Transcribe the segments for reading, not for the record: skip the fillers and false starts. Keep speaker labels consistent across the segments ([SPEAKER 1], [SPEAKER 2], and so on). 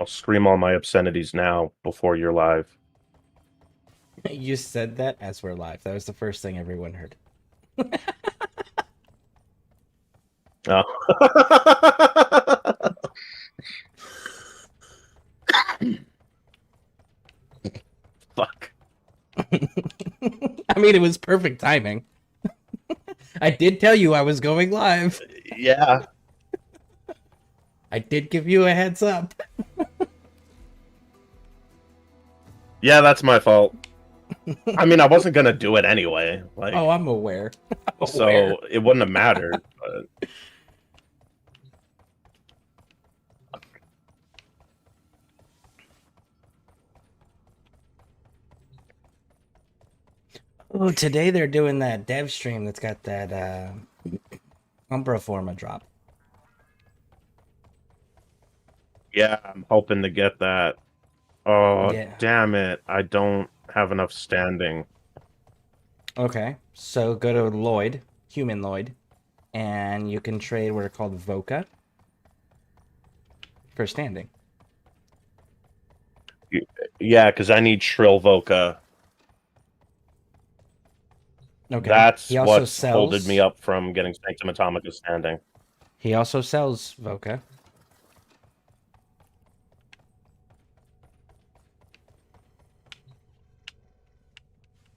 [SPEAKER 1] I'll scream all my obscenities now before you're live.
[SPEAKER 2] You said that as we're live. That was the first thing everyone heard.
[SPEAKER 1] Oh. Fuck.
[SPEAKER 2] I mean, it was perfect timing. I did tell you I was going live.
[SPEAKER 1] Yeah.
[SPEAKER 2] I did give you a heads up.
[SPEAKER 1] Yeah, that's my fault. I mean, I wasn't gonna do it anyway.
[SPEAKER 2] Oh,
[SPEAKER 1] Like,
[SPEAKER 2] I'm aware. I'm aware.
[SPEAKER 1] so it wouldn't have mattered. But
[SPEAKER 2] Oh, today they're doing that dev stream that's got that Umbra Forma drop.
[SPEAKER 1] yeah, I'm hoping to get that. Oh,
[SPEAKER 2] Yeah.
[SPEAKER 1] damn it. I don't have enough standing.
[SPEAKER 2] Okay. So go to Lloyd, human Lloyd, and you can trade what are called Voca for standing.
[SPEAKER 1] Yeah, because I need Shrill Voca.
[SPEAKER 2] Okay. He
[SPEAKER 1] That's
[SPEAKER 2] also
[SPEAKER 1] what's holding me
[SPEAKER 2] sells.
[SPEAKER 1] up from getting Sanctum Atomica standing.
[SPEAKER 2] He also sells Voca.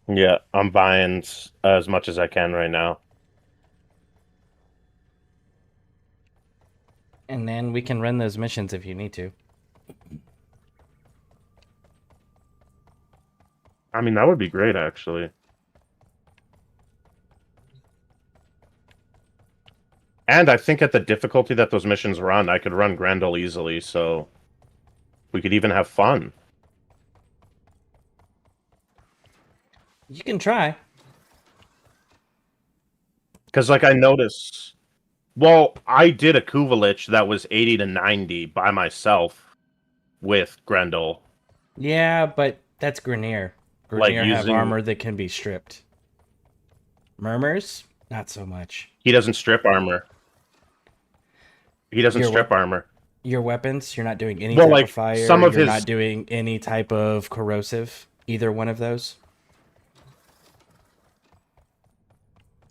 [SPEAKER 1] Yeah, I'm buying as much as I can right now.
[SPEAKER 2] And then we can run those missions if you need to.
[SPEAKER 1] I mean, that would be great, actually. And I think at the difficulty that those missions run, I could run Grendel easily, so we could even have fun.
[SPEAKER 2] You can try.
[SPEAKER 1] Because, like, I noticed... Well, I did a Kuvalich that was 80 to 90 by myself with Grendel.
[SPEAKER 2] Yeah, but that's Grenier.
[SPEAKER 1] Like,
[SPEAKER 2] Grenier have
[SPEAKER 1] using...
[SPEAKER 2] armor that can be stripped. Murmurs? Not so much.
[SPEAKER 1] He doesn't strip armor. He doesn't
[SPEAKER 2] Your
[SPEAKER 1] strip
[SPEAKER 2] wep-
[SPEAKER 1] armor.
[SPEAKER 2] your weapons, you're not doing any
[SPEAKER 1] Well,
[SPEAKER 2] type of
[SPEAKER 1] like,
[SPEAKER 2] fire,
[SPEAKER 1] some of
[SPEAKER 2] you're
[SPEAKER 1] his...
[SPEAKER 2] not doing any type of corrosive, either one of those.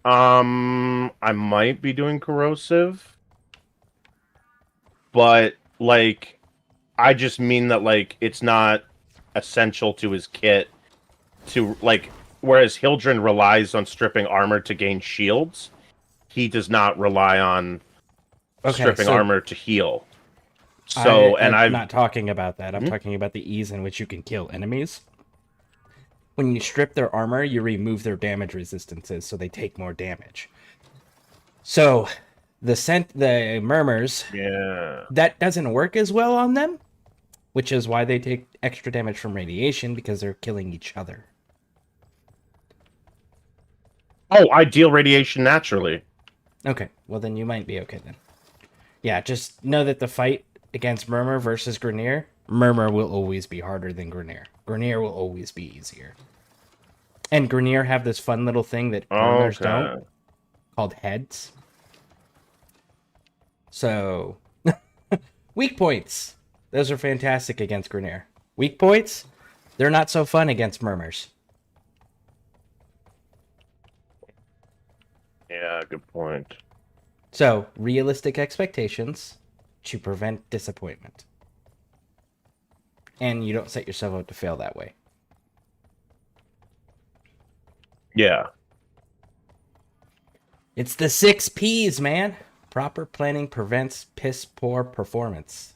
[SPEAKER 1] I might be doing corrosive, but, like, I just mean that, like, it's not essential to his kit to, like, whereas Hildren relies on stripping armor to gain shields, he does not rely on
[SPEAKER 2] Okay,
[SPEAKER 1] stripping
[SPEAKER 2] so
[SPEAKER 1] armor to heal. So, and
[SPEAKER 2] I'm
[SPEAKER 1] I've...
[SPEAKER 2] not talking about that. I'm
[SPEAKER 1] Hmm?
[SPEAKER 2] talking about the ease in which you can kill enemies. When you strip their armor, you remove their damage resistances, so they take more damage. So, the murmurs,
[SPEAKER 1] Yeah.
[SPEAKER 2] that doesn't work as well on them, which is why they take extra damage from radiation because they're killing each other.
[SPEAKER 1] Oh, I deal radiation naturally.
[SPEAKER 2] Okay, well then you might be okay then. Yeah, just know that the fight against Murmur versus Grenier, Murmur will always be harder than Grenier. Grenier will always be easier. And Grenier have this fun little thing that Murmurs don't,
[SPEAKER 1] Okay.
[SPEAKER 2] called heads. So, weak points. Those are fantastic against Grenier. Weak points, they're not so fun against Murmurs.
[SPEAKER 1] Yeah, good point.
[SPEAKER 2] So, realistic expectations to prevent disappointment. And you don't set yourself up to fail that way.
[SPEAKER 1] Yeah.
[SPEAKER 2] It's the 6 P's, man. Proper planning prevents piss poor performance.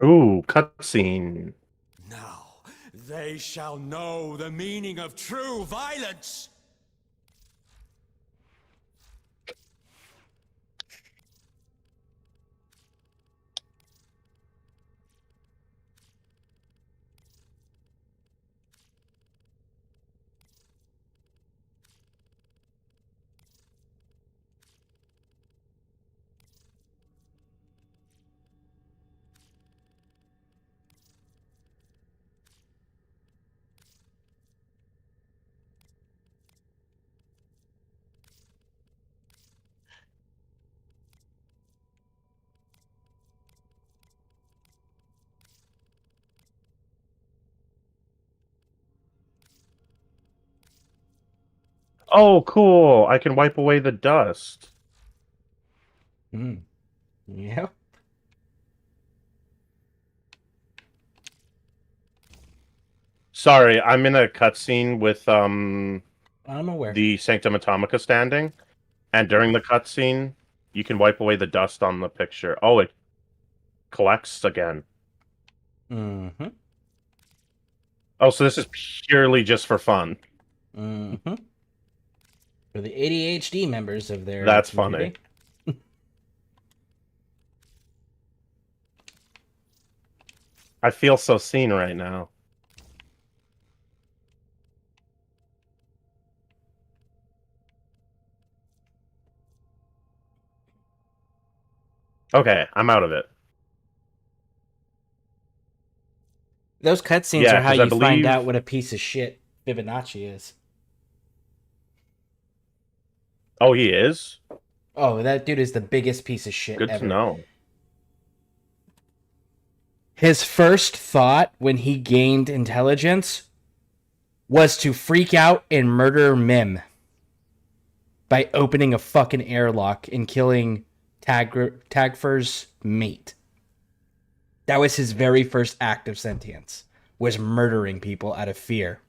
[SPEAKER 1] Ooh, cutscene.
[SPEAKER 3] Now they shall know the meaning of true violence!
[SPEAKER 1] Oh, cool. I can wipe away the dust.
[SPEAKER 2] Yep.
[SPEAKER 1] Sorry, I'm in a cutscene with
[SPEAKER 2] I'm aware.
[SPEAKER 1] the Sanctum Atomica standing, and during the cutscene, you can wipe away the dust on the picture. Oh, it collects again.
[SPEAKER 2] Mm-hmm.
[SPEAKER 1] Oh, so this is purely just for fun.
[SPEAKER 2] Mm-hmm. For the ADHD members of their
[SPEAKER 1] That's
[SPEAKER 2] community.
[SPEAKER 1] funny. I feel so seen right now. Okay, I'm out of it.
[SPEAKER 2] Those cutscenes
[SPEAKER 1] Yeah,
[SPEAKER 2] are how
[SPEAKER 1] because I
[SPEAKER 2] you find
[SPEAKER 1] believe.
[SPEAKER 2] out what a piece of shit Fibonacci is.
[SPEAKER 1] Oh, he is?
[SPEAKER 2] Oh, that dude is the biggest piece of shit
[SPEAKER 1] Good to
[SPEAKER 2] ever.
[SPEAKER 1] know.
[SPEAKER 2] His first thought when he gained intelligence was to freak out and murder Mim by opening a fucking airlock and killing Tagfer's mate. That was his very first act of sentience, was murdering people out of fear.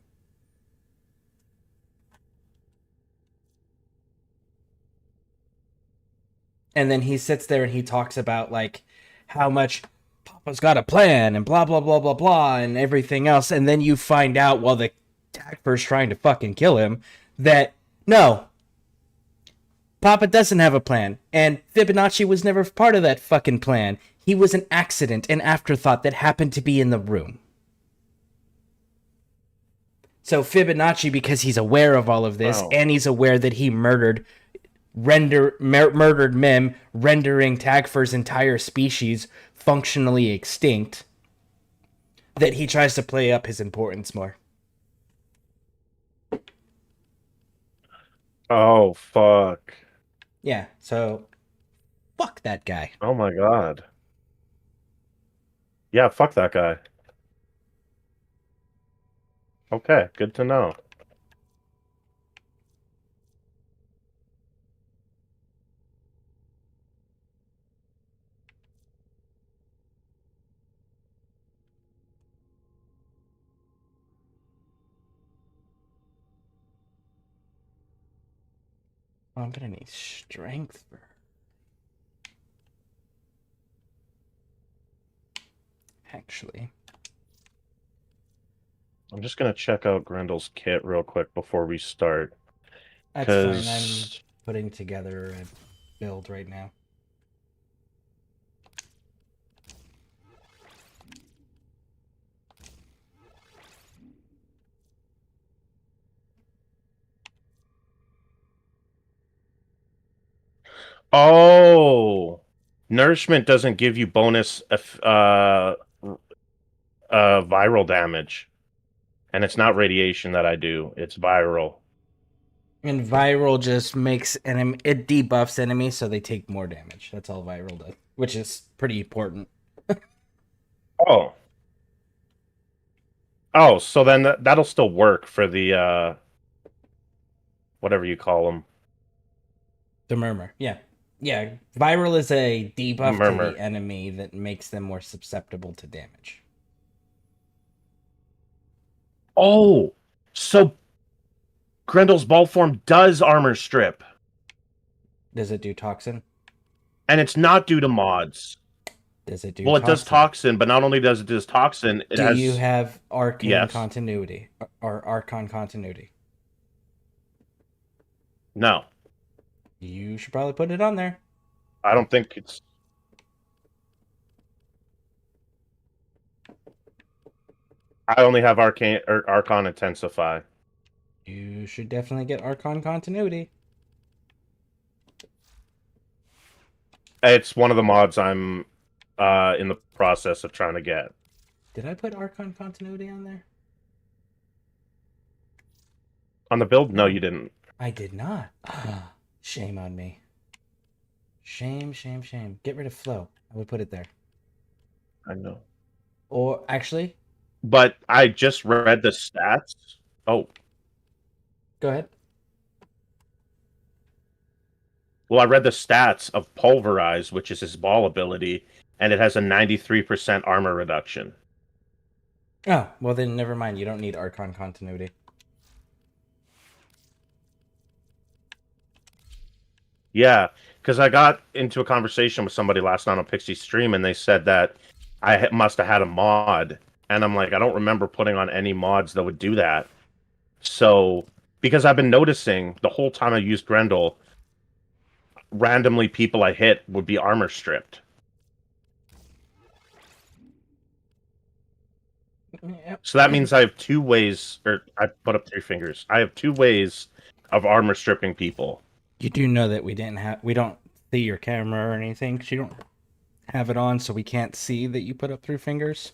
[SPEAKER 2] And then he sits there and he talks about like how much Papa's got a plan and blah blah blah blah blah and everything else. And then you find out while the Tagfer's trying to fucking kill him that no, Papa doesn't have a plan, and Fibonacci was never part of that fucking plan. He was an accident, an afterthought that happened to be in the room. So Fibonacci, because he's aware of all of this,
[SPEAKER 1] Oh.
[SPEAKER 2] and he's aware that he murdered Mim, rendering Tagfer's entire species functionally extinct, that he tries to play up his importance more.
[SPEAKER 1] Oh, fuck.
[SPEAKER 2] Yeah, so fuck that guy.
[SPEAKER 1] Oh my god. Yeah, fuck that guy. Okay, good to know.
[SPEAKER 2] Oh, I'm gonna need strength for her. Actually.
[SPEAKER 1] I'm just gonna check out Grendel's kit real quick before we start.
[SPEAKER 2] That's fine. I'm
[SPEAKER 1] 'Cause
[SPEAKER 2] putting together a build right now.
[SPEAKER 1] oh, nourishment doesn't give you bonus viral damage, and it's not radiation that I do. It's viral.
[SPEAKER 2] And viral just makes it debuffs enemies so they take more damage. That's all viral does, which is pretty important.
[SPEAKER 1] Oh. Oh, so then that'll still work for the whatever you call them.
[SPEAKER 2] The murmur, yeah, yeah. Viral is a debuff to
[SPEAKER 1] Murmur.
[SPEAKER 2] the enemy that makes them more susceptible to damage.
[SPEAKER 1] Oh, so Grendel's ball form does armor strip,
[SPEAKER 2] Does it do toxin?
[SPEAKER 1] and it's not due to mods.
[SPEAKER 2] Does it do
[SPEAKER 1] Well, it does toxin, but not only does it do toxin, it
[SPEAKER 2] Do
[SPEAKER 1] has.
[SPEAKER 2] you have arcane
[SPEAKER 1] Yes.
[SPEAKER 2] continuity or archon continuity?
[SPEAKER 1] No,
[SPEAKER 2] You should probably put it on there.
[SPEAKER 1] I don't think it's. I only have arcane or Archon Intensify.
[SPEAKER 2] You should definitely get archon continuity.
[SPEAKER 1] It's one of the mods I'm in the process of trying to get.
[SPEAKER 2] Did I put archon continuity on there?
[SPEAKER 1] On the build? No, you didn't.
[SPEAKER 2] I did not. Shame on me. Shame, shame, shame. Get rid of flow. I would put it there.
[SPEAKER 1] I know.
[SPEAKER 2] Or actually,
[SPEAKER 1] But I just read the stats. Oh,
[SPEAKER 2] go ahead.
[SPEAKER 1] Well, I read the stats of Pulverize, which is his ball ability, and it has a 93% armor reduction.
[SPEAKER 2] Oh, well then never mind. You don't need Archon continuity.
[SPEAKER 1] Yeah, because I got into a conversation with somebody last night on Pixie Stream, and they said that must have had a mod, and I'm like, I don't remember putting on any mods that would do that. So, because I've been noticing the whole time I used Grendel, randomly people I hit would be armor stripped.
[SPEAKER 2] Yep.
[SPEAKER 1] So that means I have two ways, or I put up three fingers. I have two ways of armor stripping people.
[SPEAKER 2] You do know that we don't see your camera or anything, 'cause you don't have it on, so we can't see that you put up 3 fingers.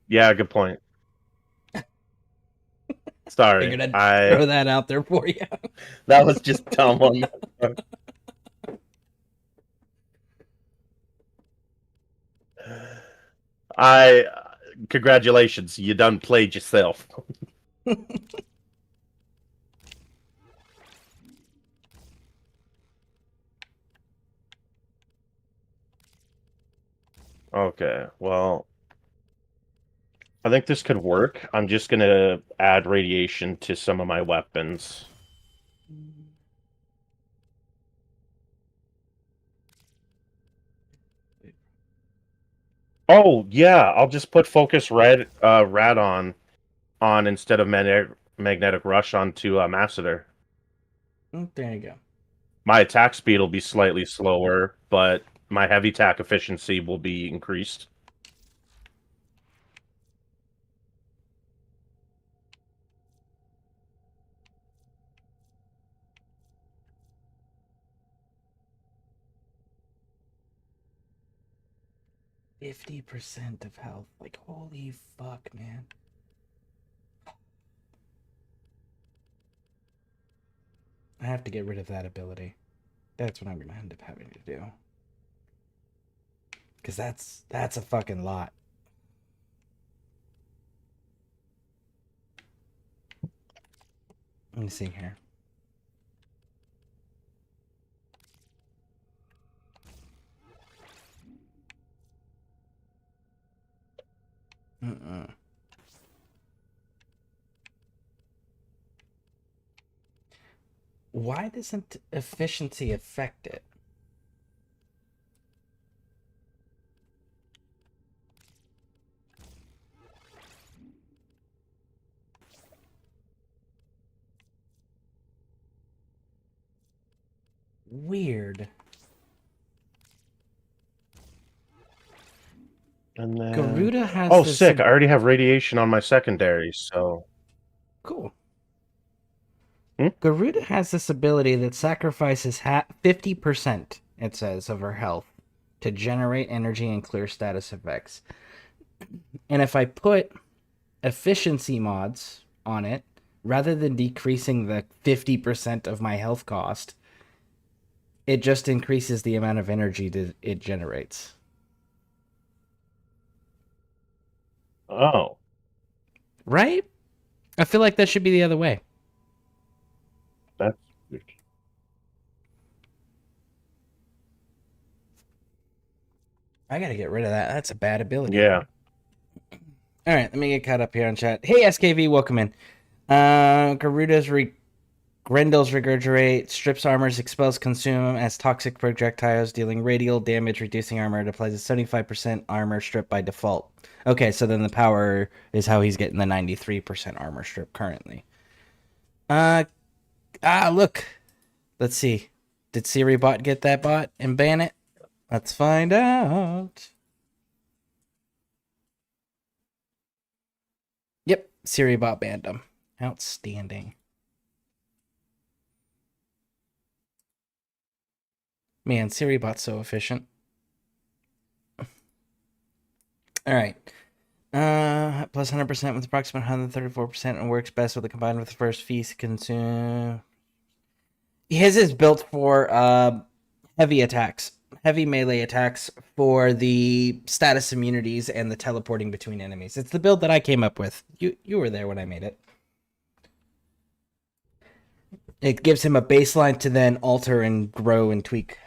[SPEAKER 1] Yeah, good point. Sorry,
[SPEAKER 2] Figured I'd throw that out there for you.
[SPEAKER 1] that was just dumb on that. Congratulations, you done played yourself. Okay, well, I think this could work. I'm just gonna add radiation to some of my weapons. Oh yeah, I'll just put focus red radon on instead of magnetic rush onto Masseter.
[SPEAKER 2] There you go.
[SPEAKER 1] My attack speed will be slightly slower, but my heavy attack efficiency will be increased.
[SPEAKER 2] %50 of health. Like, holy fuck, man. I have to get rid of that ability. That's what I'm gonna end up having to do. Because that's a fucking lot. Let me see here. Why doesn't efficiency affect it? Weird.
[SPEAKER 1] And then...
[SPEAKER 2] Garuda has
[SPEAKER 1] Oh,
[SPEAKER 2] this
[SPEAKER 1] sick! I already have radiation on my secondary, so...
[SPEAKER 2] Cool.
[SPEAKER 1] Hmm?
[SPEAKER 2] Garuda has this ability that sacrifices 50%, it says, of her health to generate energy and clear status effects. And if I put efficiency mods on it, rather than decreasing the 50% of my health cost, it just increases the amount of energy that it generates.
[SPEAKER 1] Oh.
[SPEAKER 2] Right? I feel like that should be the other way.
[SPEAKER 1] That's weird.
[SPEAKER 2] I gotta get rid of that. That's a bad ability.
[SPEAKER 1] Yeah.
[SPEAKER 2] All right, let me get caught up here on chat. Hey, SKV, welcome in. Grendel's Regurgirate, strips armors, expels consume as toxic projectiles, dealing radial damage, reducing armor. It applies a 75% armor strip by default. Okay, so then the power is how he's getting the 93% armor strip currently. Look. Let's see. Did SiriBot get that bot and ban it? Let's find out. Yep, SiriBot banned him. Outstanding. Man, SiriBot's so efficient. Alright. Plus 100% with approximate 134% and works best with the combined with the first feast consume. His is built for heavy attacks. Heavy melee attacks for the status immunities and the teleporting between enemies. It's the build that I came up with. You were there when I made it. It gives him a baseline to then alter and grow and tweak.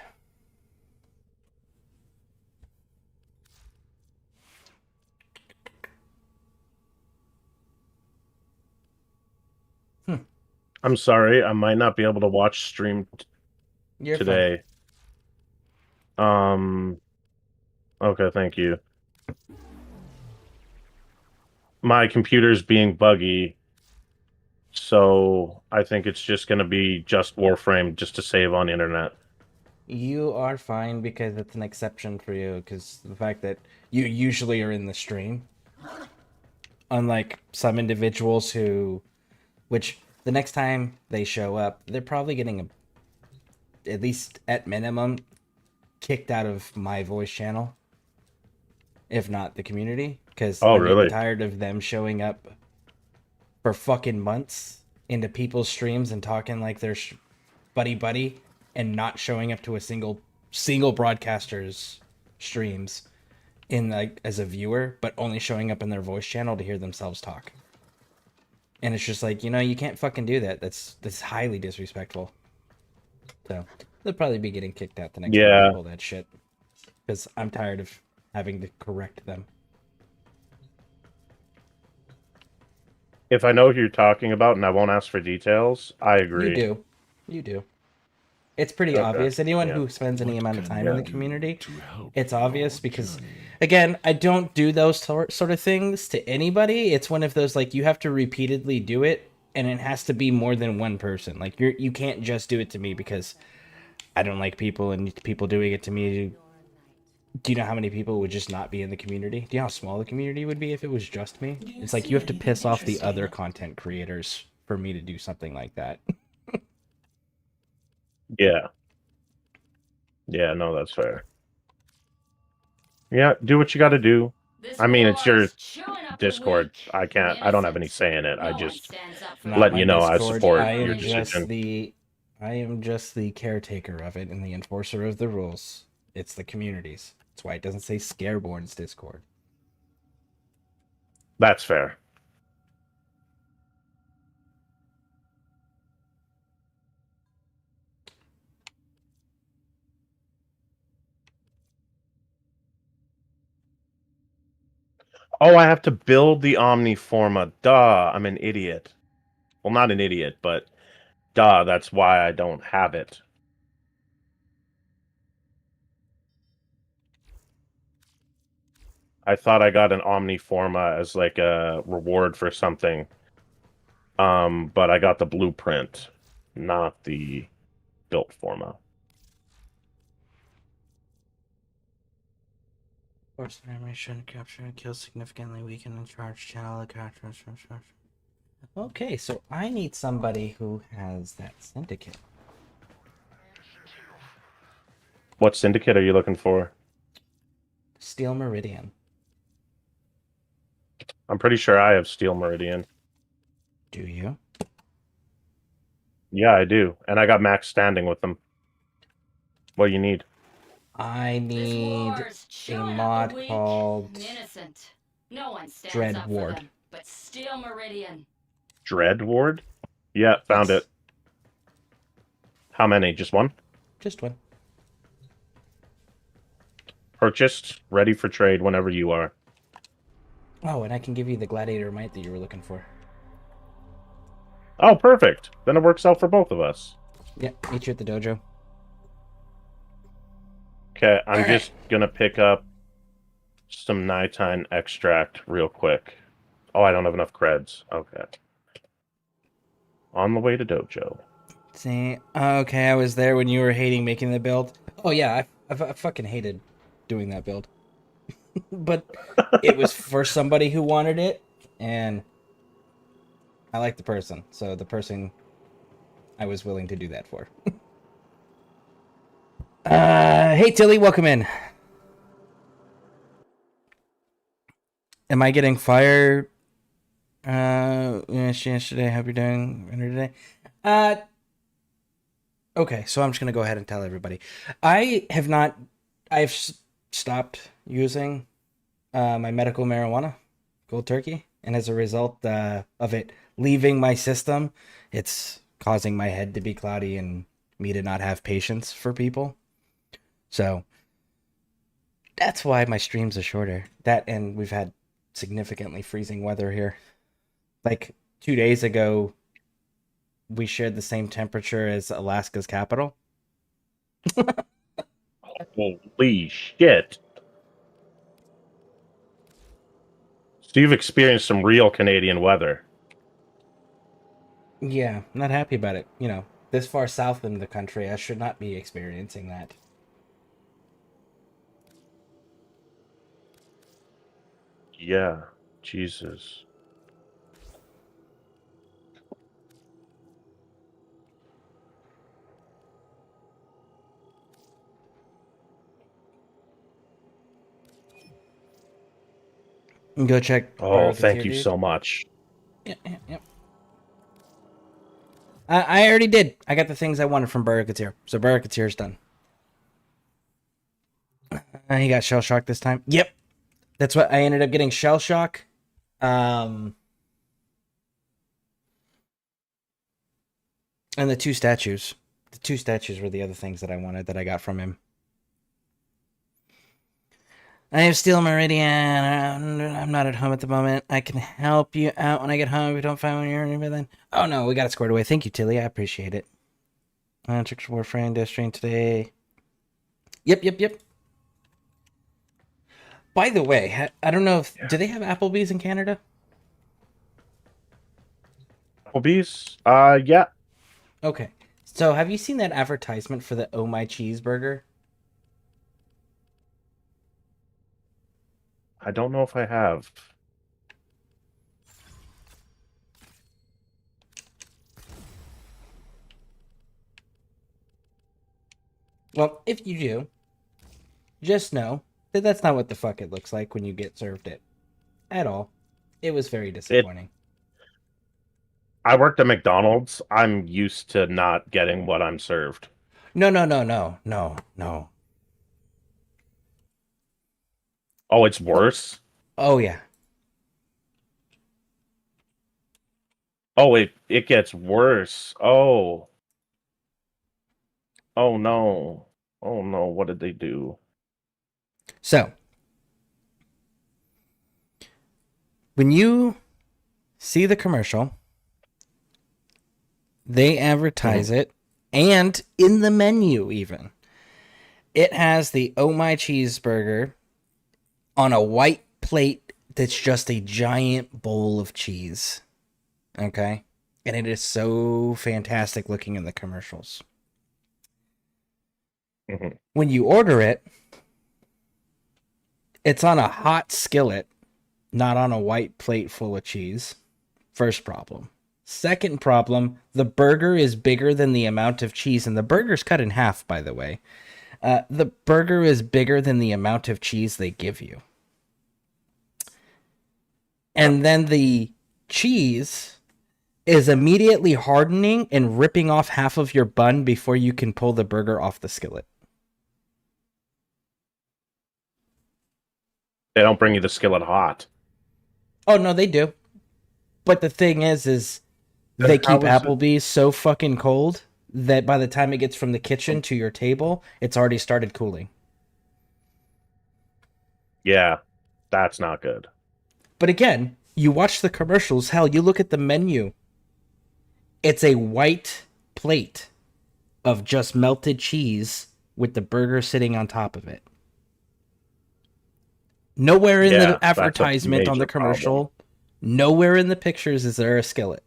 [SPEAKER 1] I'm sorry, I might not be able to watch stream
[SPEAKER 2] You're
[SPEAKER 1] today. Okay, thank you. My computer's being buggy, so I think it's just gonna be just Warframe just to save on internet.
[SPEAKER 2] You are fine because it's an exception for you because the fact that you usually are in the stream. Unlike some individuals who, which the next time they show up, they're probably getting at least at minimum, kicked out of my voice channel, if not the community, because
[SPEAKER 1] Oh,
[SPEAKER 2] I'm getting
[SPEAKER 1] really?
[SPEAKER 2] tired of them showing up for fucking months into people's streams and talking like they're buddy and not showing up to a single broadcaster's streams in like as a viewer, but only showing up in their voice channel to hear themselves talk. And it's just like, you can't fucking do that. That's highly disrespectful. So they'll probably be getting kicked out the next time
[SPEAKER 1] Yeah.
[SPEAKER 2] they pull that shit. Because I'm tired of having to correct them.
[SPEAKER 1] If I know who you're talking about and I won't ask for details, I agree.
[SPEAKER 2] You do. It's pretty
[SPEAKER 1] Okay.
[SPEAKER 2] obvious. Anyone
[SPEAKER 1] Yeah.
[SPEAKER 2] who spends any amount of time in the community, it's
[SPEAKER 3] your
[SPEAKER 2] obvious because,
[SPEAKER 3] journey?
[SPEAKER 2] again, I don't do those sort of things to anybody. It's one of those, like, you have to repeatedly do it, and it has to be more than one person. Like, you can't just do it to me because I don't like people, and people doing it to me. Do you know how many people would just not be in the community? Do you know how small the community would be if it was just me? It's like you have to piss off the other content creators for me to do something like that.
[SPEAKER 1] Yeah. Yeah, no, that's fair. Yeah, do what you got to do. I mean, it's your Discord. I don't have any say in it. I just
[SPEAKER 2] Not
[SPEAKER 1] letting
[SPEAKER 2] my
[SPEAKER 1] you know I
[SPEAKER 2] Discord.
[SPEAKER 1] support
[SPEAKER 2] I
[SPEAKER 1] your
[SPEAKER 2] am just
[SPEAKER 1] decision.
[SPEAKER 2] I am just the caretaker of it and the enforcer of the rules. It's the communities. That's why it doesn't say Scareborne's Discord.
[SPEAKER 1] That's fair. Oh, I have to build the Omniforma. Duh, I'm an idiot. Well, not an idiot, but duh, that's why I don't have it. I thought I got an Omniforma as like a reward for something. But I got the blueprint, not the built forma.
[SPEAKER 2] Force animation, capture and kill significantly weaken and charge channel. Okay, so I need somebody who has that syndicate.
[SPEAKER 1] What syndicate are you looking for?
[SPEAKER 2] Steel Meridian.
[SPEAKER 1] I'm pretty sure I have Steel Meridian.
[SPEAKER 2] Do you?
[SPEAKER 1] Yeah, I do. And I got max standing with them. What do you need?
[SPEAKER 2] I need a mod called Dread Ward.
[SPEAKER 4] But Steel Meridian.
[SPEAKER 1] Dread Ward? Yeah, found
[SPEAKER 2] Yes.
[SPEAKER 1] it. How many? Just one?
[SPEAKER 2] Just one.
[SPEAKER 1] Purchased, ready for trade whenever you are.
[SPEAKER 2] Oh, and I can give you the Gladiator Might that you were looking for.
[SPEAKER 1] Oh, perfect. Then it works out for both of us.
[SPEAKER 2] Yeah, meet you at the dojo.
[SPEAKER 1] Okay, I'm
[SPEAKER 2] All right.
[SPEAKER 1] just gonna pick up some Nitine extract real quick. Oh, I don't have enough creds. Okay. On the way to dojo.
[SPEAKER 2] See, okay, I was there when you were hating making the build. Oh yeah, I fucking hated doing that build. But it was for somebody who wanted it, and I like the person, so the person I was willing to do that for. Hey Tilly, welcome in. Am I getting fired? Yesterday. Hope you're doing better today. Okay, so I'm just gonna go ahead and tell everybody. I've stopped using my medical marijuana, cold turkey, and as a result of it leaving my system, it's causing my head to be cloudy and me to not have patience for people. So that's why my streams are shorter. That, and we've had significantly freezing weather here. Like 2 days ago, we shared the same temperature as Alaska's capital.
[SPEAKER 1] Holy shit. So you've experienced some real Canadian weather.
[SPEAKER 2] Yeah, I'm not happy about it. You know, this far south in the country, I should not be experiencing that.
[SPEAKER 1] Yeah. Jesus.
[SPEAKER 2] Go check
[SPEAKER 1] Oh,
[SPEAKER 2] Burger
[SPEAKER 1] thank
[SPEAKER 2] Tier,
[SPEAKER 1] you
[SPEAKER 2] dude.
[SPEAKER 1] so much.
[SPEAKER 2] Yep. I already did. I got the things I wanted from Burger Tier. So Burger Tier's done. He got Shell Shock this time. Yep. That's what I ended up getting, Shell Shock. And the two statues. The two statues were the other things that I wanted that I got from him. I have Steel Meridian. I'm not at home at the moment. I can help you out when I get home if you don't find one here by then. Oh no, we got it squared away. Thank you, Tilly. I appreciate it. Tricks Warframe Death Stream today. Yep. By the way, I don't know if do they have Applebee's in Canada?
[SPEAKER 1] Applebee's? Yeah.
[SPEAKER 2] Okay. So have you seen that advertisement for the Oh My Cheeseburger?
[SPEAKER 1] I don't know if I have.
[SPEAKER 2] Well, if you do, just know that that's not what the fuck it looks like when you get served it. At all. It was very disappointing.
[SPEAKER 1] I worked at McDonald's. I'm used to not getting what I'm served.
[SPEAKER 2] No.
[SPEAKER 1] Oh, it's worse?
[SPEAKER 2] Oh, yeah.
[SPEAKER 1] Oh, it gets worse. Oh. Oh, no. Oh, no. What did they do?
[SPEAKER 2] So, when you see the commercial, they advertise it, and in the menu even, it has the Oh My Cheeseburger on a white plate that's just a giant bowl of cheese. Okay? And it is so fantastic looking in the commercials.
[SPEAKER 1] Mhm.
[SPEAKER 2] When you order it, it's on a hot skillet, not on a white plate full of cheese. First problem. Second problem, the burger is bigger than the amount of cheese, and the burger's cut in half, by the way. The burger is bigger than the amount of cheese they give you. And then the cheese is immediately hardening and ripping off half of your bun before you can pull the burger off the skillet.
[SPEAKER 1] They don't bring you the skillet hot.
[SPEAKER 2] Oh, no, they do. But the thing is they
[SPEAKER 1] How
[SPEAKER 2] keep
[SPEAKER 1] is it?
[SPEAKER 2] Applebee's so fucking cold that by the time it gets from the kitchen to your table, it's already started cooling.
[SPEAKER 1] Yeah, that's not good.
[SPEAKER 2] But again, you watch the commercials, hell, you look at the menu. It's a white plate of just melted cheese with the burger sitting on top of it. Nowhere in
[SPEAKER 1] Yeah,
[SPEAKER 2] the
[SPEAKER 1] that's a
[SPEAKER 2] advertisement on the
[SPEAKER 1] major problem.
[SPEAKER 2] commercial, nowhere in the pictures is there a skillet.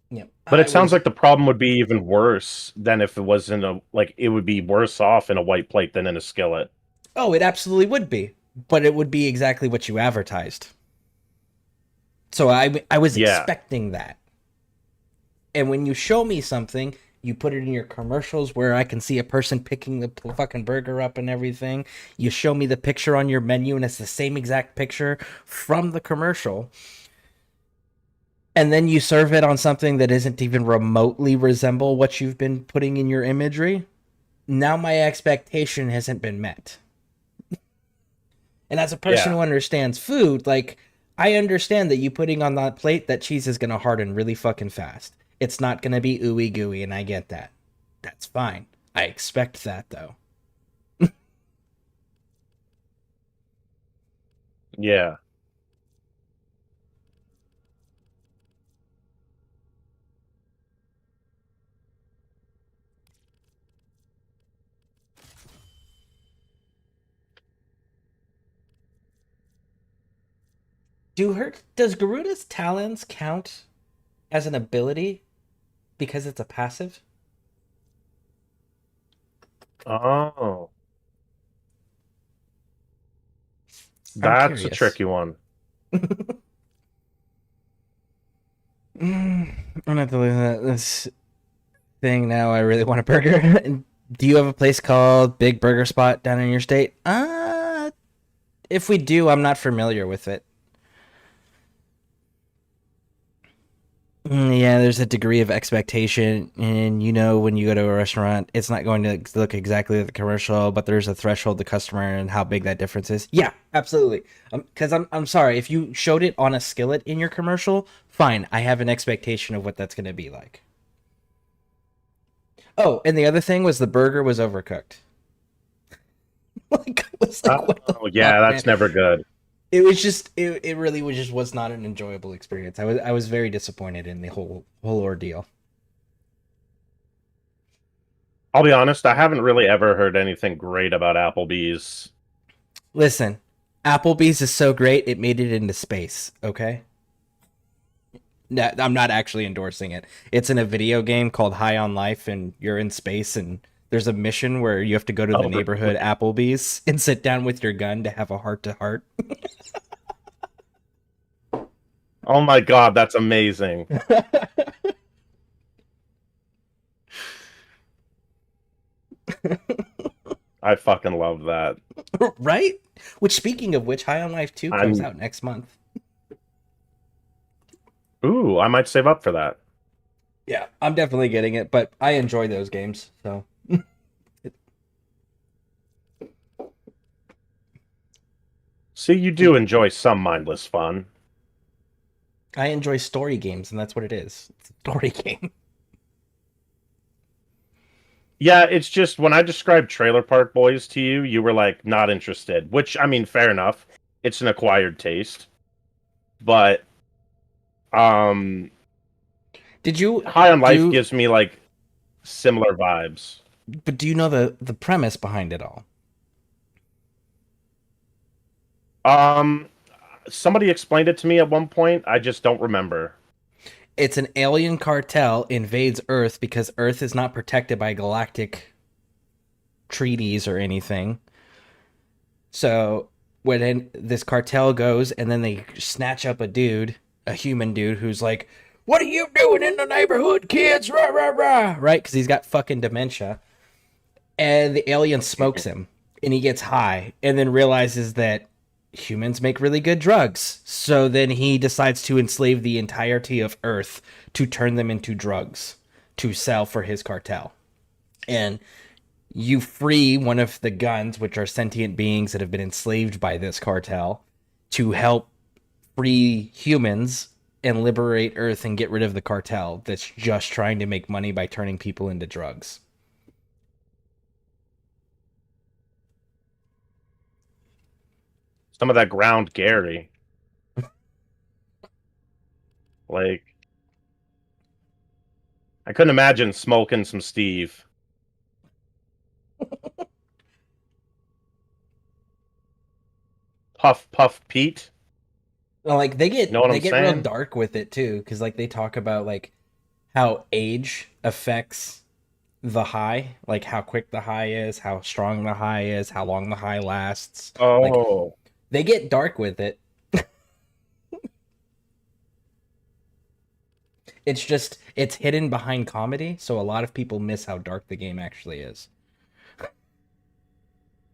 [SPEAKER 2] Yep.
[SPEAKER 1] But it sounds like the problem would be even worse than if it was in a, like, it would be worse off in a white plate than in a skillet.
[SPEAKER 2] Oh, it absolutely would be. But it would be exactly what you advertised. So I was
[SPEAKER 1] Yeah.
[SPEAKER 2] expecting that. And when you show me something, you put it in your commercials where I can see a person picking the fucking burger up and everything. You show me the picture on your menu and it's the same exact picture from the commercial. And then you serve it on something that isn't even remotely resemble what you've been putting in your imagery. Now my expectation hasn't been met. And as a person
[SPEAKER 1] Yeah.
[SPEAKER 2] who understands food, like, I understand that you putting on that plate, that cheese is going to harden really fucking fast. It's not going to be ooey gooey, and I get that. That's fine. I expect that, though.
[SPEAKER 1] Yeah.
[SPEAKER 2] Does Garuda's talons count as an ability because it's a passive?
[SPEAKER 1] Oh,
[SPEAKER 2] I'm
[SPEAKER 1] that's a
[SPEAKER 2] curious.
[SPEAKER 1] tricky one.
[SPEAKER 2] I'm gonna have to look at this thing now. I really want a burger. Do you have a place called Big Burger Spot down in your state? If we do, I'm not familiar with it. Yeah, there's a degree of expectation, and when you go to a restaurant, it's not going to look exactly like the commercial, but there's a threshold to customer and how big that difference is. Yeah, absolutely. Because I'm sorry, if you showed it on a skillet in your commercial, fine, I have an expectation of what that's going to be like. Oh, and the other thing was the burger was overcooked. Like, I was like, what the
[SPEAKER 1] Oh, yeah,
[SPEAKER 2] fuck, man?
[SPEAKER 1] that's never good.
[SPEAKER 2] It was just it really was not an enjoyable experience. I was very disappointed in the whole ordeal.
[SPEAKER 1] I'll be honest, I haven't really ever heard anything great about Applebee's.
[SPEAKER 2] Listen, Applebee's is so great it made it into space. Okay, no, I'm not actually endorsing it. It's in a video game called High on Life, and you're in space, and there's a mission where you have to go to the
[SPEAKER 1] Oh,
[SPEAKER 2] neighborhood Applebee's and sit down with your gun to have a heart to heart.
[SPEAKER 1] oh my God, that's amazing. I fucking love that.
[SPEAKER 2] Right? Which, speaking of which, High on Life 2 comes
[SPEAKER 1] I'm
[SPEAKER 2] out next month.
[SPEAKER 1] Ooh, I might save up for that.
[SPEAKER 2] Yeah, I'm definitely getting it, but I enjoy those games, so
[SPEAKER 1] See, you do enjoy some mindless fun.
[SPEAKER 2] I enjoy story games, and that's what it is. It's a story game.
[SPEAKER 1] Yeah, it's just when I described Trailer Park Boys to you, you were like not interested, which I mean, fair enough. It's an acquired taste. But um
[SPEAKER 2] Did you
[SPEAKER 1] High on Life
[SPEAKER 2] do?
[SPEAKER 1] gives me like similar vibes.
[SPEAKER 2] But do you know the premise behind it all?
[SPEAKER 1] Um Somebody explained it to me at one point. I just don't remember.
[SPEAKER 2] It's an alien cartel invades Earth because Earth is not protected by galactic treaties or anything. So when this cartel goes and then they snatch up a human dude who's like, "What are you doing in the neighborhood, kids?" Rah rah rah, right? Because he's got fucking dementia, and the alien smokes him, and he gets high, and then realizes that humans make really good drugs. So then he decides to enslave the entirety of Earth to turn them into drugs to sell for his cartel. And you free one of the guns, which are sentient beings that have been enslaved by this cartel, to help free humans and liberate Earth and get rid of the cartel that's just trying to make money by turning people into drugs.
[SPEAKER 1] Some of that ground Gary. Like I couldn't imagine smoking some Steve. Puff Puff Pete.
[SPEAKER 2] Well, like they
[SPEAKER 1] You know
[SPEAKER 2] get
[SPEAKER 1] what
[SPEAKER 2] they
[SPEAKER 1] I'm
[SPEAKER 2] get real
[SPEAKER 1] saying?
[SPEAKER 2] dark with it too, because like they talk about like how age affects the high, like how quick the high is, how strong the high is, how long the high lasts. Like
[SPEAKER 1] Oh.
[SPEAKER 2] they get dark with it. It's hidden behind comedy, so a lot of people miss how dark the game actually is.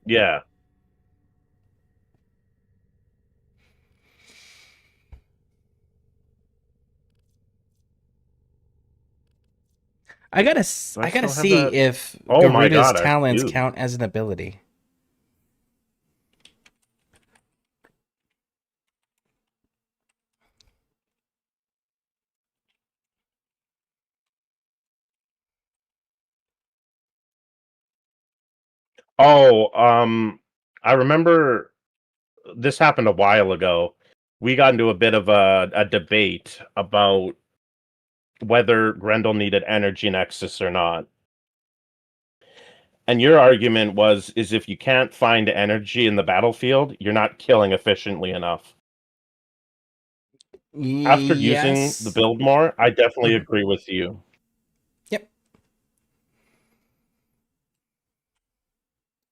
[SPEAKER 1] Yeah. Do I
[SPEAKER 2] I gotta
[SPEAKER 1] still have
[SPEAKER 2] see
[SPEAKER 1] that?
[SPEAKER 2] if
[SPEAKER 1] Oh my
[SPEAKER 2] Garuda's
[SPEAKER 1] God, I
[SPEAKER 2] talents
[SPEAKER 1] do.
[SPEAKER 2] count as an ability.
[SPEAKER 1] Oh, I remember this happened a while ago. We got into a bit of a debate about whether Grendel needed energy nexus or not. And your argument is if you can't find energy in the battlefield, you're not killing efficiently enough. After using the
[SPEAKER 2] Yes.
[SPEAKER 1] build more, I definitely
[SPEAKER 2] Mhm.
[SPEAKER 1] agree with you.
[SPEAKER 2] Yep.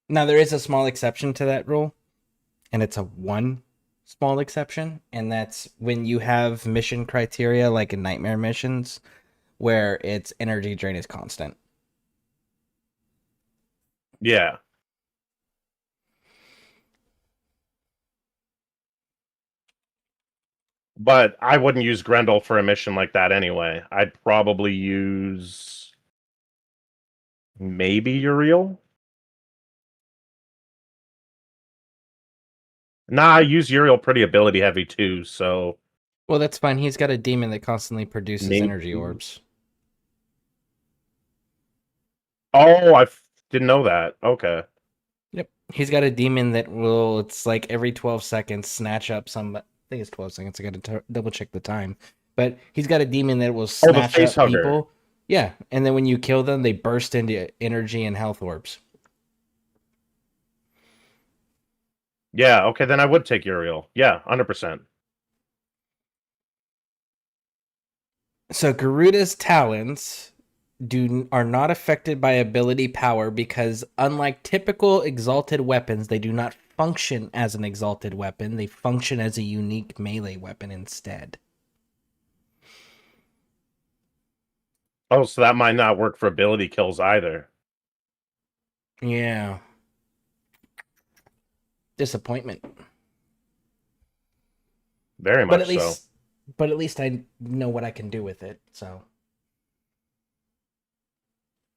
[SPEAKER 2] Now there is a small exception to that rule, and it's a one small exception, and that's when you have mission criteria like in nightmare missions where its energy drain is constant.
[SPEAKER 1] Yeah. But I wouldn't use Grendel for a mission like that anyway. I'd probably use maybe Uriel. Nah, I use Uriel pretty ability heavy too, so
[SPEAKER 2] Well, that's fine. He's got a demon that constantly produces
[SPEAKER 1] maybe.
[SPEAKER 2] energy orbs.
[SPEAKER 1] Oh, didn't know that. Okay.
[SPEAKER 2] Yep. He's got a demon that will, it's like every 12 seconds, snatch up some. I think it's 12 seconds. I got to double check the time. But he's got a demon that will
[SPEAKER 1] Oh, the
[SPEAKER 2] snatch
[SPEAKER 1] face
[SPEAKER 2] up
[SPEAKER 1] hugger.
[SPEAKER 2] people. Yeah. And then when you kill them, they burst into energy and health orbs.
[SPEAKER 1] Yeah, okay, then I would take Uriel. Yeah, 100%.
[SPEAKER 2] So Garuda's talons are not affected by ability power because unlike typical exalted weapons, they do not function as an exalted weapon. They function as a unique melee weapon instead.
[SPEAKER 1] Oh, so that might not work for ability kills either.
[SPEAKER 2] Yeah. Disappointment.
[SPEAKER 1] Very
[SPEAKER 2] But at
[SPEAKER 1] much so.
[SPEAKER 2] least but at least I know what I can do with it. So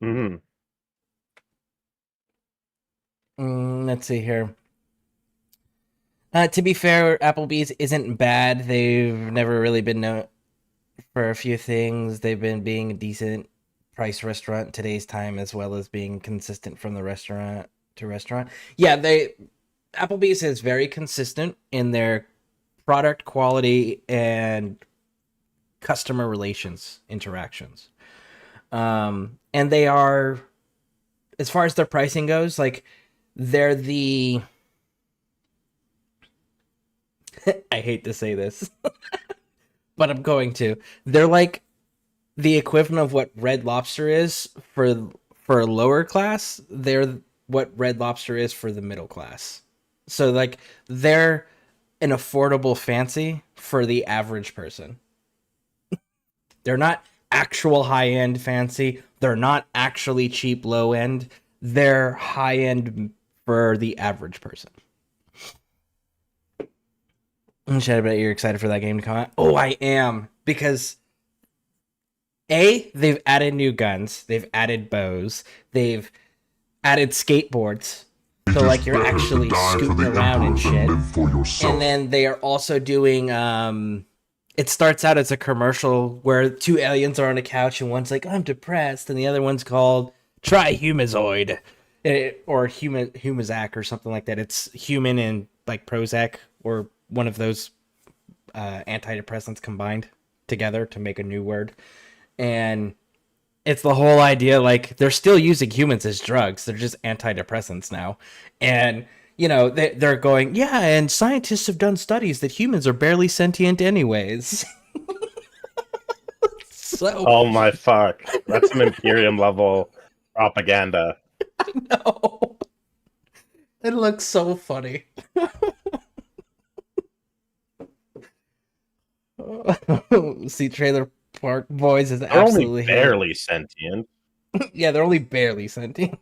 [SPEAKER 1] Hmm.
[SPEAKER 2] let's see here. To be fair, Applebee's isn't bad. They've never really been known for a few things. They've been being a decent price restaurant in today's time, as well as being consistent from the restaurant to restaurant. Yeah, Applebee's is very consistent in their product quality and customer relations interactions. And they are, as far as their pricing goes, like they're the. I hate to say this, but I'm going to. They're like the equivalent of what Red Lobster is for a lower class. They're what Red Lobster is for the middle class. So like they're an affordable fancy for the average person. They're not actual high end fancy. They're not actually cheap low end. They're high end for the average person. Should I bet you're excited for that game to come out? Oh, I am, because they've added new guns, they've added bows, they've added skateboards. So like you're actually scooting around and shit. And then they are also doing it starts out as a commercial where two aliens are on a couch and one's like, I'm depressed, and the other one's called Try Humazoid. Or Humazac or something like that. It's human and like Prozac or one of those antidepressants combined together to make a new word. And it's the whole idea, like they're still using humans as drugs, they're just antidepressants now. And you know, they're going, yeah, and scientists have done studies that humans are barely sentient anyways. So
[SPEAKER 1] Oh my fuck. That's some Imperium level propaganda.
[SPEAKER 2] no, it looks so funny. See, Trailer Park Boys is
[SPEAKER 1] They're only
[SPEAKER 2] absolutely hilarious.
[SPEAKER 1] barely sentient.
[SPEAKER 2] Yeah, they're only barely sentient.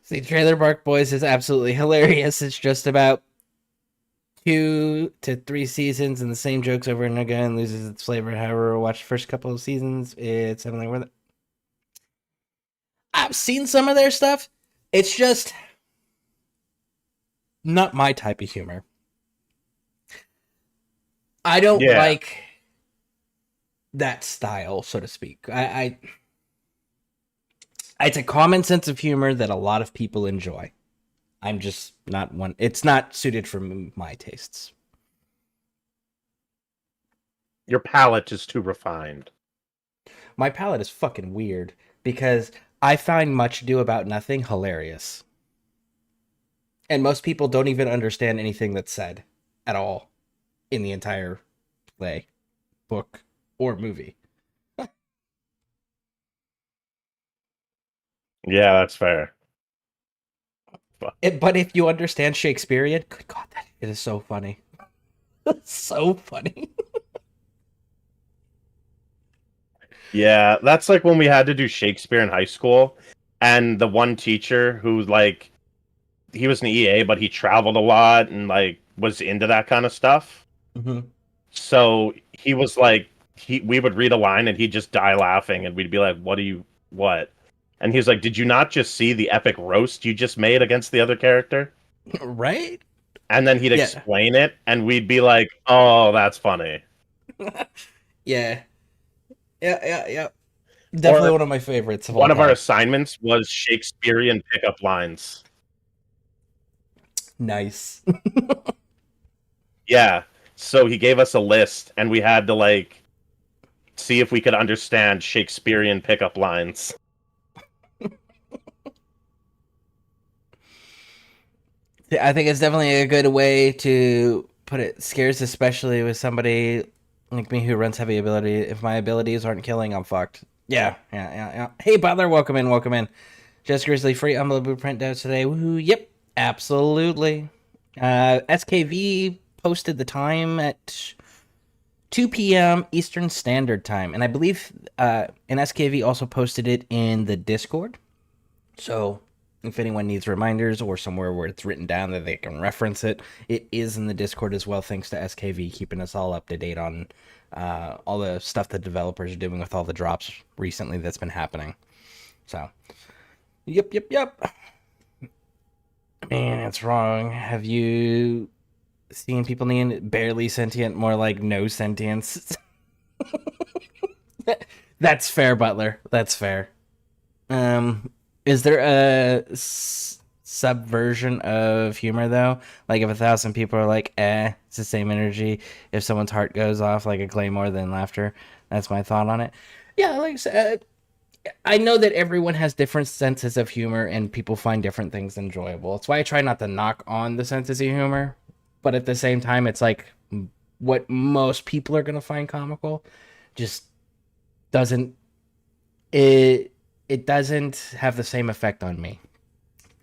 [SPEAKER 2] See, Trailer Park Boys is absolutely hilarious. It's just about 2 to 3 seasons and the same jokes over and again, loses its flavor. However, watch the first couple of seasons, it's something worth it. I've seen some of their stuff. It's just not my type of humor. I don't
[SPEAKER 1] Yeah.
[SPEAKER 2] like that style, so to speak. I It's a common sense of humor that a lot of people enjoy. I'm just not one. It's not suited for my tastes.
[SPEAKER 1] Your palate is too refined.
[SPEAKER 2] My palate is fucking weird because I find Much Ado About Nothing hilarious. And most people don't even understand anything that's said at all in the entire play, book, or movie.
[SPEAKER 1] Yeah, that's fair.
[SPEAKER 2] But if you understand Shakespearean, good God, that it is so funny. It's so funny.
[SPEAKER 1] Yeah, that's like when we had to do Shakespeare in high school, and the one teacher who like he was an EA, but he traveled a lot and like was into that kind of stuff.
[SPEAKER 2] Mm-hmm.
[SPEAKER 1] So he was like, we would read a line and he'd just die laughing, and we'd be like, what?" And he was like, "Did you not just see the epic roast you just made against the other character?"
[SPEAKER 2] Right?
[SPEAKER 1] And then he'd
[SPEAKER 2] Yeah.
[SPEAKER 1] explain it, and we'd be like, "Oh, that's funny."
[SPEAKER 2] Yeah. Yeah. Definitely
[SPEAKER 1] Or
[SPEAKER 2] one of my favorites of all
[SPEAKER 1] one of our
[SPEAKER 2] time.
[SPEAKER 1] assignments was Shakespearean pickup lines.
[SPEAKER 2] Nice.
[SPEAKER 1] Yeah. So he gave us a list, and we had to like see if we could understand Shakespearean pickup lines.
[SPEAKER 2] I think it's definitely a good way to put it. Scares, especially with somebody like me who runs heavy ability. If my abilities aren't killing, I'm fucked. Yeah. Hey, Butler, welcome in. Just Grizzly free Umbrella Blueprint does today. Woohoo! Yep, absolutely. SKV posted the time at 2 p.m. Eastern Standard Time, and I believe and SKV also posted it in the Discord. So if anyone needs reminders or somewhere where it's written down that they can reference it, it is in the Discord as well, thanks to SKV keeping us all up to date on all the stuff the developers are doing with all the drops recently that's been happening. So, yep. Man, it's wrong. Have you seen people needing barely sentient, more like no sentience? That's fair, Butler. That's fair. Is there a subversion of humor though? Like if 1,000 people are like, it's the same energy. If someone's heart goes off like a claymore, then laughter. That's my thought on it. Yeah, like I said, I know that everyone has different senses of humor and people find different things enjoyable. That's why I try not to knock on the senses of humor, but at the same time, it's like what most people are gonna find comical just doesn't it it doesn't have the same effect on me.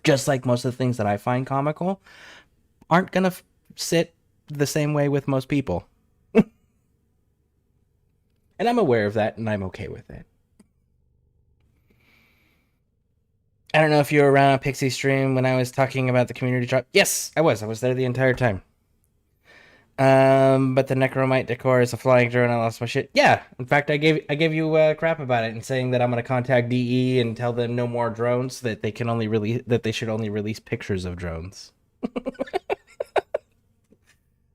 [SPEAKER 2] Just like most of the things that I find comical aren't gonna sit the same way with most people, and I'm aware of that, and I'm okay with it. I don't know if you were around on Pixie Stream when I was talking about the community drop. Yes, I was. I was there the entire time. But the Necromite decor is a flying drone. I lost my shit. Yeah, in fact, I gave you crap about it and saying that I'm gonna contact DE and tell them no more drones. That they can only release that they should only release pictures of drones.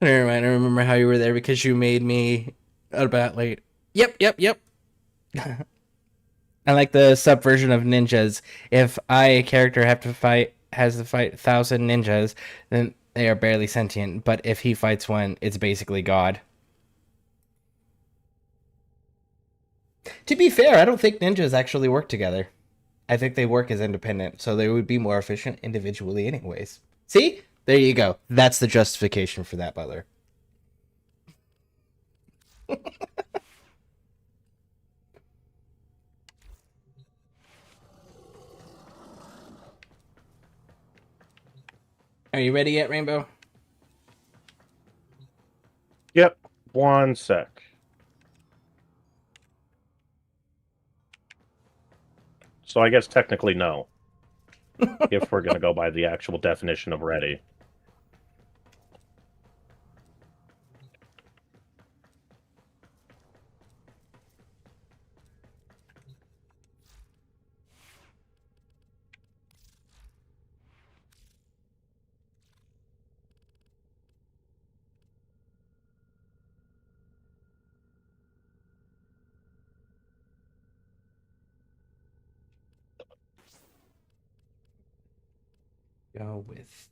[SPEAKER 2] Never mind. I remember how you were there because you made me about late. Yep. I like the subversion of ninjas. If a character has to fight 1,000 ninjas, then they are barely sentient. But if he fights one, it's basically God. To be fair, I don't think ninjas actually work together. I think they work as independent, so they would be more efficient individually, anyways. See? There you go. That's the justification for that, Butler. Are you ready yet, Rainbow?
[SPEAKER 1] Yep. One sec. So I guess technically no. If we're gonna go by the actual definition of ready.
[SPEAKER 2] Go with.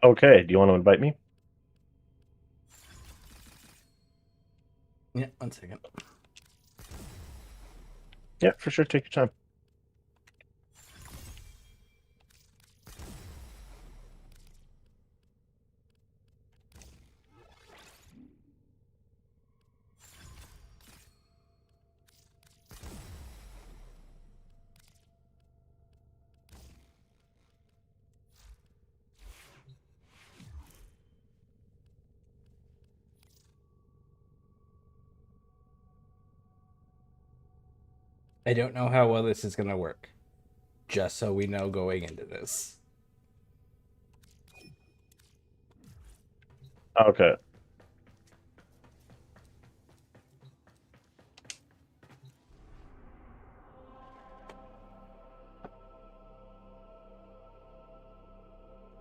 [SPEAKER 1] Okay, do you want to invite me?
[SPEAKER 2] Yeah, 1 second.
[SPEAKER 1] Yeah, for sure. Take your time.
[SPEAKER 2] I don't know how well this is going to work. Just so we know going into this.
[SPEAKER 1] Okay.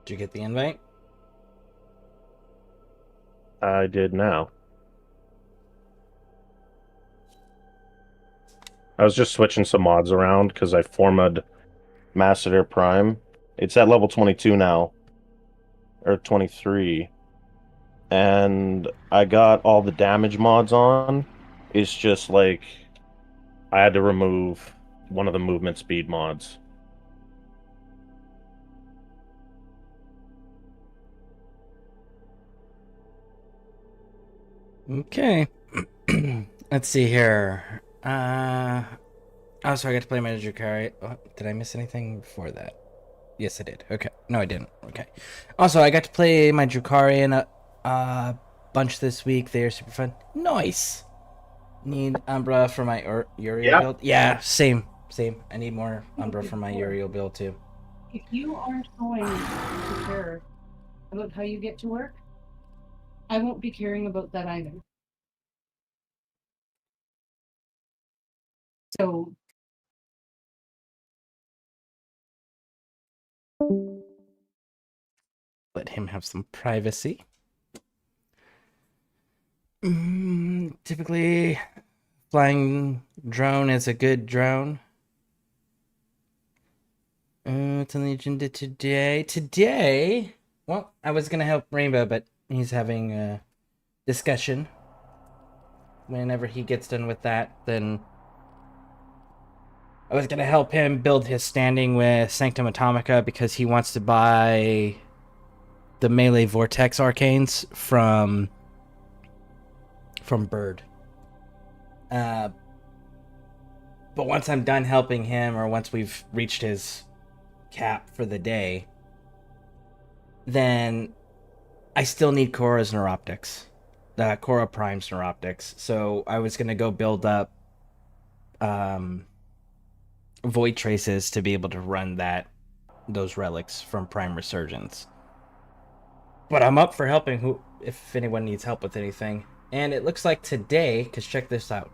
[SPEAKER 2] Did you get the invite?
[SPEAKER 1] I did now. I was just switching some mods around because I formed Masseter Prime. It's at level 22 now. Or 23. And I got all the damage mods on. It's just like I had to remove one of the movement speed mods.
[SPEAKER 2] Okay. Let's see here. Oh, so I got to play my Drukari. Oh, did I miss anything before that? Yes, I did. Okay. No, I didn't. Okay. Also, I got to play my Drukari in a bunch this week. They are super fun. Nice. Need Umbra for my Uriel build? Yeah, same. I need more Umbra for my Uriel build too.
[SPEAKER 5] If you aren't going to care about how you get to work, I won't be caring about that either. So
[SPEAKER 2] Let him have some privacy. Typically, flying drone is a good drone. It's on the agenda today. Today, well, I was gonna help Rainbow, but he's having a discussion. Whenever he gets done with that, then I was gonna help him build his standing with Sanctum Atomica because he wants to buy the melee vortex arcanes from Bird. But once I'm done helping him, or once we've reached his cap for the day, then I still need Korra's Neuroptics. Korra Prime's Neuroptics. So I was going to go build up Void Traces to be able to run those relics from Prime Resurgence. But I'm up for helping if anyone needs help with anything. And it looks like today, because check this out.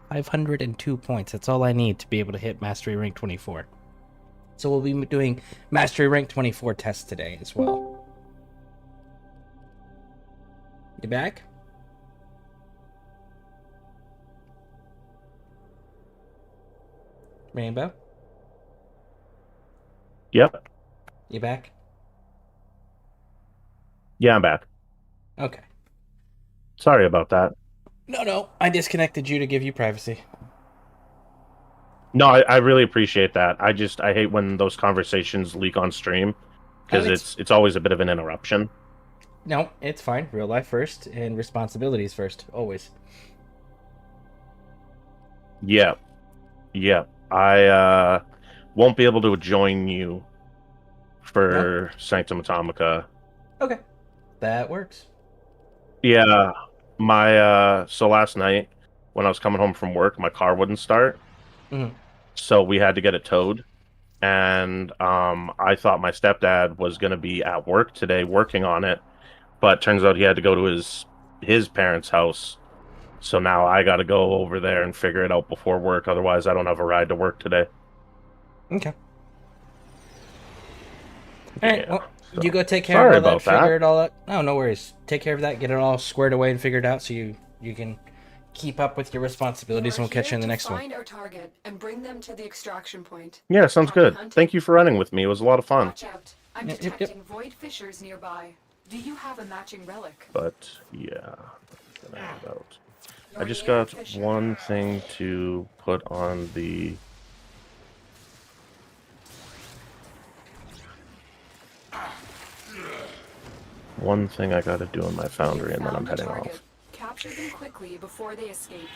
[SPEAKER 2] 502 points. That's all I need to be able to hit Mastery Rank 24. So we'll be doing Mastery Rank 24 tests today as well. You back? Rainbow?
[SPEAKER 1] Yep.
[SPEAKER 2] You back?
[SPEAKER 1] Yeah, I'm back.
[SPEAKER 2] Okay.
[SPEAKER 1] Sorry about that.
[SPEAKER 2] No. I disconnected you to give you privacy.
[SPEAKER 1] No, I really appreciate that. I hate when those conversations leak on stream because it's always a bit of an interruption.
[SPEAKER 2] No, it's fine. Real life first and responsibilities first. Always.
[SPEAKER 1] Yeah. I won't be able to join you for Sanctum Atomica.
[SPEAKER 2] Okay. That works.
[SPEAKER 1] Yeah. So last night when I was coming home from work, my car wouldn't start.
[SPEAKER 2] Mhm.
[SPEAKER 1] So we had to get it towed. and I thought my stepdad was going to be at work today working on it, but turns out he had to go to his parents' house. So now I got to go over there and figure it out before work. Otherwise, I don't have a ride to work today.
[SPEAKER 2] Okay. All right.
[SPEAKER 1] Yeah,
[SPEAKER 2] Well,
[SPEAKER 1] so-
[SPEAKER 2] you go take care
[SPEAKER 1] Sorry
[SPEAKER 2] of all that.
[SPEAKER 1] about that.
[SPEAKER 2] Figure it all out. No, no worries. Take care of that. Get it all squared away and figured out, so you can keep up with your responsibilities, and we'll catch you in the next one.
[SPEAKER 6] Find our target and bring them to the extraction point.
[SPEAKER 1] Yeah, sounds
[SPEAKER 6] Happy
[SPEAKER 1] good.
[SPEAKER 6] hunting.
[SPEAKER 1] Thank you for running with me. It was a lot of fun.
[SPEAKER 6] Watch out. I'm
[SPEAKER 2] Yep, yep,
[SPEAKER 6] detecting void fissures nearby. Do you have a matching relic?
[SPEAKER 1] But yeah, about. I
[SPEAKER 6] Your
[SPEAKER 1] just
[SPEAKER 6] near
[SPEAKER 1] got
[SPEAKER 6] fissure.
[SPEAKER 1] one thing to put on the. One thing I got to do in my foundry,
[SPEAKER 6] You
[SPEAKER 1] and then I'm
[SPEAKER 6] found the
[SPEAKER 1] heading
[SPEAKER 6] target.
[SPEAKER 1] off.
[SPEAKER 6] Capture them quickly before they escape.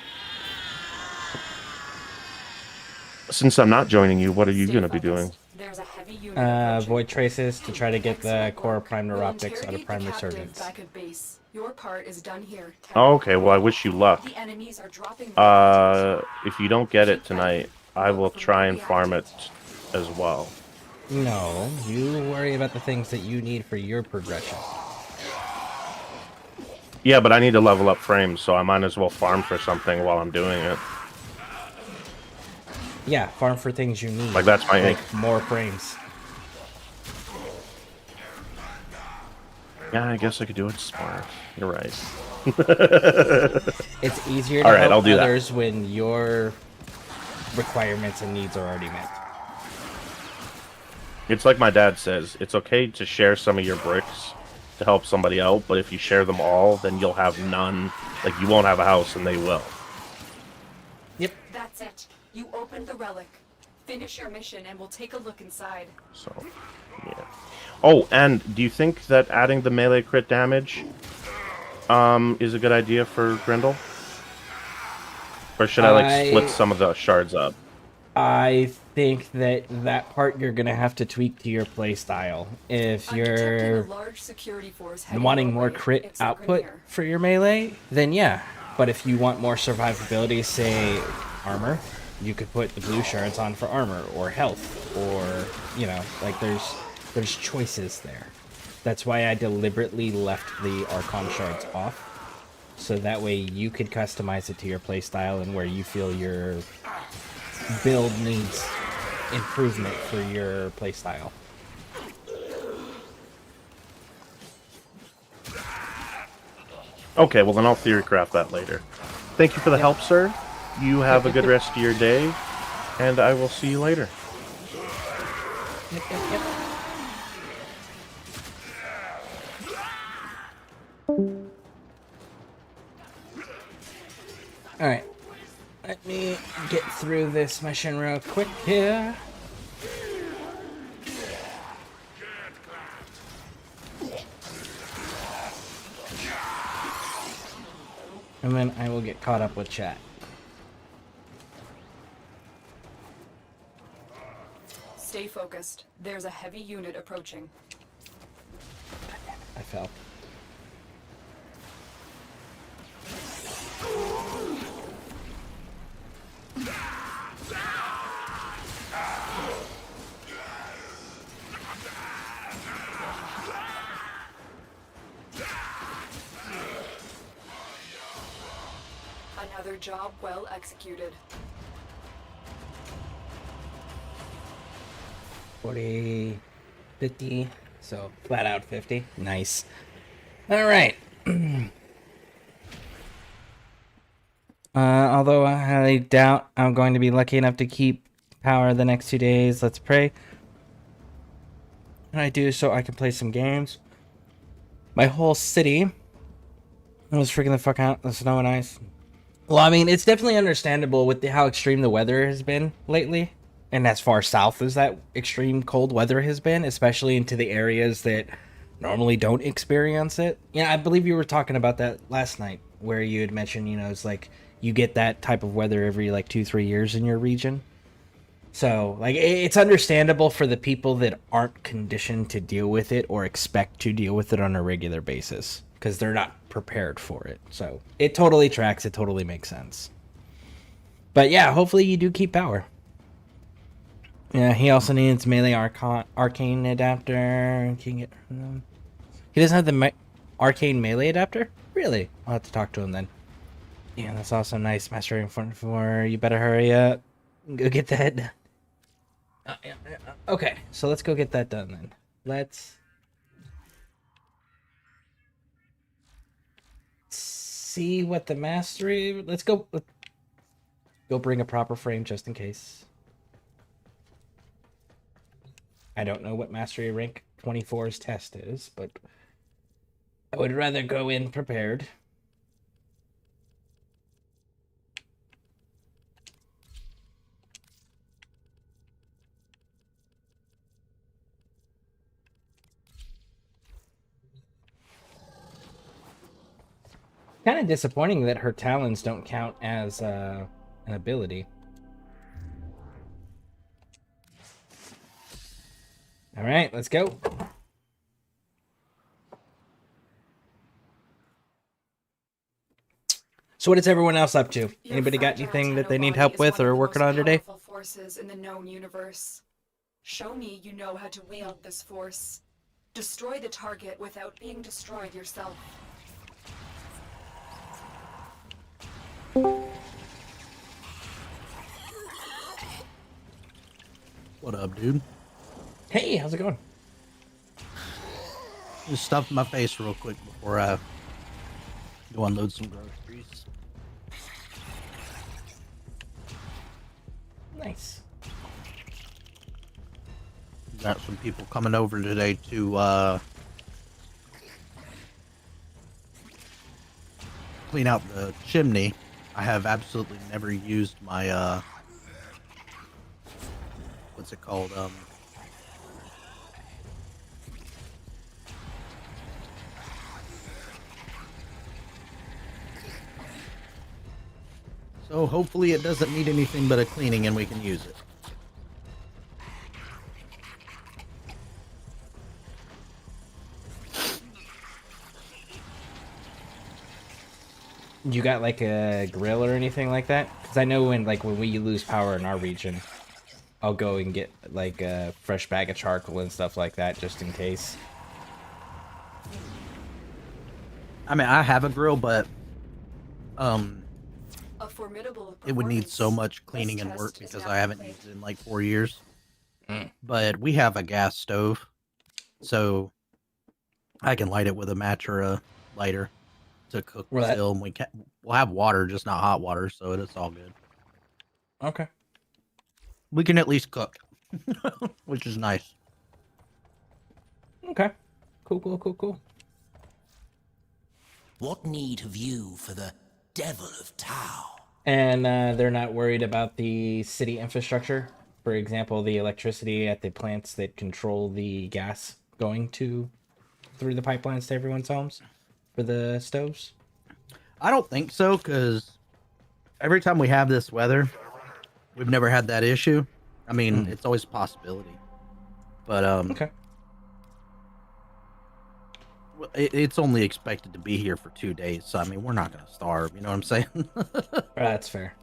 [SPEAKER 1] Since I'm not joining you, what are you
[SPEAKER 6] Stay
[SPEAKER 1] going to be doing?
[SPEAKER 6] focused. There's a heavy unit approaching.
[SPEAKER 2] Void traces to try to get the
[SPEAKER 6] Excellent
[SPEAKER 2] core
[SPEAKER 6] work.
[SPEAKER 2] prime
[SPEAKER 6] We'll
[SPEAKER 2] neuroptics out of
[SPEAKER 6] interrogate
[SPEAKER 2] prime
[SPEAKER 6] the captive
[SPEAKER 2] resurgence.
[SPEAKER 6] back at base. Your part is done here.
[SPEAKER 1] Oh, okay, well, I wish you luck.
[SPEAKER 6] The enemies are dropping.
[SPEAKER 1] If you don't get it tonight, I will try and farm it as well.
[SPEAKER 2] No, you worry about the things that you need for your progression.
[SPEAKER 1] Yeah, but I need to level up frames, so I might as well farm for something while I'm doing it.
[SPEAKER 2] Yeah, farm for things you need.
[SPEAKER 1] Like, that's my
[SPEAKER 2] like
[SPEAKER 1] aim.
[SPEAKER 2] more frames.
[SPEAKER 1] Yeah, I guess I could do it smart. You're right.
[SPEAKER 2] It's easier to
[SPEAKER 1] All right,
[SPEAKER 2] help
[SPEAKER 1] I'll do that.
[SPEAKER 2] others when your requirements and needs are already met.
[SPEAKER 1] It's like my dad says, it's okay to share some of your bricks to help somebody out, but if you share them all, then you'll have none. Like, you won't have a house, and they will.
[SPEAKER 2] Yep.
[SPEAKER 6] That's it. You opened the relic. Finish your mission and we'll take a look inside.
[SPEAKER 1] So, yeah. Oh, and do you think that adding the melee crit damage is a good idea for Grendel? Or should I, like, split some of the shards up?
[SPEAKER 2] I think that part you're gonna have to tweak to your playstyle. If
[SPEAKER 6] I'm detecting a
[SPEAKER 2] you're
[SPEAKER 6] large security force heading
[SPEAKER 2] wanting
[SPEAKER 6] our
[SPEAKER 2] more
[SPEAKER 6] way.
[SPEAKER 2] crit
[SPEAKER 6] It's the
[SPEAKER 2] output
[SPEAKER 6] Grenier.
[SPEAKER 2] for your melee, then yeah. But if you want more survivability, say armor, you could put the blue shards on for armor or health, or like there's choices there. That's why I deliberately left the Archon shards off, so that way you could customize it to your playstyle and where you feel your build needs improvement for your playstyle.
[SPEAKER 1] Okay, well then I'll theorycraft that later. Thank you for the help, sir. You have a good rest of your day, and I will see you later.
[SPEAKER 2] Yep. Alright. Let me get through this mission real quick here. And then I will get caught up with chat.
[SPEAKER 6] Stay focused. There's a heavy unit approaching.
[SPEAKER 2] I fell.
[SPEAKER 6] Another job well executed.
[SPEAKER 2] 40, 50, so flat out 50. Nice. All right. Although I highly doubt I'm going to be lucky enough to keep power the next 2 days, let's pray. And I do so I can play some games. My whole city was freaking the fuck out. The snow and ice. Well, I mean, it's definitely understandable with how extreme the weather has been lately. And as far south as that extreme cold weather has been, especially into the areas that normally don't experience it. Yeah, I believe you were talking about that last night, where you had mentioned, it's like you get that type of weather every like 2-3 years in your region. So, like, it's understandable for the people that aren't conditioned to deal with it or expect to deal with it on a regular basis, because they're not prepared for it. So, it totally tracks. It totally makes sense. But yeah, hopefully you do keep power. Yeah, he also needs melee arcane adapter. Can get. He doesn't have the arcane melee adapter. Really? I'll have to talk to him then. Yeah, that's also nice. Mastering 44. You better hurry up. Go get that done. Okay, so let's go get that done then. Let's see what the mastery. Let's go. Go bring a proper frame just in case. I don't know what mastery rank 24's test is, but I would rather go in prepared. Kind of disappointing that her talons don't count as an ability. All right, let's go. So what is everyone else up to?
[SPEAKER 6] Your
[SPEAKER 2] Anybody got
[SPEAKER 6] fragile
[SPEAKER 2] anything that they need
[SPEAKER 6] nanobody
[SPEAKER 2] help
[SPEAKER 6] is
[SPEAKER 2] with
[SPEAKER 6] one
[SPEAKER 2] or
[SPEAKER 6] of the
[SPEAKER 2] working
[SPEAKER 6] most
[SPEAKER 2] on today?
[SPEAKER 6] powerful forces in the known universe. Show me you know how to wield this force. Destroy the target without being destroyed yourself.
[SPEAKER 7] What up, dude?
[SPEAKER 2] Hey, how's it going?
[SPEAKER 7] Just stuff my face real quick before I go unload some groceries.
[SPEAKER 2] Nice.
[SPEAKER 7] Got some people coming over today to clean out the chimney. I have absolutely never used my what's it called? So hopefully it doesn't need anything but a cleaning and we can use it.
[SPEAKER 2] You got like a grill or anything like that? Because I know when we lose power in our region, I'll go and get like a fresh bag of charcoal and stuff like that just in case.
[SPEAKER 7] I mean, I have a grill, but
[SPEAKER 6] A formidable
[SPEAKER 7] it would need so
[SPEAKER 6] performance.
[SPEAKER 7] much cleaning
[SPEAKER 6] This
[SPEAKER 7] and work
[SPEAKER 6] test is
[SPEAKER 7] because
[SPEAKER 6] now
[SPEAKER 7] I haven't
[SPEAKER 6] complete.
[SPEAKER 7] used it in like 4 years.
[SPEAKER 2] Mm.
[SPEAKER 7] But we have a gas stove, so I can light it with a match or a lighter to cook
[SPEAKER 2] Well, that-
[SPEAKER 7] still. And we'll have water, just not hot water, so it's all good.
[SPEAKER 2] Okay.
[SPEAKER 7] We can at least cook, which is nice.
[SPEAKER 2] Okay. Cool.
[SPEAKER 8] What need have you for the Devil of Tau?
[SPEAKER 2] And they're not worried about the city infrastructure. For example, the electricity at the plants that control the gas going through the pipelines to everyone's homes for the stoves.
[SPEAKER 7] I don't think so, because every time we have this weather, we've never had that issue. I mean, it's always a possibility. But,
[SPEAKER 2] Okay.
[SPEAKER 7] it's only expected to be here for 2 days, so I mean, we're not going to starve, you know what I'm saying?
[SPEAKER 2] That's fair.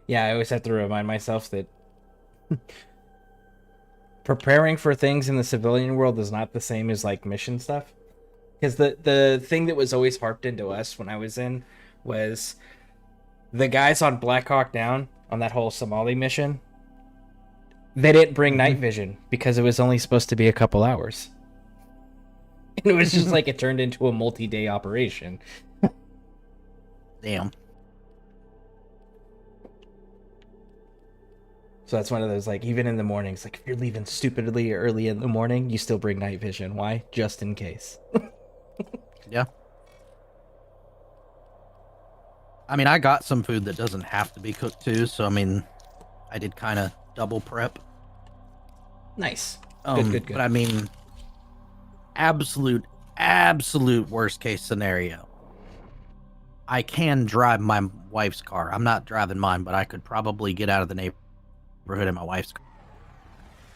[SPEAKER 2] Yeah, I always have to remind myself that preparing for things in the civilian world is not the same as like mission stuff. Because the thing that was always harped into us when I was in was the guys on Black Hawk Down on that whole Somali mission. They didn't bring night vision because it was only supposed to be a couple hours. And it was just like it turned into a multi-day operation.
[SPEAKER 7] Damn.
[SPEAKER 2] So that's one of those, like, even in the mornings, like, if you're leaving stupidly early in the morning, you still bring night vision. Why? Just in case.
[SPEAKER 7] Yeah. I mean, I got some food that doesn't have to be cooked too, so I mean, I did kind of double prep.
[SPEAKER 2] Nice. Good.
[SPEAKER 7] But I mean, absolute worst case scenario. I can drive my wife's car. I'm not driving mine, but I could probably get out of the neighborhood in my wife's car.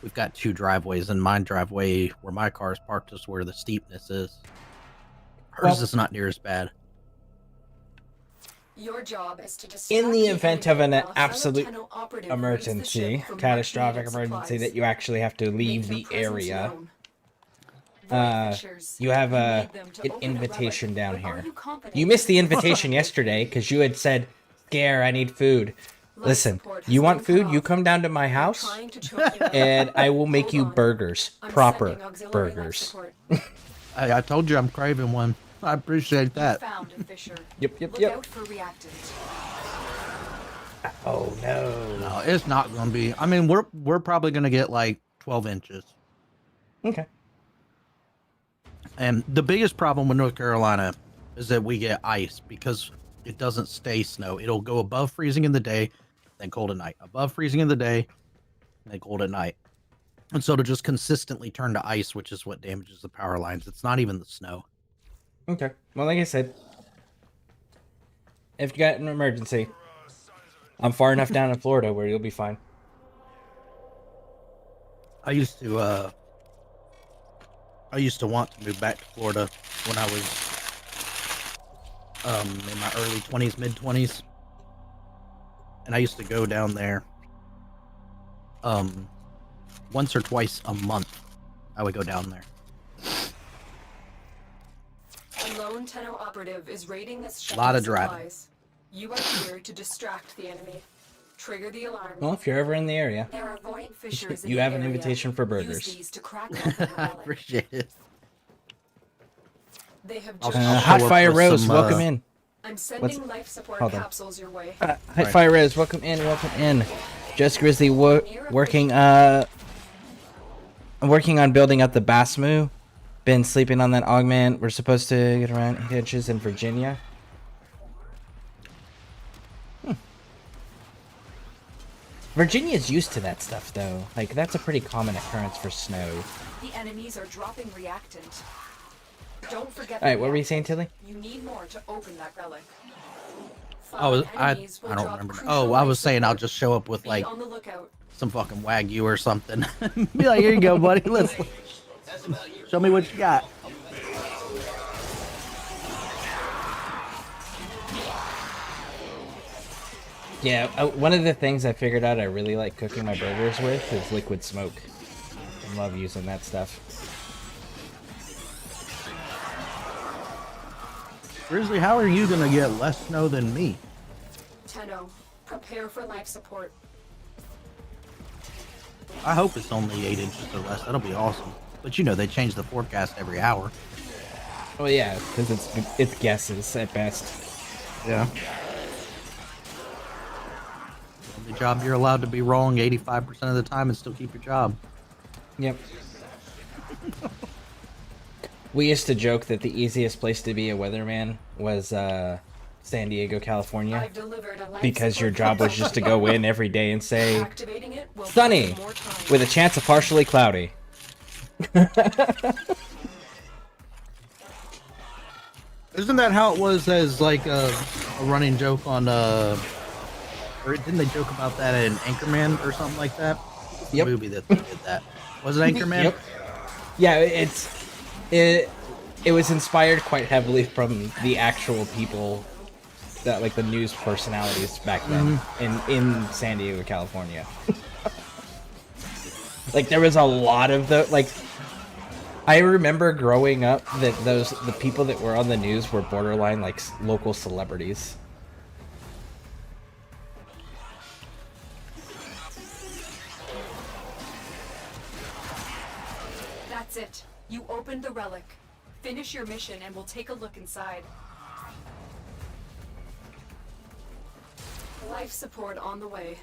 [SPEAKER 7] We've got 2 driveways, and my driveway where my car is parked is where the steepness is. Hers
[SPEAKER 2] Well-
[SPEAKER 7] is not near as bad.
[SPEAKER 6] Your job is to
[SPEAKER 2] In the event of an
[SPEAKER 6] enemy while a fellow
[SPEAKER 2] absolute
[SPEAKER 6] Tenno operative rigs the
[SPEAKER 2] emergency,
[SPEAKER 6] ship for
[SPEAKER 2] catastrophic
[SPEAKER 6] much-needed
[SPEAKER 2] emergency
[SPEAKER 6] supplies.
[SPEAKER 2] that you actually have to leave
[SPEAKER 6] Make
[SPEAKER 2] the
[SPEAKER 6] your presence
[SPEAKER 2] area,
[SPEAKER 6] known. Void Fishers,
[SPEAKER 2] you have
[SPEAKER 6] need them to
[SPEAKER 2] an
[SPEAKER 6] open a relic,
[SPEAKER 2] invitation down
[SPEAKER 6] but are
[SPEAKER 2] here.
[SPEAKER 6] you confident
[SPEAKER 2] You missed the
[SPEAKER 6] it's
[SPEAKER 2] invitation
[SPEAKER 6] effective?
[SPEAKER 2] yesterday because you had said, "Scare, I need food."
[SPEAKER 6] Life
[SPEAKER 2] Listen,
[SPEAKER 6] support has
[SPEAKER 2] you want
[SPEAKER 6] been
[SPEAKER 2] food?
[SPEAKER 6] cut
[SPEAKER 2] You
[SPEAKER 6] off.
[SPEAKER 2] come down to my
[SPEAKER 6] They're
[SPEAKER 2] house,
[SPEAKER 6] trying to choke you out.
[SPEAKER 2] and I will make
[SPEAKER 6] Hold
[SPEAKER 2] you
[SPEAKER 6] on.
[SPEAKER 2] burgers,
[SPEAKER 6] I'm
[SPEAKER 2] proper
[SPEAKER 6] sending auxiliary life
[SPEAKER 2] burgers.
[SPEAKER 6] support.
[SPEAKER 7] I told you I'm craving one. I appreciate
[SPEAKER 6] You
[SPEAKER 7] that.
[SPEAKER 6] found a Fisher.
[SPEAKER 2] Yep.
[SPEAKER 6] Look out for reactant.
[SPEAKER 2] Oh no.
[SPEAKER 7] No, it's not gonna be. I mean, we're probably gonna get like 12 inches.
[SPEAKER 2] Okay.
[SPEAKER 7] And the biggest problem with North Carolina is that we get ice because it doesn't stay snow. It'll go above freezing in the day, then cold at night. Above freezing in the day, then cold at night. And so it'll just consistently turn to ice, which is what damages the power lines. It's not even the snow.
[SPEAKER 2] Okay. Well, like I said, if you got an emergency, I'm far enough down in Florida where you'll be fine.
[SPEAKER 7] I used to want to move back to Florida when I was in my early 20s, mid 20s. And I used to go down there once or twice a month. I would go down there.
[SPEAKER 6] A lone Tenno operative is raiding this ship.
[SPEAKER 7] Lot
[SPEAKER 6] with
[SPEAKER 7] of driving.
[SPEAKER 6] supplies. You are here to distract the enemy. Trigger the alarm.
[SPEAKER 2] Well, if you're ever in the area,
[SPEAKER 6] There are void fissures in
[SPEAKER 2] you
[SPEAKER 6] the
[SPEAKER 2] have an
[SPEAKER 6] area.
[SPEAKER 2] invitation for
[SPEAKER 6] Use
[SPEAKER 2] burgers.
[SPEAKER 6] these to crack open the relic.
[SPEAKER 7] Appreciate it.
[SPEAKER 6] They have
[SPEAKER 7] I'll
[SPEAKER 6] just
[SPEAKER 7] show
[SPEAKER 2] Hot
[SPEAKER 7] up
[SPEAKER 2] Fire
[SPEAKER 7] with
[SPEAKER 2] Rose,
[SPEAKER 7] some,
[SPEAKER 2] welcome in.
[SPEAKER 6] I'm sending life support
[SPEAKER 2] Hold on.
[SPEAKER 6] capsules your way.
[SPEAKER 2] Hot
[SPEAKER 7] Right.
[SPEAKER 2] Fire Rose, welcome in, welcome in. Just Grizzly working on building up the Basmu. Been sleeping on that augment. We're supposed to get around 8 inches in Virginia. Virginia's used to that stuff though. Like that's a pretty common occurrence for snow.
[SPEAKER 6] The enemies are dropping reactant. Don't forget.
[SPEAKER 2] Alright, what were you saying, Tilly?
[SPEAKER 6] You need more to open that relic.
[SPEAKER 7] Oh, I
[SPEAKER 6] Enemies will
[SPEAKER 7] don't
[SPEAKER 6] drop
[SPEAKER 7] remember.
[SPEAKER 6] crucial
[SPEAKER 7] Oh, I
[SPEAKER 6] life
[SPEAKER 7] was saying I'll
[SPEAKER 6] support.
[SPEAKER 7] just show up with
[SPEAKER 6] Be
[SPEAKER 7] like
[SPEAKER 6] on the lookout.
[SPEAKER 7] some fucking Wagyu or something. Be like, here you go, buddy. Let's show me what you got.
[SPEAKER 2] Yeah, one of the things I figured out I really like cooking my burgers with is liquid smoke. I love using that stuff.
[SPEAKER 7] Grizzly, how are you gonna get less snow than me?
[SPEAKER 6] Tenno, prepare for life support.
[SPEAKER 7] I hope it's only 8 inches or less. That'll be awesome. But you know, they change the forecast every hour.
[SPEAKER 2] Oh yeah, because it's guesses at best.
[SPEAKER 7] Yeah. The job you're allowed to be wrong 85% of the time and still keep your job.
[SPEAKER 2] Yep. We used to joke that the easiest place to be a weatherman was San Diego, California,
[SPEAKER 6] I've delivered a life
[SPEAKER 2] because your
[SPEAKER 6] support
[SPEAKER 2] job was just to go in every day and say
[SPEAKER 6] Activating it will
[SPEAKER 2] sunny
[SPEAKER 6] buy more time.
[SPEAKER 2] with a chance of partially cloudy.
[SPEAKER 7] Isn't that how it was as like a running joke on or didn't they joke about that in Anchorman or something like that? The
[SPEAKER 2] Yep.
[SPEAKER 7] movie that they did that. Was it Anchorman?
[SPEAKER 2] Yep. Yeah, it was inspired quite heavily from the actual people that like the news personalities back then in San Diego, California. Like there was a lot of I remember growing up that the people that were on the news were borderline like local celebrities.
[SPEAKER 6] That's it. You opened the relic. Finish your mission and we'll take a look inside. Life support on the way.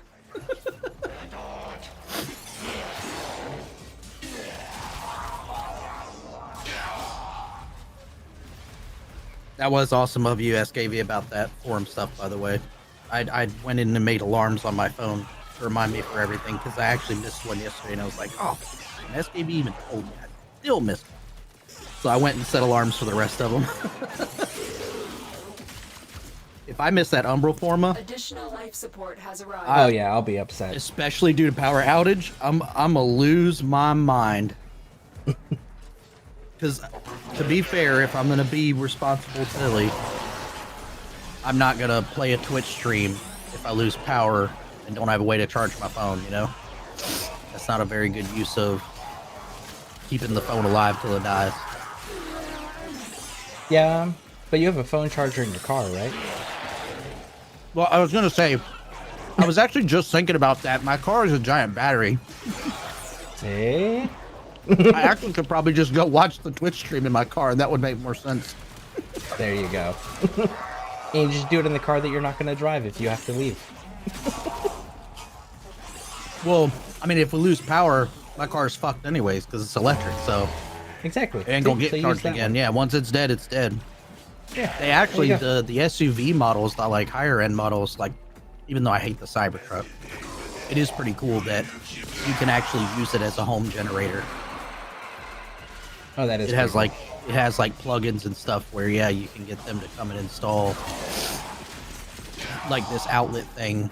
[SPEAKER 7] That was awesome of you, SKV, about that forum stuff, by the way. I went in and made alarms on my phone to remind me for everything, because I actually missed one yesterday, and I was like, oh, and SKV even told me I still missed one. So I went and set alarms for the rest of them. If I miss that Umbral Forma,
[SPEAKER 6] Additional life support has arrived.
[SPEAKER 2] Oh yeah, I'll be upset.
[SPEAKER 7] especially due to power outage, I'm gonna lose my mind. Because, to be fair, if I'm gonna be responsible silly, I'm not gonna play a Twitch stream if I lose power and don't have a way to charge my phone, you know? That's not a very good use of keeping the phone alive till it dies.
[SPEAKER 2] Yeah, but you have a phone charger in your car, right?
[SPEAKER 7] Well, I was gonna say, I was actually just thinking about that. My car is a giant battery.
[SPEAKER 2] See?
[SPEAKER 7] I actually could probably just go watch the Twitch stream in my car, and that would make more sense.
[SPEAKER 2] There you go. And you just do it in the car that you're not going to drive if you have to leave.
[SPEAKER 7] Well, I mean, if we lose power, my car's fucked anyways, because it's electric, so
[SPEAKER 2] Exactly.
[SPEAKER 7] it ain't gonna get
[SPEAKER 2] So use
[SPEAKER 7] charged
[SPEAKER 2] that
[SPEAKER 7] again.
[SPEAKER 2] one.
[SPEAKER 7] Yeah, once it's dead, it's dead.
[SPEAKER 2] Yeah.
[SPEAKER 7] They actually,
[SPEAKER 2] There you
[SPEAKER 7] the SUV models, the like higher end models, like, even though I hate the Cybertruck, it is pretty cool that you can actually use it as a home generator.
[SPEAKER 2] Oh, that is.
[SPEAKER 7] It has
[SPEAKER 2] pretty
[SPEAKER 7] like, it has like plugins and stuff where, yeah, you can get them to come and install like this outlet thing,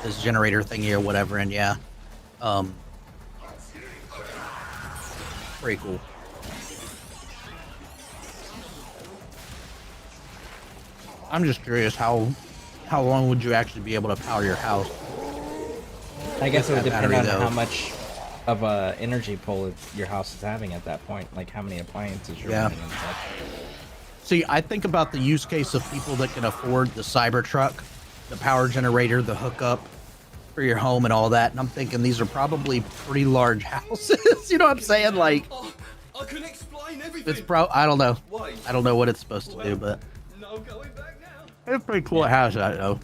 [SPEAKER 7] this generator thingy or whatever, and yeah, pretty cool. I'm just curious, how long would you actually be able to power your house?
[SPEAKER 2] cool. I guess it would
[SPEAKER 7] that
[SPEAKER 2] depend
[SPEAKER 7] battery,
[SPEAKER 2] on
[SPEAKER 7] though.
[SPEAKER 2] how much of a energy pull your house is having at that point, like how many appliances you're
[SPEAKER 7] Yeah.
[SPEAKER 2] running and stuff.
[SPEAKER 7] See, I think about the use case of people that can afford the Cybertruck, the power generator, the hookup for your home and all that, and I'm thinking these are probably pretty large houses. You know what I'm saying? Like,
[SPEAKER 3] I can explain everything.
[SPEAKER 7] it's I don't know.
[SPEAKER 3] Wait.
[SPEAKER 7] I don't know what it's supposed to do, but
[SPEAKER 3] No going back now.
[SPEAKER 7] it's a pretty cool house, I know.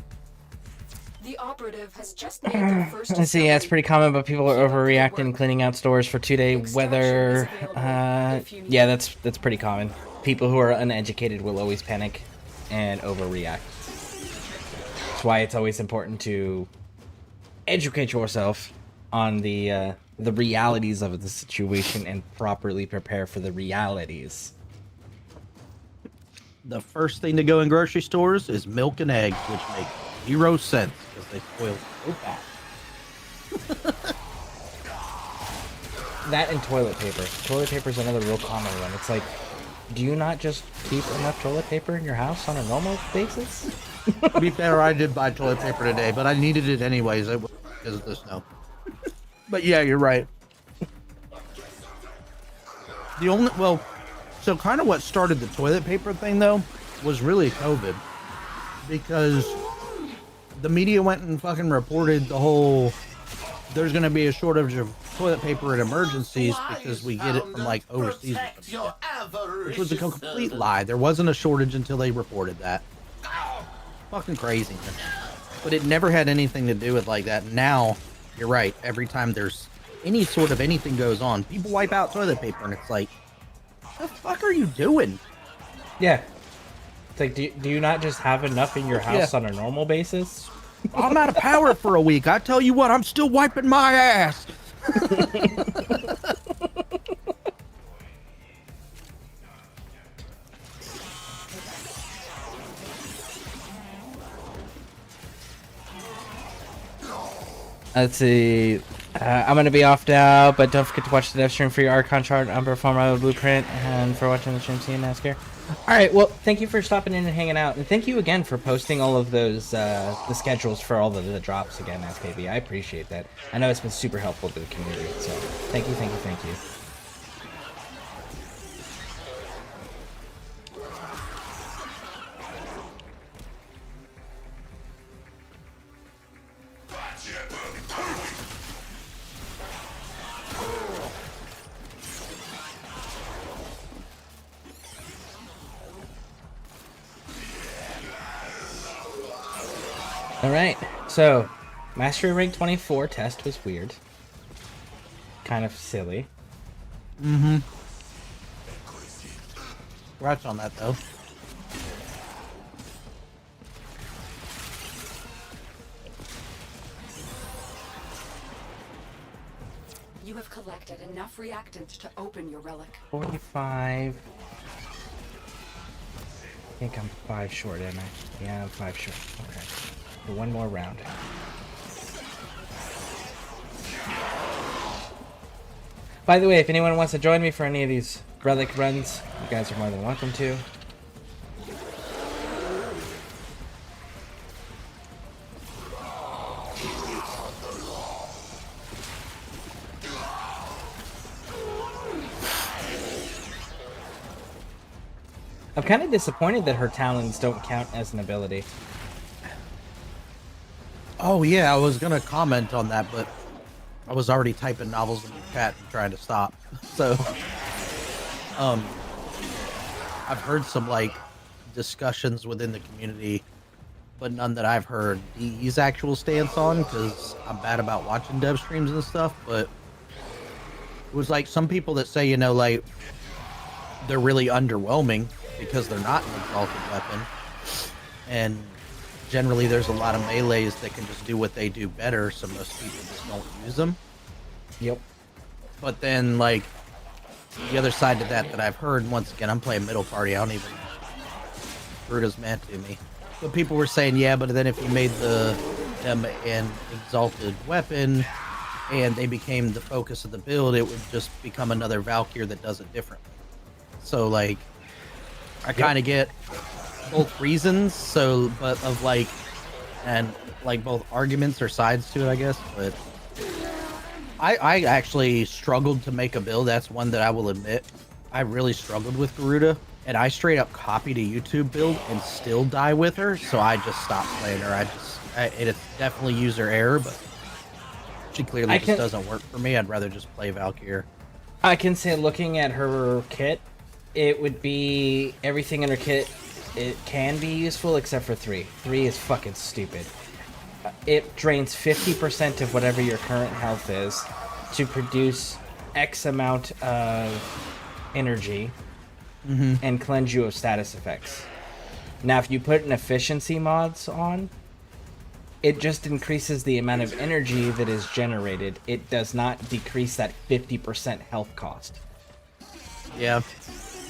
[SPEAKER 6] The operative has just made their first
[SPEAKER 2] Let's see, yeah, it's pretty
[SPEAKER 6] discovery.
[SPEAKER 2] common, but people are overreacting, cleaning out stores for 2-day weather. Yeah, that's pretty common. People who are uneducated will always panic and overreact. That's why it's always important to educate yourself on the realities of the situation and properly prepare for the realities.
[SPEAKER 7] The first thing to go in grocery stores is milk and eggs, which make 0 sense because they spoil so fast.
[SPEAKER 2] That and toilet paper. Toilet paper is another real common one. It's like, do you not just keep enough toilet paper in your house on a normal basis?
[SPEAKER 7] To be fair, I did buy toilet paper today, but I needed it anyways because of the snow. But yeah, you're right. The only, well, so kind of what started the toilet paper thing though was really COVID, because the media went and fucking reported the whole there's going to be a shortage of toilet paper in emergencies because we get it from like overseas or some shit. Which was a complete lie. There wasn't a shortage until they reported that. Fucking crazy, man. But it never had anything to do with like that. Now, you're right. Every time there's any sort of anything goes on, people wipe out toilet paper, and it's like, what the fuck are you doing?
[SPEAKER 2] Yeah. It's like, do you not just have enough in your house on a normal basis?
[SPEAKER 7] I'm out of power for a week. I tell you what, I'm still wiping my ass.
[SPEAKER 2] Let's see. I'm going to be off now, but don't forget to watch the dev stream for your Archon chart, Umbra Form Blueprint, and for watching the stream. See you next year. Alright, well, thank you for stopping in and hanging out, and thank you again for posting all of those, the schedules for all of the drops again, SKB. I appreciate that. I know it's been super helpful to the community, so thank you, thank you, thank you. Alright, so Mastery Rank 24 test was weird. Kind of silly.
[SPEAKER 7] Mm-hmm. Congrats on that, though.
[SPEAKER 6] You have collected enough reactant to open your relic.
[SPEAKER 2] 45. I think I'm 5 short, am I? Yeah, I'm 5 short. Okay. For one more round. By the way, if anyone wants to join me for any of these relic runs, you guys are more than welcome to. I'm kind of disappointed that her talons don't count as an ability.
[SPEAKER 7] Oh yeah, I was gonna comment on that, but I was already typing novels in the chat and trying to stop. So, I've heard some like discussions within the community, but none that I've heard DE's actual stance on, because I'm bad about watching dev streams and stuff. But it was like some people that say, you know, like they're really underwhelming because they're not an exalted weapon, and generally there's a lot of melees that can just do what they do better, so most people just don't use them.
[SPEAKER 2] Yep.
[SPEAKER 7] But then, like, the other side to that I've heard, once again, I'm playing middle party, I don't even... Bruto's meant to me. But people were saying, yeah, but then if you made them an exalted weapon, and they became the focus of the build, it would just become another Valkyr that does it differently. So, like, I kind of get both reasons, so, but of, like, and, like, both arguments or sides to it, I guess, but... I actually struggled to make a build. That's one that I will admit. I really struggled with Garuda, and I straight up copied a YouTube build and still die with her, so I just stopped playing her. It's definitely user error, but she clearly just doesn't work for me. I'd rather just play Valkyr.
[SPEAKER 2] I can say, looking at her kit, it would be everything in her kit. It can be useful except for 3. 3 is fucking stupid. It drains 50% of whatever your current health is to produce X amount of energy and cleanse you of status effects. Now, if you put an efficiency mods on, it just increases the amount of energy that is generated. It does not decrease that 50% health cost.
[SPEAKER 7] Yeah.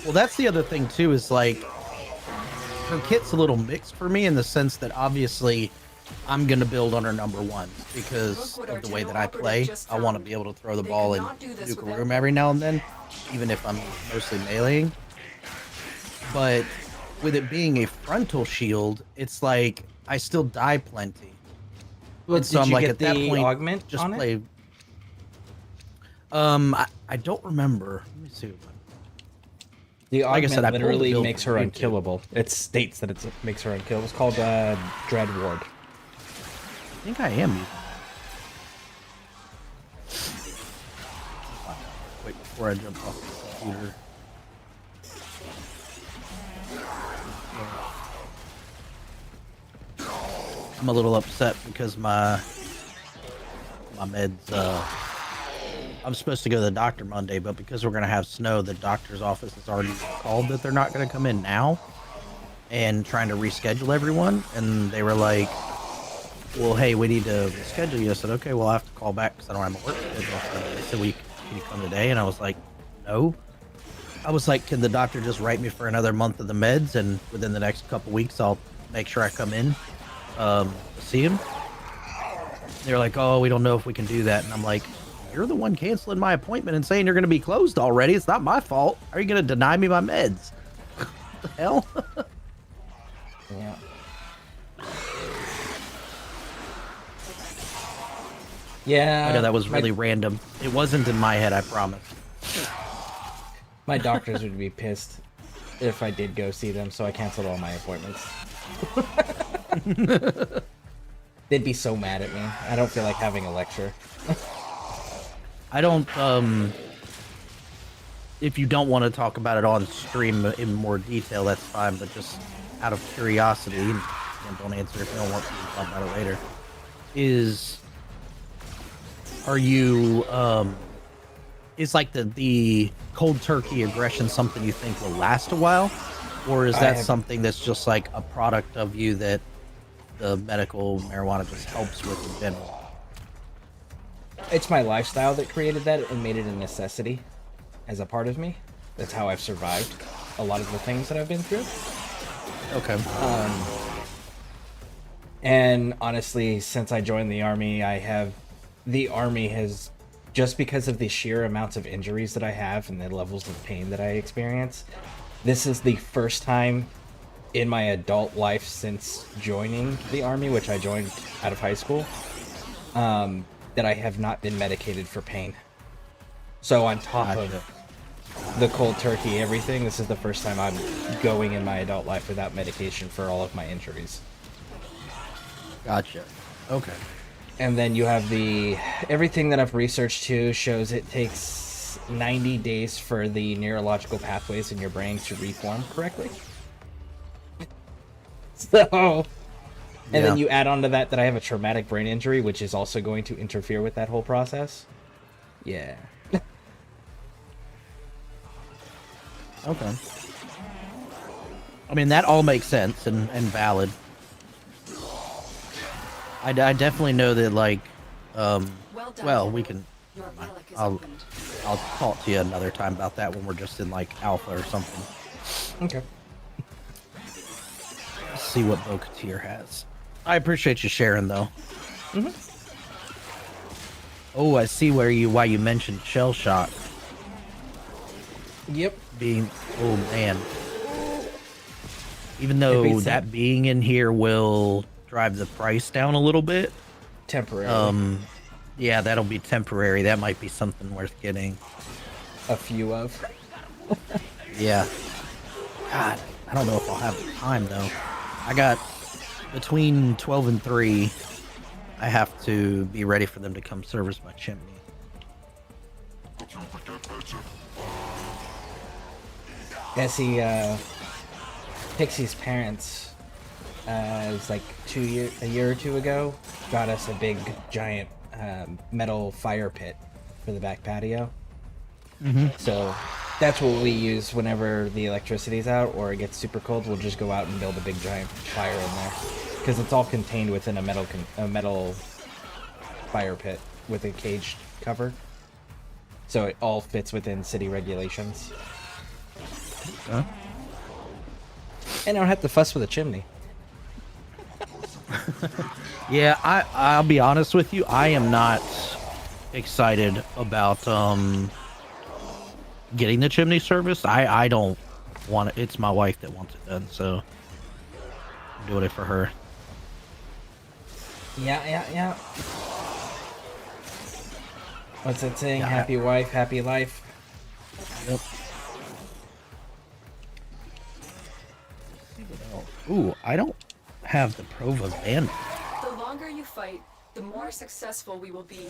[SPEAKER 7] Well, that's the other thing, too, is, like, her kit's a little mixed for me in the sense that, obviously, I'm going to build on her number 1 because of the way that I play. I want to be able to throw the ball in nuke a room every now and then, even if I'm mostly meleeing. But with it being a frontal shield, it's like I still die plenty.
[SPEAKER 2] Well,
[SPEAKER 7] and so
[SPEAKER 2] did
[SPEAKER 7] I'm
[SPEAKER 2] you
[SPEAKER 7] like,
[SPEAKER 2] get
[SPEAKER 7] at that
[SPEAKER 2] the
[SPEAKER 7] point,
[SPEAKER 2] augment
[SPEAKER 7] just
[SPEAKER 2] on
[SPEAKER 7] play.
[SPEAKER 2] it?
[SPEAKER 7] I don't remember. Let me see.
[SPEAKER 2] The
[SPEAKER 7] Like I
[SPEAKER 2] augment
[SPEAKER 7] said, I pulled the
[SPEAKER 2] literally
[SPEAKER 7] build
[SPEAKER 2] makes
[SPEAKER 7] from
[SPEAKER 2] her
[SPEAKER 7] YouTube.
[SPEAKER 2] unkillable. It states that it makes her unkillable. It's called Dread Ward.
[SPEAKER 7] I think I am using it. Wait, before I jump off the computer. I'm a little upset because my meds, I'm supposed to go to the doctor Monday, but because we're going to have snow, the doctor's office has already called that they're not going to come in now and trying to reschedule everyone. And they were like, well, hey, we need to reschedule you. I said, okay, well, I have to call back because I don't have a work schedule. So they said, can you come today? And I was like, no. I was like, can the doctor just write me for another month of the meds? And within the next couple weeks, I'll make sure I come in to see him. They're like, oh, we don't know if we can do that. And I'm like, you're the one canceling my appointment and saying you're going to be closed already. It's not my fault. Are you going to deny me my meds? What the hell?
[SPEAKER 2] Yeah. Yeah.
[SPEAKER 7] I know that was really random. It wasn't in my head, I promise.
[SPEAKER 2] My doctors would be pissed if I did go see them, so I canceled all my appointments. They'd be so mad at me. I don't feel like having a lecture.
[SPEAKER 7] I don't, if you don't want to talk about it on stream in more detail, that's fine, but just out of curiosity, and don't answer if you don't want to talk about it later, are you, is like the cold turkey aggression something you think will last a while? Or is that something that's just like a product of you that the medical marijuana just helps with in general?
[SPEAKER 2] It's my lifestyle that created that and made it a necessity as a part of me. That's how I've survived a lot of the things that I've been through.
[SPEAKER 7] Okay.
[SPEAKER 2] And honestly, since I joined the army, the army has, just because of the sheer amounts of injuries that I have and the levels of pain that I experience, this is the first time in my adult life since joining the army, which I joined out of high school, that I have not been medicated for pain. So on top of the cold turkey, everything. This is the first time I'm going in my adult life without medication for all of my injuries.
[SPEAKER 7] Gotcha. Okay.
[SPEAKER 2] And then you have everything that I've researched too shows it takes 90 days for the neurological pathways in your brain to reform correctly. So, and then you add on to that I have a traumatic brain injury, which is also going to interfere with that whole process. Yeah.
[SPEAKER 7] Okay. I mean, that all makes sense and valid. I definitely know that, like, well, we can,
[SPEAKER 6] Your relic is
[SPEAKER 7] I'll
[SPEAKER 6] opened.
[SPEAKER 7] talk to you another time about that when we're just in, like, alpha or something.
[SPEAKER 2] Okay.
[SPEAKER 7] Let's see what Bo-Katan has. I appreciate you sharing, though.
[SPEAKER 2] Mm-hmm.
[SPEAKER 7] Oh, I see why you mentioned shell shock
[SPEAKER 2] Yep.
[SPEAKER 7] being, oh man. Even
[SPEAKER 2] It
[SPEAKER 7] though
[SPEAKER 2] beats
[SPEAKER 7] that
[SPEAKER 2] it.
[SPEAKER 7] being in here will drive the price down a little bit,
[SPEAKER 2] Temporary.
[SPEAKER 7] yeah, that'll be temporary. That might be something worth getting.
[SPEAKER 2] A few of.
[SPEAKER 7] Yeah. God, I don't know if I'll have the time though. I got between 12 and 3. I have to be ready for them to come service my chimney.
[SPEAKER 2] Yeah, see, Pixie's parents, it was like a year or two ago, got us a big, giant metal fire pit for the back patio.
[SPEAKER 7] Mm-hmm.
[SPEAKER 2] So that's what we use whenever the electricity's out or it gets super cold. We'll just go out and build a big, giant fire in there because it's all contained within a metal fire pit with a caged cover. So it all fits within city regulations.
[SPEAKER 7] Huh?
[SPEAKER 2] And I don't have to fuss with a chimney.
[SPEAKER 7] Yeah, I'll be honest with you. I am not excited about getting the chimney serviced. I don't want it. It's my wife that wants it done, so I'm doing it for her.
[SPEAKER 2] Yeah. What's that saying?
[SPEAKER 7] Yeah.
[SPEAKER 2] Happy wife, happy life.
[SPEAKER 7] Yep. Ooh, I don't have the Prova Bandit.
[SPEAKER 6] The longer you fight, the more successful we will be.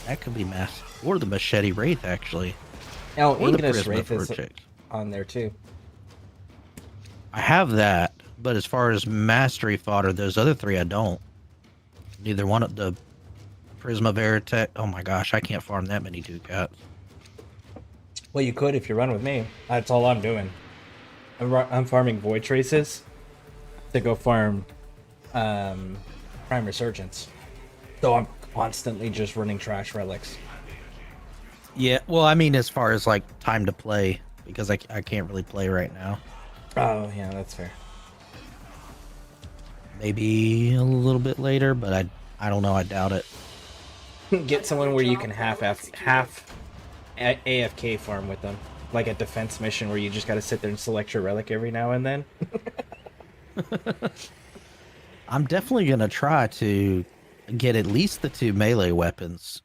[SPEAKER 7] That could be massive. Or the Machete Wraith, actually.
[SPEAKER 2] Oh,
[SPEAKER 7] Or the
[SPEAKER 2] Ignis
[SPEAKER 7] Prisma
[SPEAKER 2] Wraith is
[SPEAKER 7] Vortex.
[SPEAKER 2] on there too.
[SPEAKER 7] I have that, but as far as mastery fodder, those other 3 I don't. Neither one of the Prisma Verite. Oh my gosh, I can't farm that many Ducats.
[SPEAKER 2] Well, you could if you run with me. That's all I'm doing. I'm farming Void Traces to go farm Prime Resurgence. So I'm constantly just running trash relics.
[SPEAKER 7] Yeah, well, I mean, as far as like time to play, because I can't really play right now.
[SPEAKER 2] Oh, yeah, that's fair.
[SPEAKER 7] Maybe a little bit later, but I don't know. I doubt it.
[SPEAKER 2] Get someone where you can half AFK farm with them. Like a defense mission where you just gotta sit there and select your relic every now and then.
[SPEAKER 7] I'm definitely gonna try to get at least the 2 melee weapons.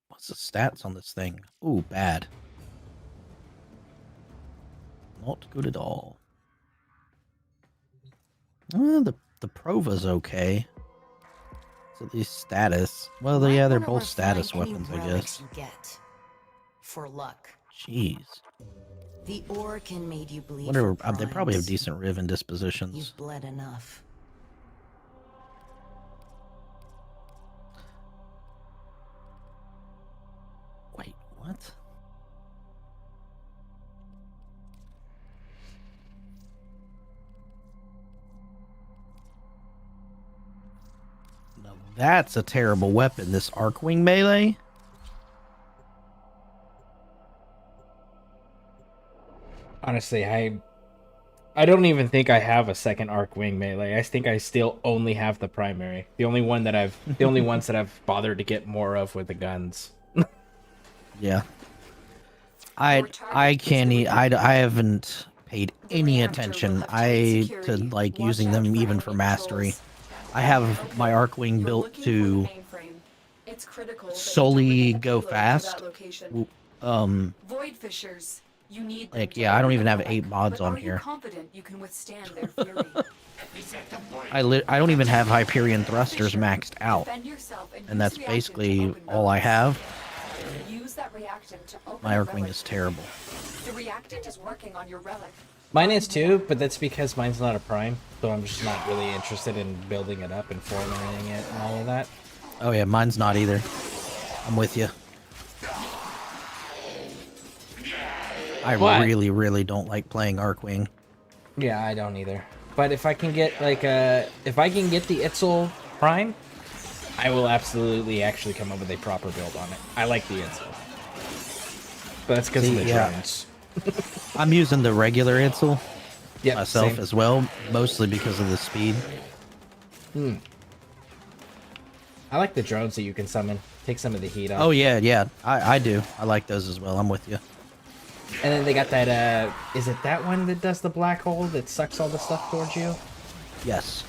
[SPEAKER 7] What's the stats on this thing? Ooh, bad. Not good at all. The Prova's okay. It's at least status. Well, yeah, they're both status weapons, I guess.
[SPEAKER 9] You get for luck.
[SPEAKER 7] Jeez.
[SPEAKER 9] The Orcan made you bleed.
[SPEAKER 7] Whatever.
[SPEAKER 9] for
[SPEAKER 7] They probably have
[SPEAKER 9] crimes.
[SPEAKER 7] decent Riven dispositions.
[SPEAKER 9] You've bled enough.
[SPEAKER 7] Wait, what? Now that's a terrible weapon, this Arcwing melee.
[SPEAKER 2] Honestly, I don't even think I have a second Arcwing melee. I think I still only have the primary. The only ones that I've bothered to get more of with the guns.
[SPEAKER 7] Yeah. I haven't paid any attention to like using them even for mastery. I have my Arcwing built to
[SPEAKER 6] It's critical that you
[SPEAKER 7] solely
[SPEAKER 6] deliver the
[SPEAKER 7] go
[SPEAKER 6] payload to
[SPEAKER 7] fast.
[SPEAKER 6] that location. Void fishers, you need them
[SPEAKER 7] Like,
[SPEAKER 6] to
[SPEAKER 7] yeah, I don't
[SPEAKER 6] open
[SPEAKER 7] even
[SPEAKER 6] the
[SPEAKER 7] have
[SPEAKER 6] relic,
[SPEAKER 7] 8 mods
[SPEAKER 6] but
[SPEAKER 7] on
[SPEAKER 6] are you
[SPEAKER 7] here.
[SPEAKER 6] confident you can withstand their fury?
[SPEAKER 7] I don't even have Hyperion thrusters
[SPEAKER 6] Fisher,
[SPEAKER 7] maxed out,
[SPEAKER 6] defend yourself and
[SPEAKER 7] and
[SPEAKER 6] use
[SPEAKER 7] that's
[SPEAKER 6] reactant to
[SPEAKER 7] basically
[SPEAKER 6] open
[SPEAKER 7] all I
[SPEAKER 6] modes.
[SPEAKER 7] have.
[SPEAKER 6] Use that reactant to open
[SPEAKER 7] My
[SPEAKER 6] the
[SPEAKER 7] Arcwing
[SPEAKER 6] relic.
[SPEAKER 7] is terrible.
[SPEAKER 6] The reactant is working on your relic.
[SPEAKER 2] Mine is too, but that's because mine's not a prime, so I'm just not really interested in building it up and formatting it and all of that.
[SPEAKER 7] Oh yeah, mine's not either. I'm with you. I
[SPEAKER 2] What?
[SPEAKER 7] really, really don't like playing Arcwing.
[SPEAKER 2] Yeah, I don't either. But if I can get like if I can get the Itzel Prime, I will absolutely actually come up with a proper build on it. I like the Itzel, but that's because of
[SPEAKER 7] See,
[SPEAKER 2] the
[SPEAKER 7] yeah.
[SPEAKER 2] drones.
[SPEAKER 7] I'm using the regular Itzel
[SPEAKER 2] Yeah,
[SPEAKER 7] myself
[SPEAKER 2] same.
[SPEAKER 7] as well, mostly because of the speed.
[SPEAKER 2] I like the drones that you can summon. Take some of the heat off.
[SPEAKER 7] Oh yeah, yeah, I do. I like those as well. I'm with you.
[SPEAKER 2] And then they got that, is it that one that does the black hole that sucks all the stuff towards you?
[SPEAKER 7] Yes.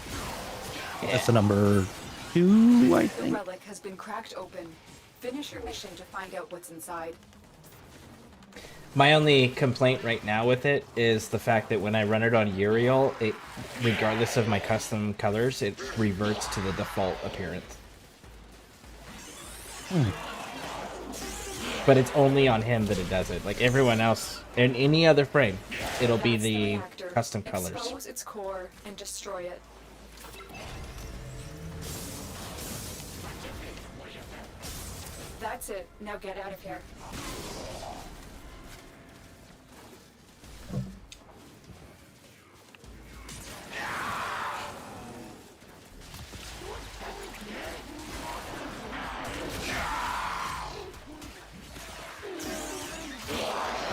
[SPEAKER 2] Yeah.
[SPEAKER 7] That's the number 2, I
[SPEAKER 6] The
[SPEAKER 7] think.
[SPEAKER 6] relic has been cracked open. Finish your mission to find out what's inside.
[SPEAKER 2] My only complaint right now with it is the fact that when I run it on Uriel, it, regardless of my custom colors, it reverts to the default appearance. But it's only on him that it does it. Like everyone else, in any other frame, it'll be
[SPEAKER 6] That's
[SPEAKER 2] the
[SPEAKER 6] reactor.
[SPEAKER 2] custom colors.
[SPEAKER 6] Expose its core and destroy it. That's it. Now get out of here.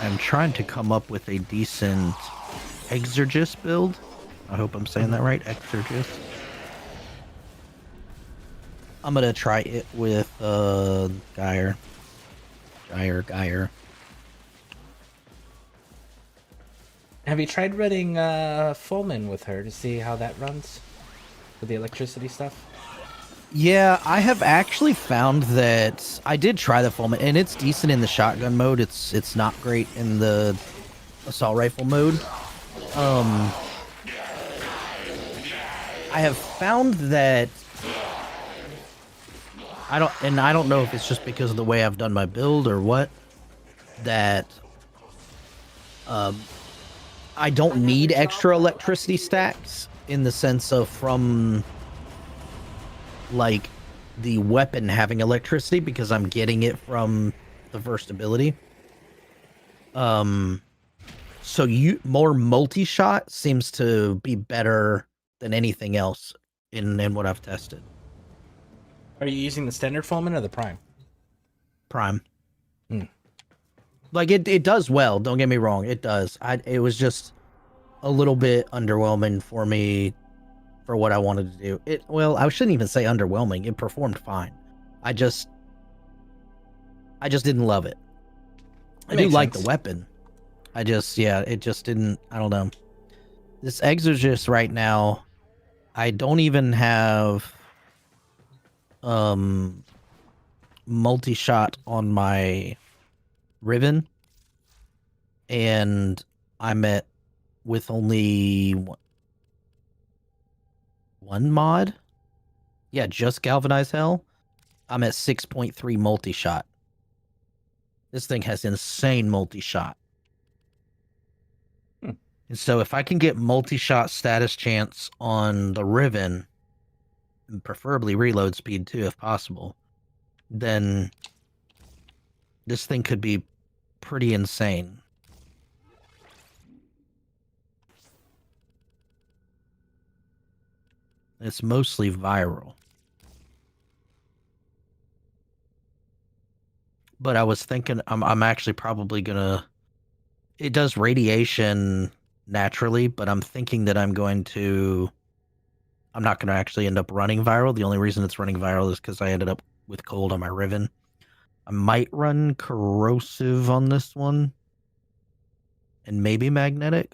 [SPEAKER 7] I'm trying to come up with a decent Exorgist build. I hope I'm saying that right. Exorgist. I'm gonna try it with Geyer. Geyer.
[SPEAKER 2] Have you tried running Fullman with her to see how that runs? With the electricity stuff?
[SPEAKER 7] Yeah, I have actually found that I did try the full, and it's decent in the shotgun mode. It's not great in the assault rifle mode. I have found that I don't know if it's just because of the way I've done my build or what, that I don't need extra electricity stacks in the sense of from like the weapon having electricity because I'm getting it from the first ability. So more multi-shot seems to be better than anything else in what I've tested.
[SPEAKER 2] Are you using the standard Fullman or the Prime?
[SPEAKER 7] Prime.
[SPEAKER 2] Hmm.
[SPEAKER 7] Like it does well, don't get me wrong, it does. It was just a little bit underwhelming for me for what I wanted to do. Well, I shouldn't even say underwhelming. It performed fine. I just didn't love it. I do like the weapon. It just didn't, I don't know. This Exorgist right now, I don't even have multi-shot on my Riven, and I'm at with only one mod. Yeah, just Galvanize Hell. I'm at 6.3 multi-shot. This thing has insane multi-shot. And so if I can get multi-shot status chance on the Riven, and preferably reload speed too if possible, then this thing could be pretty insane. It's mostly viral. But I was thinking I'm actually probably gonna, it does radiation naturally, but I'm thinking that I'm not gonna actually end up running viral. The only reason it's running viral is because I ended up with cold on my Riven. I might run corrosive on this one. And maybe magnetic.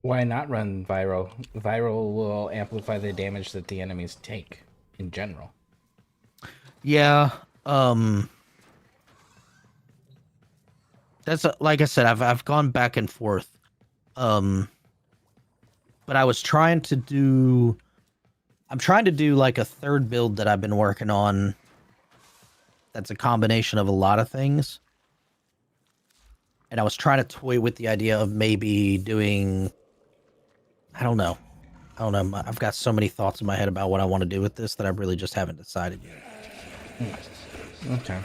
[SPEAKER 2] Why not run Viral? Viral will amplify the damage that the enemies take in general.
[SPEAKER 7] Yeah. That's like I said, I've gone back and forth. But I was trying to do. I'm trying to do like a third build that I've been working on. That's a combination of a lot of things. And I was trying to toy with the idea of maybe doing. I don't know. I've got so many thoughts in my head about what I want to do with this that I really just haven't decided yet.
[SPEAKER 2] Okay.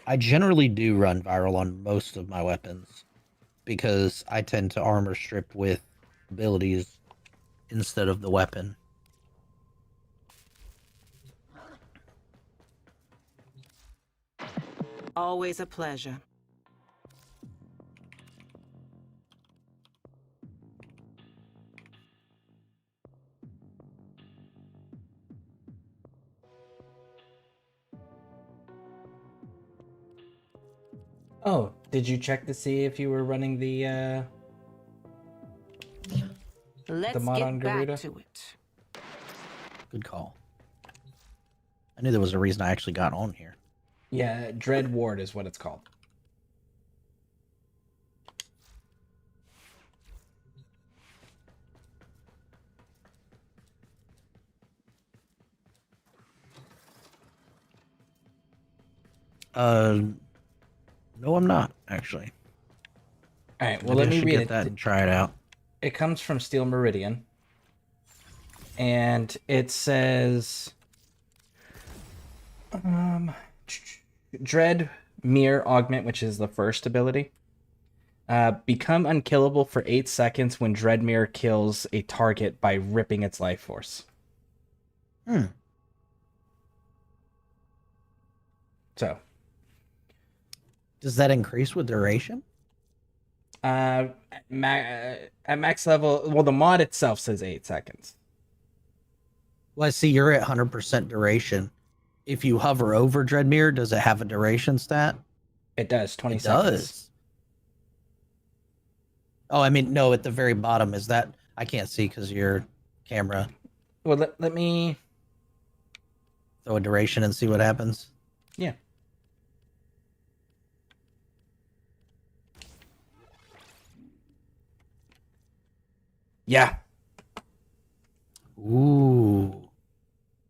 [SPEAKER 7] I generally do run viral on most of my weapons because I tend to armor strip with abilities instead of the weapon.
[SPEAKER 9] Always a pleasure.
[SPEAKER 2] Oh, did you check to see if you were running
[SPEAKER 9] Let's
[SPEAKER 2] mod
[SPEAKER 9] get
[SPEAKER 2] on
[SPEAKER 9] back
[SPEAKER 2] Garuda?
[SPEAKER 9] to it.
[SPEAKER 7] Good call. I knew there was a reason I actually got on here.
[SPEAKER 2] Yeah, Dread Ward is what it's called.
[SPEAKER 7] No, I'm not actually.
[SPEAKER 2] All right, well,
[SPEAKER 7] Maybe
[SPEAKER 2] let
[SPEAKER 7] I
[SPEAKER 2] me
[SPEAKER 7] should
[SPEAKER 2] read
[SPEAKER 7] get
[SPEAKER 2] it.
[SPEAKER 7] that and try it out.
[SPEAKER 2] It comes from Steel Meridian. And it says Dread Mirror Augment, which is the first ability. Become unkillable for 8 seconds when Dread Mirror kills a target by ripping its life force. So,
[SPEAKER 7] Does that increase with duration?
[SPEAKER 2] at max level, well, the mod itself says 8 seconds.
[SPEAKER 7] Well, I see you're at 100% duration. If you hover over Dreadmere, does it have a duration stat?
[SPEAKER 2] It does, 20
[SPEAKER 7] It
[SPEAKER 2] seconds.
[SPEAKER 7] does. Oh, I mean, no, at the very bottom. Is that... I can't see because your camera.
[SPEAKER 2] Well, let me...
[SPEAKER 7] Throw a duration and see what happens.
[SPEAKER 2] Yeah. Yeah.
[SPEAKER 7] Ooh.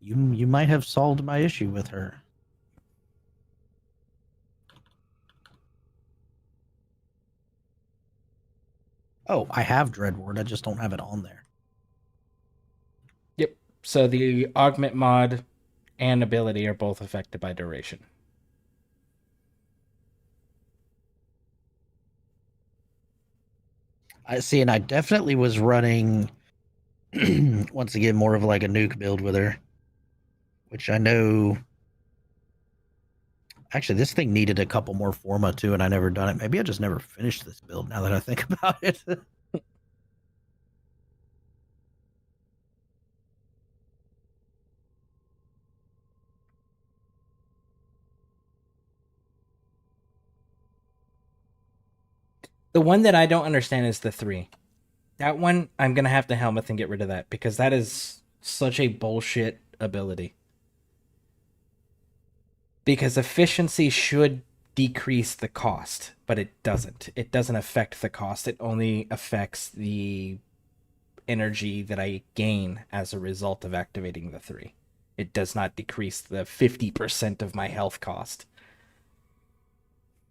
[SPEAKER 7] You might have solved my issue with her. Oh, I have Dreadward. I just don't have it on there.
[SPEAKER 2] Yep. So the augment mod and ability are both affected by duration.
[SPEAKER 7] I see, and I definitely was running once again more of like a nuke build with her, which I know. Actually, this thing needed a couple more forma too, and I never done it. Maybe I just never finished this build. Now that I think about it.
[SPEAKER 2] The one that I don't understand is the 3. That one, I'm going to have to Helmuth and get rid of that because that is such a bullshit ability. Because efficiency should decrease the cost, but it doesn't. It doesn't affect the cost. It only affects the energy that I gain as a result of activating the 3. It does not decrease the 50% of my health cost.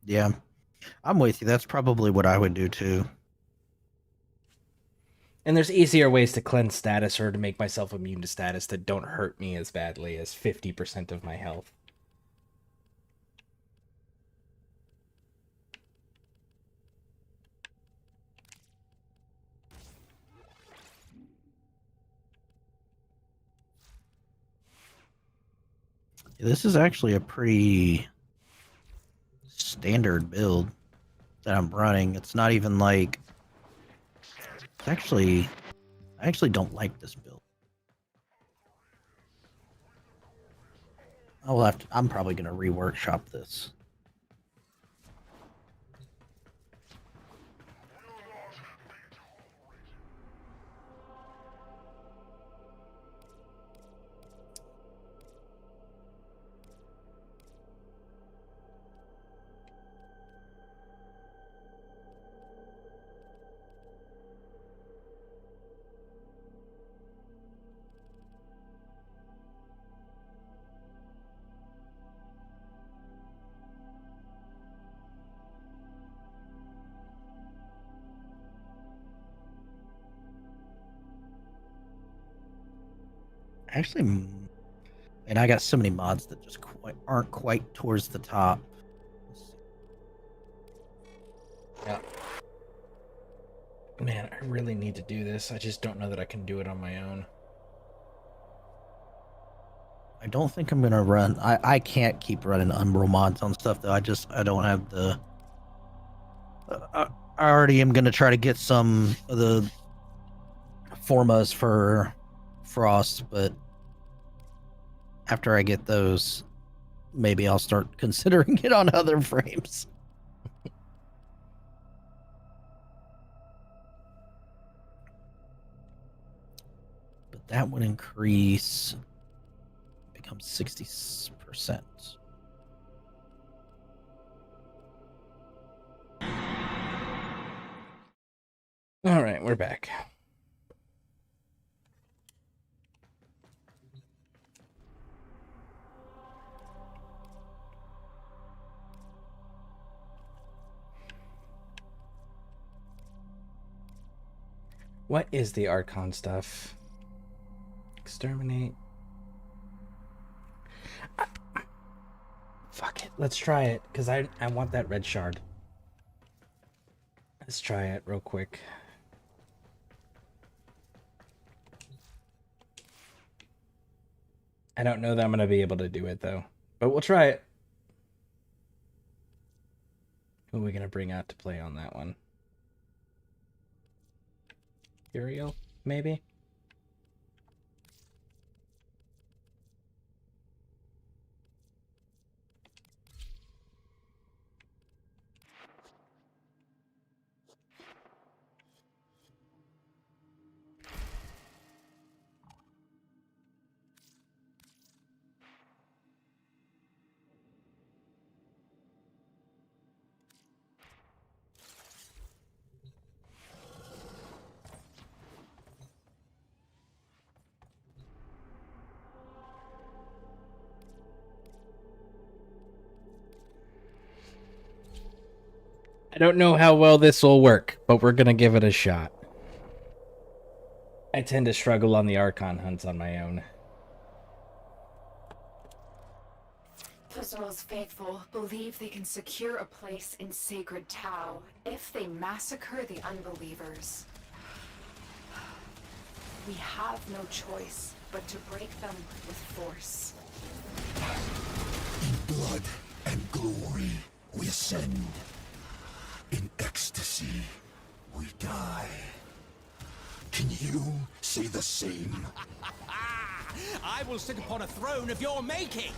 [SPEAKER 7] Yeah, I'm with you. That's probably what I would do too.
[SPEAKER 2] And there's easier ways to cleanse status or to make myself immune to status that don't hurt me as badly as 50% of my health.
[SPEAKER 7] This is actually a pretty standard build that I'm running. It's not even like... It's actually... I actually don't like this build. I'll have to... I'm probably going to reworkshop this. Actually, and I got so many mods that just aren't quite towards the top.
[SPEAKER 2] Yeah. Man, I really need to do this. I just don't know that I can do it on my own.
[SPEAKER 7] I don't think I'm gonna run. I can't keep running Umbral mods on stuff though. I don't have the. I already am gonna try to get some of the formas for Frost, but after I get those, maybe I'll start considering it on other frames. But that would increase. Becomes 60%.
[SPEAKER 2] All right, we're back. What is the Archon stuff? Exterminate. Fuck it. Let's try it, because I want that red shard. Let's try it real quick. I don't know that I'm going to be able to do it, though. But we'll try it. Who are we going to bring out to play on that one? Uriel, maybe? I don't know how well this will work, but we're gonna give it a shot. I tend to struggle on the Archon hunts on my own.
[SPEAKER 6] Those faithful believe they can secure a place in Sacred Tau if they massacre the unbelievers. We have no choice but to break them with force.
[SPEAKER 8] In blood and glory, we ascend. In ecstasy, we die. Can you say the same?
[SPEAKER 3] I will sit upon a throne of your making!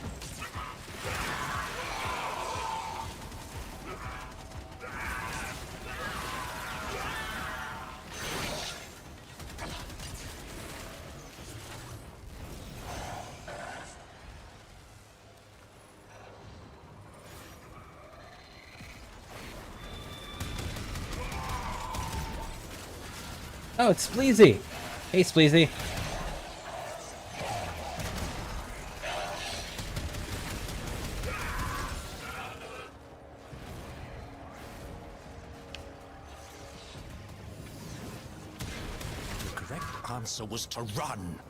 [SPEAKER 2] Oh, it's Spleezy. Hey, Spleezy.
[SPEAKER 8] The correct answer was to run.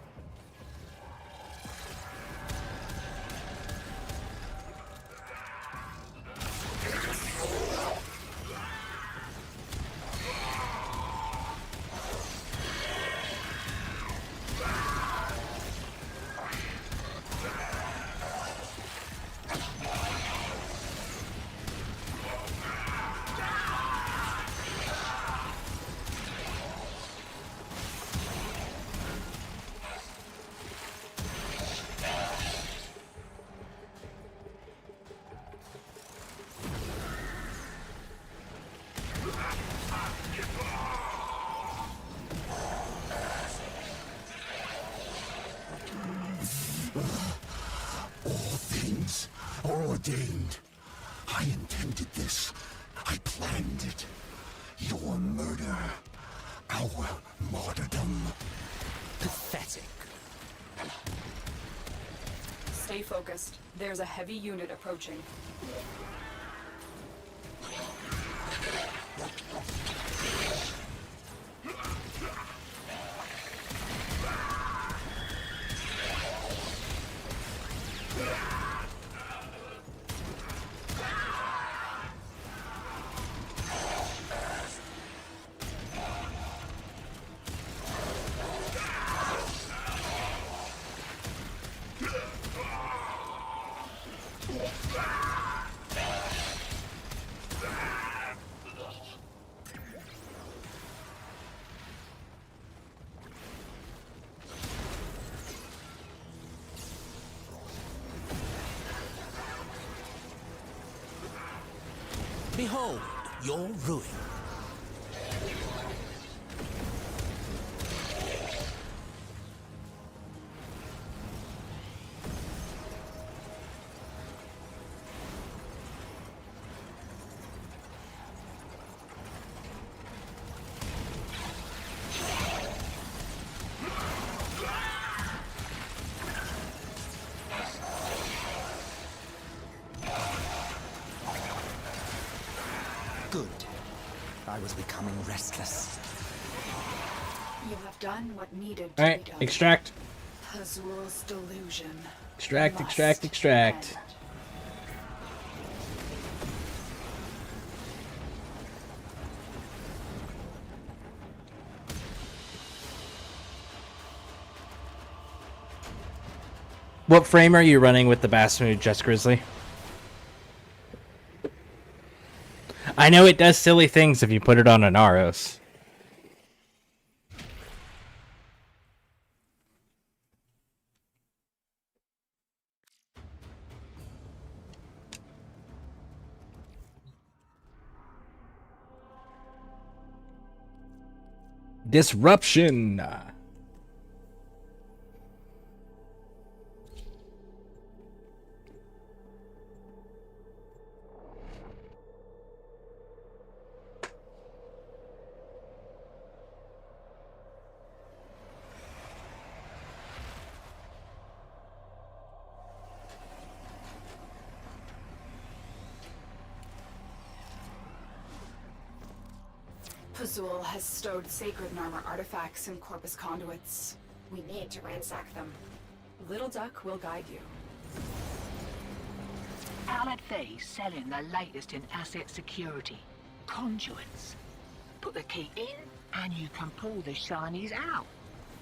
[SPEAKER 8] All things are ordained. I intended this. I planned it. Your murder. Our martyrdom. Pathetic.
[SPEAKER 6] Stay focused. There's a heavy unit approaching.
[SPEAKER 8] Behold your ruin. Good. I was becoming restless.
[SPEAKER 6] You have done what needed
[SPEAKER 2] All
[SPEAKER 6] to
[SPEAKER 2] right,
[SPEAKER 6] be done.
[SPEAKER 2] extract.
[SPEAKER 6] Hazul's delusion.
[SPEAKER 2] Extract,
[SPEAKER 6] must
[SPEAKER 2] extract, extract.
[SPEAKER 6] end.
[SPEAKER 2] What frame are you running with the Bassmood, Just Grizzly? I know it does silly things if you put it on an Aros. Disruption.
[SPEAKER 6] Hazul has stowed sacred Narmer artifacts in Corpus conduits. We need to ransack them. Little Duck will guide you.
[SPEAKER 10] Alad V's selling the latest in asset security. Conduits. Put the key in, and you can pull the shinies out.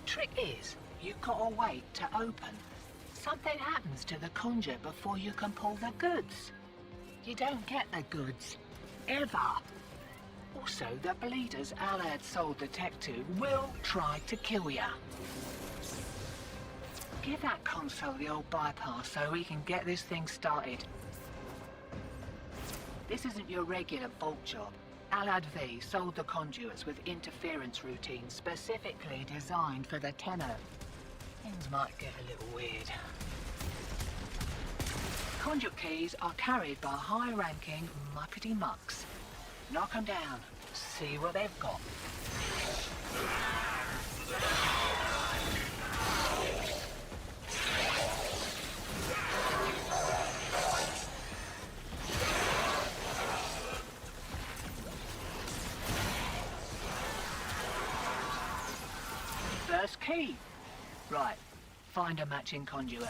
[SPEAKER 10] Trick is, you've got to wait to open. Something happens to the conjure before you can pull the goods. You don't get the goods. Ever. Also, the bleeders Alad sold the tech to will try to kill ya. Give that console the old bypass so we can get this thing started. This isn't your regular bulk job. Alad V sold the conduits with interference routines specifically designed for the tenor. Things might get a little weird. Conduit keys are carried by high-ranking muckety-mucks. Knock them down. See what they've got. First key. Right. Find a matching conduit.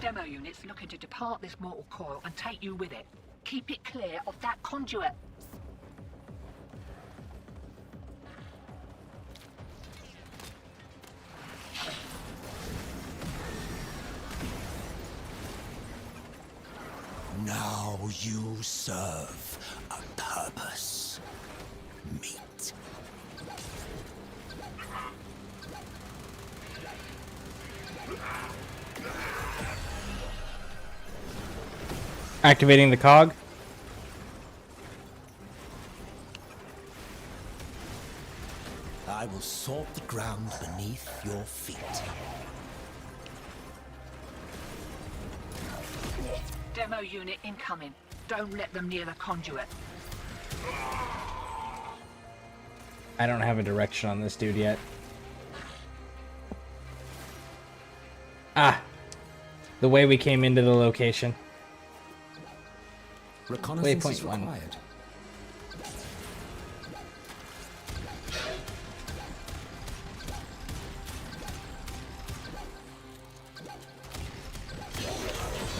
[SPEAKER 10] Demo units looking to depart this mortal coil and take you with it. Keep it clear of that conduit.
[SPEAKER 8] Now you serve a purpose. Meat.
[SPEAKER 2] Activating the cog.
[SPEAKER 8] I will salt the ground beneath your feet.
[SPEAKER 10] Demo unit incoming. Don't let them near the conduit.
[SPEAKER 2] I don't have a direction on this dude yet. Ah, the way we came into the location.
[SPEAKER 8] Reconnaissance is
[SPEAKER 2] Waypoint 1.
[SPEAKER 8] required.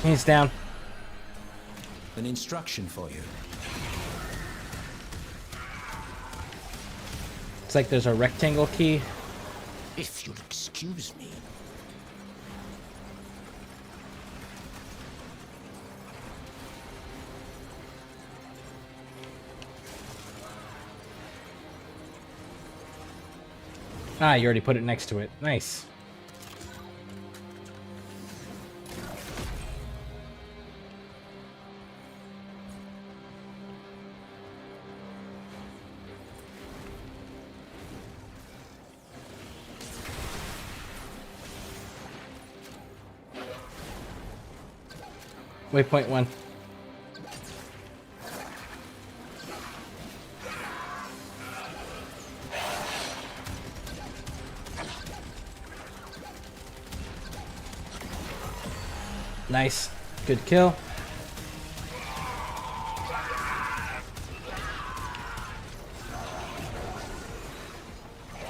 [SPEAKER 2] He's down.
[SPEAKER 8] An instruction for you.
[SPEAKER 2] It's like there's a rectangle key.
[SPEAKER 8] If you'll excuse me.
[SPEAKER 2] Ah, you already put it next to it. Nice. Waypoint 1. Nice. Good kill.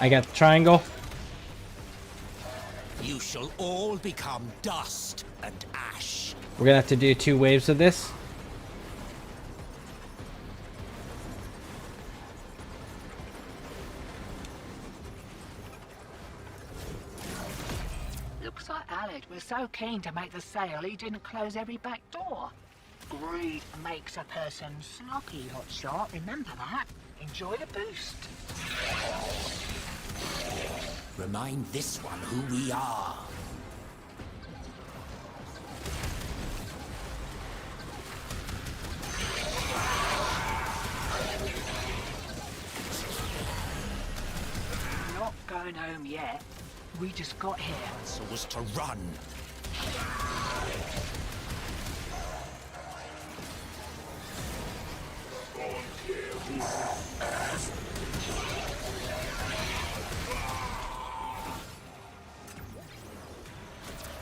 [SPEAKER 2] I got the triangle.
[SPEAKER 8] You shall all become dust and ash.
[SPEAKER 2] We're gonna have to do 2 waves of this.
[SPEAKER 10] Looks like Alec was so keen to make the sale he didn't close every back door. Greed makes a person sloppy, hotshot. Remember that. Enjoy the boost.
[SPEAKER 8] Remind this one who we are.
[SPEAKER 10] Not going home yet. We just got here.
[SPEAKER 8] So was to run.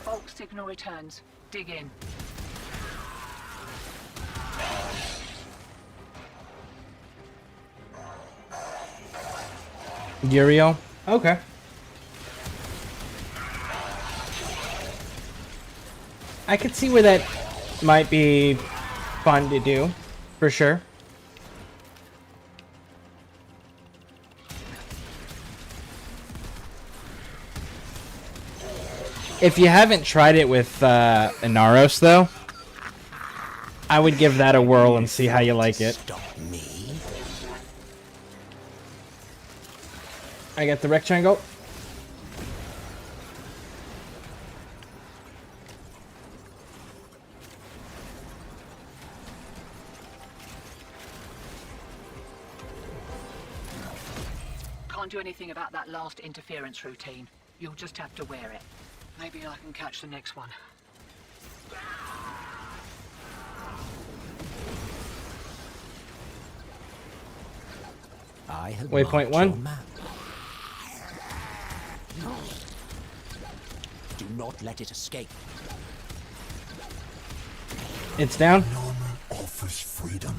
[SPEAKER 10] Bulk signal returns. Dig in.
[SPEAKER 2] Uriel. Okay. I could see where that might be fun to do, for sure. If you haven't tried it with Inaros, though, I would give that a whirl and see how you like it.
[SPEAKER 8] Stop me.
[SPEAKER 2] I got the rec triangle.
[SPEAKER 10] Can't do anything about that last interference routine. You'll just have to wear it. Maybe I can catch the next one.
[SPEAKER 8] I have
[SPEAKER 2] Waypoint
[SPEAKER 8] marked
[SPEAKER 2] 1.
[SPEAKER 8] your map. Do not let it escape.
[SPEAKER 2] It's down.
[SPEAKER 11] Normal offers freedom.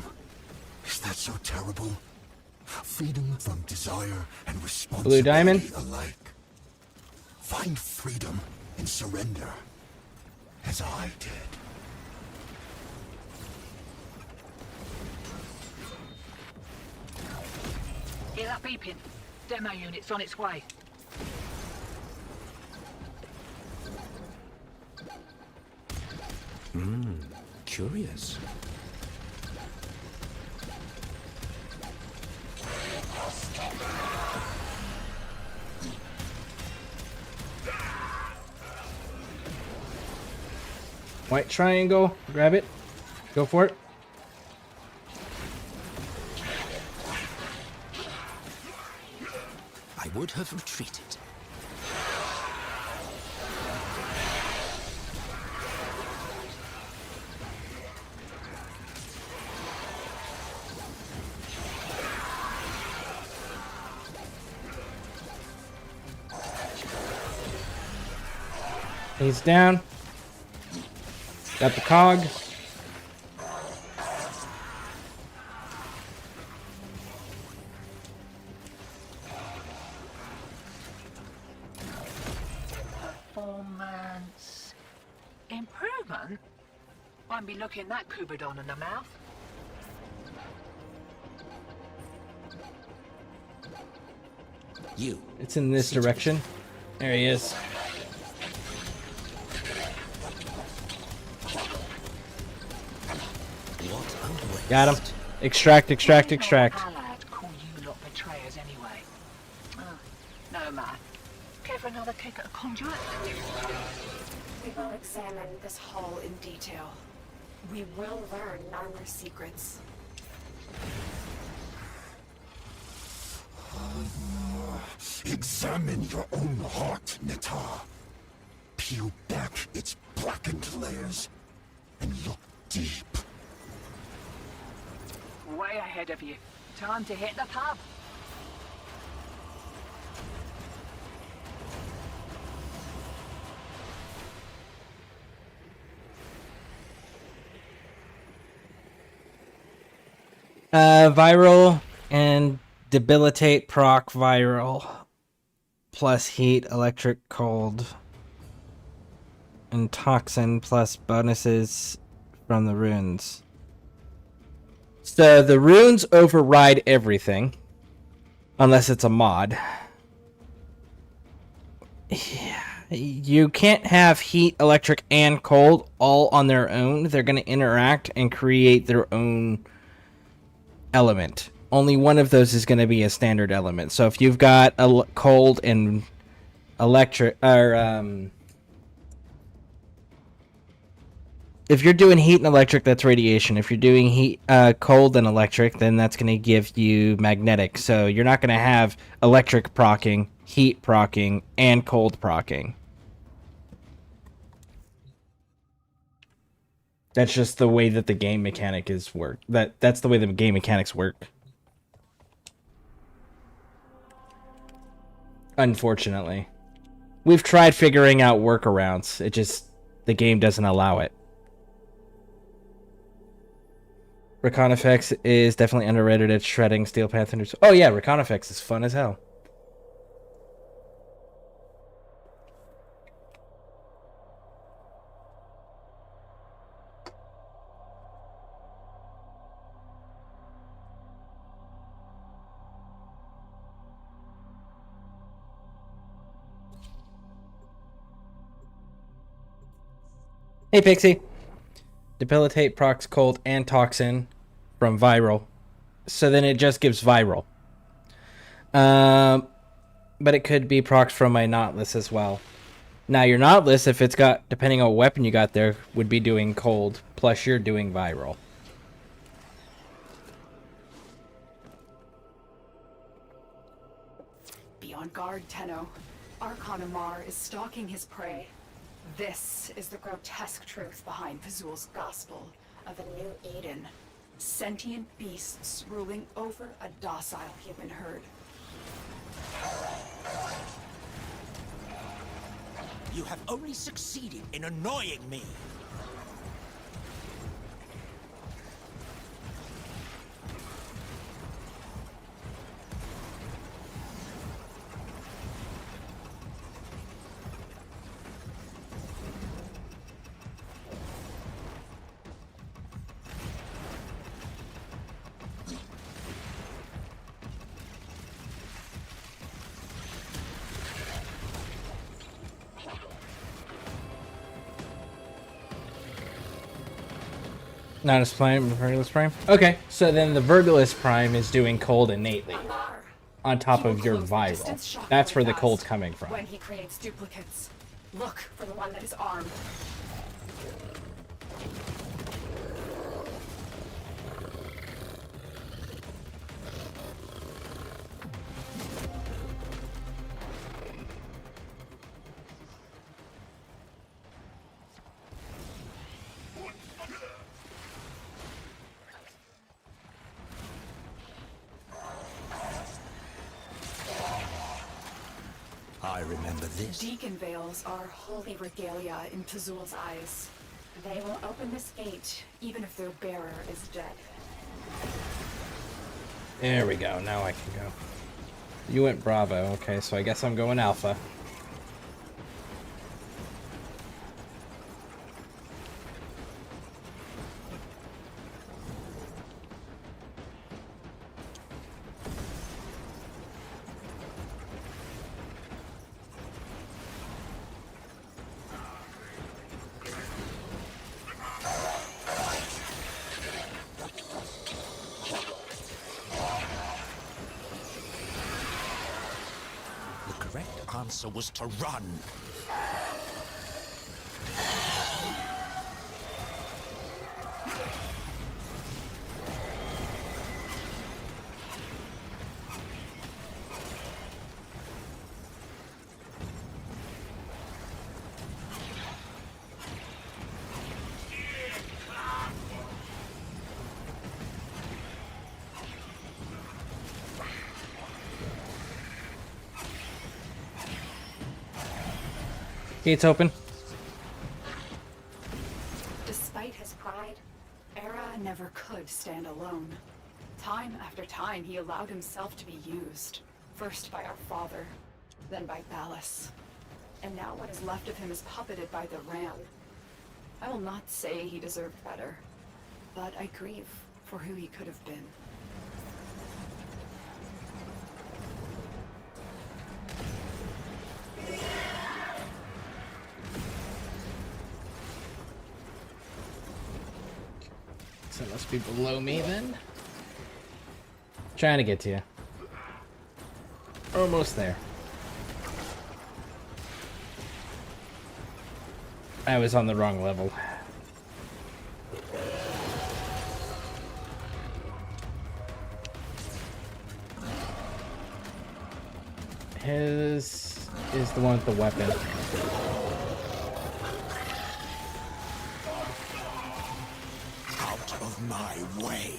[SPEAKER 11] Is that so terrible? Freedom from desire and responsibility
[SPEAKER 2] diamond.
[SPEAKER 11] alike. Find freedom and surrender, as I did.
[SPEAKER 10] Hear that beeping? Demo unit's on its way.
[SPEAKER 8] Curious.
[SPEAKER 2] White triangle. Grab it. Go for it.
[SPEAKER 8] I would have retreated.
[SPEAKER 2] He's down. Got the cog.
[SPEAKER 10] Performance improvement? Won't be looking that Kubidon in the mouth.
[SPEAKER 8] You.
[SPEAKER 2] It's in this direction. There he is.
[SPEAKER 8] What a
[SPEAKER 2] Got him. Extract, extract, extract.
[SPEAKER 10] Allied call you lot betrayers anyway. Oh, no matter. for another kick at a conduit?
[SPEAKER 6] We will examine this hall in detail. We will learn Narmer's secrets.
[SPEAKER 11] Examine your own heart, Nita. Peel back its blackened layers and look deep.
[SPEAKER 10] Way ahead of you. Time to hit the pub.
[SPEAKER 2] Viral and debilitate proc viral. Plus heat, electric, cold. And toxin plus bonuses from the runes. So the runes override everything. Unless it's a mod. Yeah. You can't have heat, electric, and cold all on their own. They're going to interact and create their own element. Only one of those is going to be a standard element. So if you've got a cold and electric, or if you're doing heat and electric, that's radiation. If you're doing heat, cold and electric, then that's going to give you magnetic. So you're not going to have electric proccing, heat proccing, and cold proccing. That's just the way that the game mechanic is work. That's the way the game mechanics work. Unfortunately. We've tried figuring out workarounds. It just, the game doesn't allow it. Recon Effects is definitely underrated at shredding Steel Panthers. Oh yeah, Recon Effects is fun as hell. Hey Pixie. Debilitate procs cold and toxin from viral. So then it just gives viral. But it could be procs from my Nautilus as well. Now your Nautilus, if it's got, depending on what weapon you got there, would be doing cold. Plus you're doing viral.
[SPEAKER 6] Be on guard, Tenno. Archon Amar is stalking his prey. This is the grotesque truth behind Pazul's gospel of a new Eden. Sentient beasts ruling over a docile human herd.
[SPEAKER 8] You have only succeeded in annoying me.
[SPEAKER 2] Not as prime, Virgilus Prime? Okay, so then the Virgilus Prime is doing cold innately. On top of your viral. That's where the cold's coming from.
[SPEAKER 6] When he creates duplicates, look for the one that is armed.
[SPEAKER 8] I remember this.
[SPEAKER 6] Deacon veils are holy regalia in Pazul's eyes. They will open this gate, even if their bearer is dead.
[SPEAKER 2] There we go, now I can go. You went Bravo, okay, so I guess I'm going Alpha.
[SPEAKER 8] The correct answer was to run.
[SPEAKER 2] Gates open.
[SPEAKER 6] Despite his pride, Era never could stand alone. Time after time, he allowed himself to be used. First by our father, then by Ballas. And now what is left of him is puppeted by the Ram. I will not say he deserved better, but I grieve for who he could have been.
[SPEAKER 2] So it must be below me then. Trying to get to you. Almost there. I was on the wrong level. His is the one with the weapon.
[SPEAKER 8] Out of my way.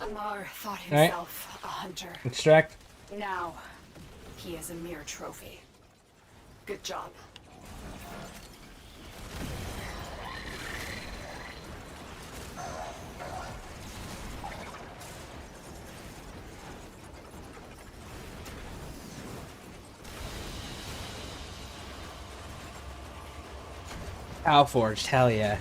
[SPEAKER 6] Amar thought himself a hunter.
[SPEAKER 2] Extract.
[SPEAKER 6] Now, he is a mere trophy. Good job.
[SPEAKER 2] Alforged, hell yeah.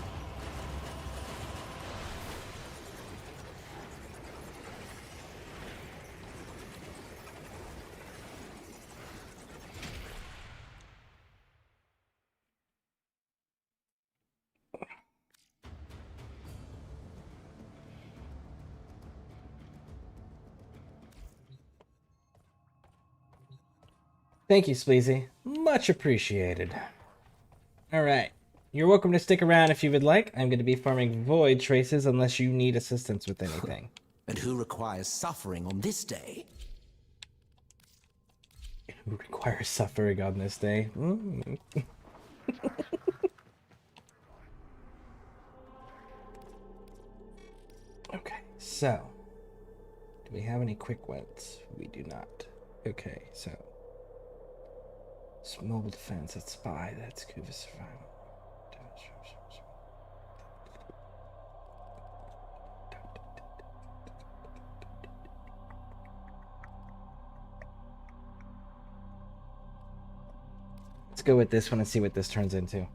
[SPEAKER 2] Thank you, Sleazy. Much appreciated. Alright. You're welcome to stick around if you would like. I'm going to be farming void traces unless you need assistance with anything.
[SPEAKER 8] And who requires suffering on this day?
[SPEAKER 2] Who requires suffering on this day? Okay, so. Do we have any quick wins? We do not. Okay, so. It's mobile defense, that's spy, that's Kuva survival. Let's go with this one and see what this turns into.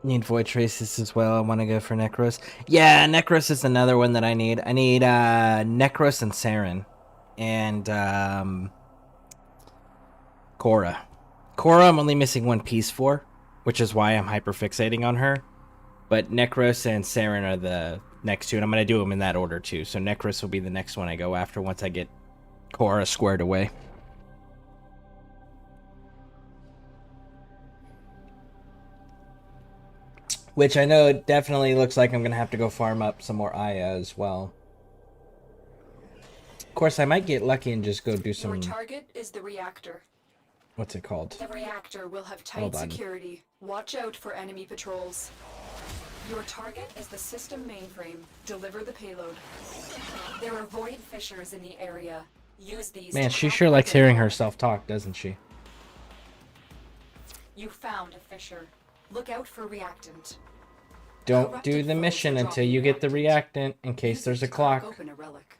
[SPEAKER 2] Need void traces as well. I want to go for Necros. Yeah, Necros is another one that I need. I need Necros and Saren. And Cora. Cora I'm only missing one piece for, which is why I'm hyperfixating on her. But Necros and Saren are the next two, and I'm going to do them in that order too. So Necros will be the next one I go after once I get Cora squared away. Which I know it definitely looks like I'm going to have to go farm up some more Aya as well. Of course, I might get lucky and just go do some...
[SPEAKER 6] Your target is the reactor.
[SPEAKER 2] What's it called?
[SPEAKER 6] The reactor will have tight security. Watch out for enemy patrols. Your target is the system mainframe. Deliver the payload. There are void fissures in the area. Use these
[SPEAKER 2] Man,
[SPEAKER 6] to
[SPEAKER 2] she
[SPEAKER 6] crack
[SPEAKER 2] sure likes
[SPEAKER 6] open
[SPEAKER 2] hearing
[SPEAKER 6] the
[SPEAKER 2] herself talk, doesn't she?
[SPEAKER 6] You found a fissure. Look out for reactant.
[SPEAKER 2] Don't do the mission until you get the reactant, in case there's a clock.
[SPEAKER 6] Open a relic.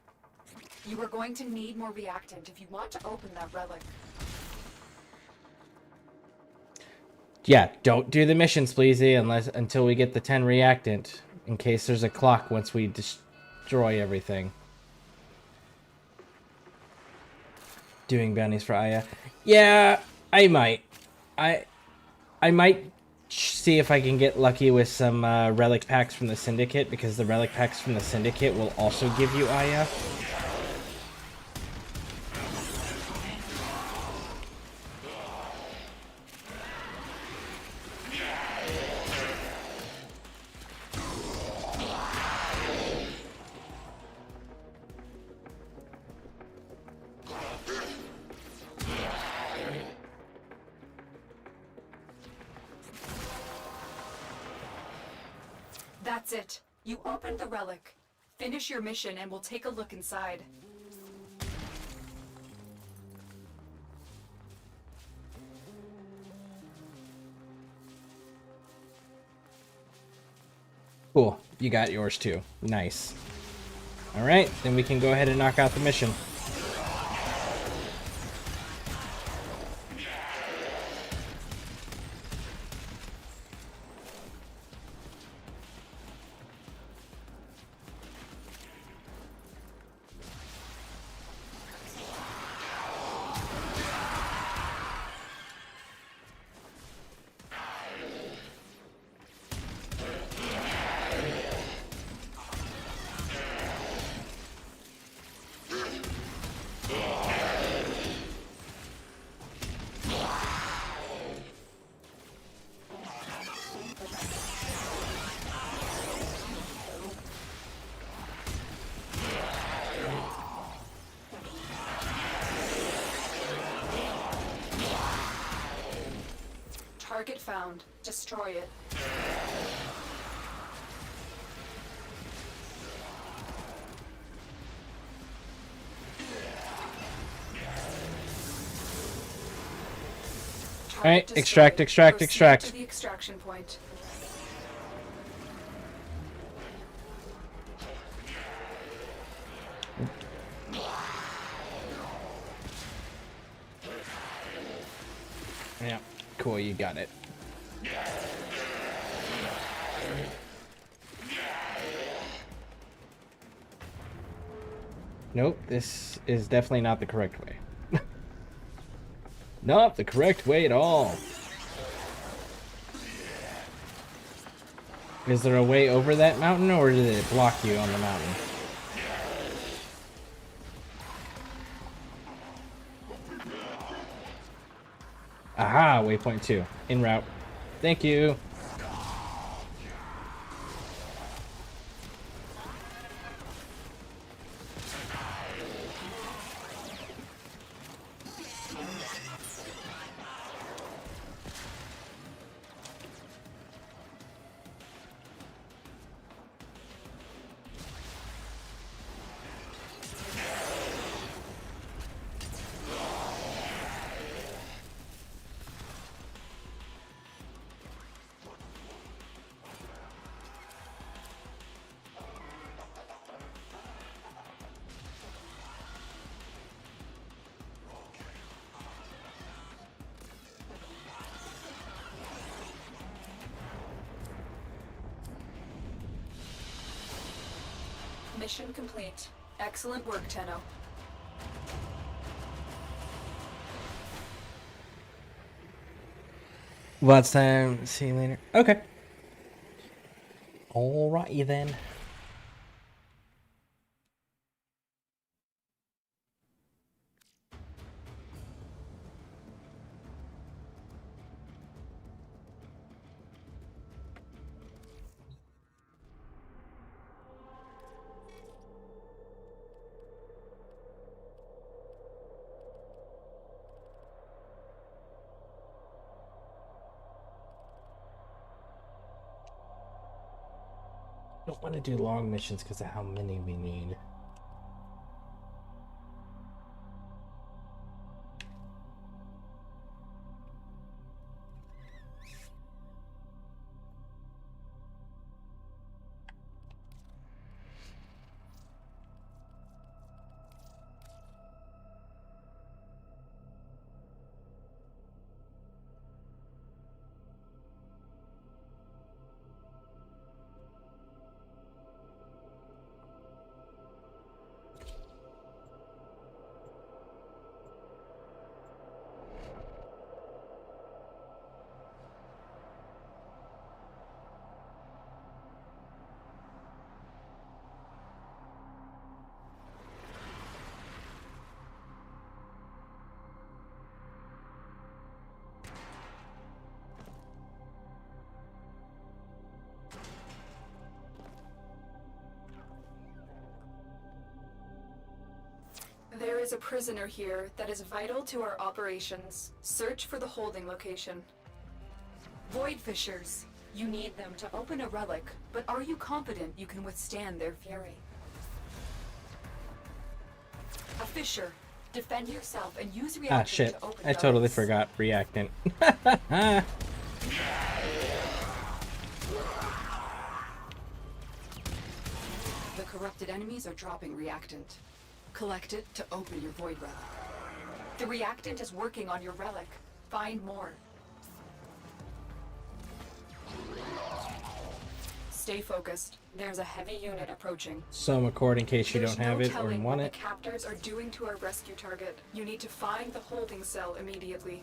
[SPEAKER 6] You are going to need more reactant if you want to open that relic.
[SPEAKER 2] Yeah, don't do the mission, Spleezy, until we get the 10 reactant, in case there's a clock once we destroy everything. Doing bounties for Aya. Yeah, I might. I might see if I can get lucky with some relic packs from the Syndicate, because the relic packs from the Syndicate will also give you Aya.
[SPEAKER 6] That's it. You opened the relic. Finish your mission and we'll take a look inside.
[SPEAKER 2] Cool. You got yours too. Nice. Alright, then we can go ahead and knock out the mission.
[SPEAKER 6] Target found. Destroy it.
[SPEAKER 2] Alright, extract, extract,
[SPEAKER 6] Proceed
[SPEAKER 2] extract.
[SPEAKER 6] to the extraction point.
[SPEAKER 2] Yeah, cool, you got it. Nope, this is definitely not the correct way. Not the correct way at all. Is there a way over that mountain, or did it block you on the mountain? Aha, waypoint 2. En route. Thank you.
[SPEAKER 6] Mission complete. Excellent work, Tenno.
[SPEAKER 2] Lots time. See you later. Okay. Alrighty then. Don't want to do long missions because of how many we need.
[SPEAKER 6] is a prisoner here that is vital to our operations. Search for the holding location. Void Fishers. You need them to open a relic, but are you confident you can withstand their fury? A Fisher. Defend yourself and use reactant
[SPEAKER 2] Ah, shit.
[SPEAKER 6] to open
[SPEAKER 2] I totally
[SPEAKER 6] relics.
[SPEAKER 2] forgot reactant.
[SPEAKER 6] The corrupted enemies are dropping reactant. Collect it to open your void relic. The reactant is working on your relic. Find more. Stay focused. There's a heavy unit approaching.
[SPEAKER 2] Some accord in case you
[SPEAKER 6] There's
[SPEAKER 2] don't have
[SPEAKER 6] no
[SPEAKER 2] it or
[SPEAKER 6] telling
[SPEAKER 2] want
[SPEAKER 6] what
[SPEAKER 2] it.
[SPEAKER 6] the captors are doing to our rescue target. You need to find the holding cell immediately.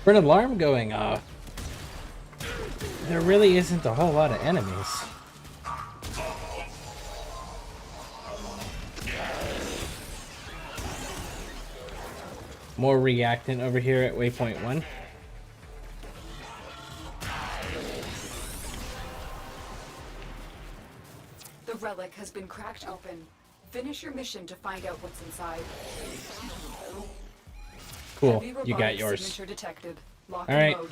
[SPEAKER 2] For an alarm going off, there really isn't a whole lot of enemies. More reactant over here at waypoint 1.
[SPEAKER 6] The relic has been cracked open. Finish your mission to find out what's inside.
[SPEAKER 2] Cool,
[SPEAKER 6] Heavy
[SPEAKER 2] you got
[SPEAKER 6] robotic
[SPEAKER 2] yours.
[SPEAKER 6] signature detected. Lock
[SPEAKER 2] All
[SPEAKER 6] and
[SPEAKER 2] right.
[SPEAKER 6] load.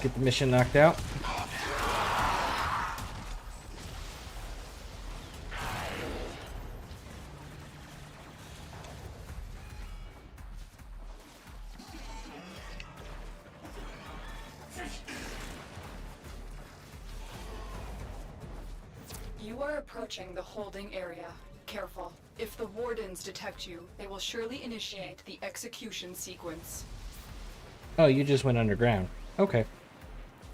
[SPEAKER 2] Get the mission knocked out.
[SPEAKER 6] You are approaching the holding area. Careful. If the wardens detect you, they will surely initiate the execution sequence.
[SPEAKER 2] Oh, you just went underground. Okay.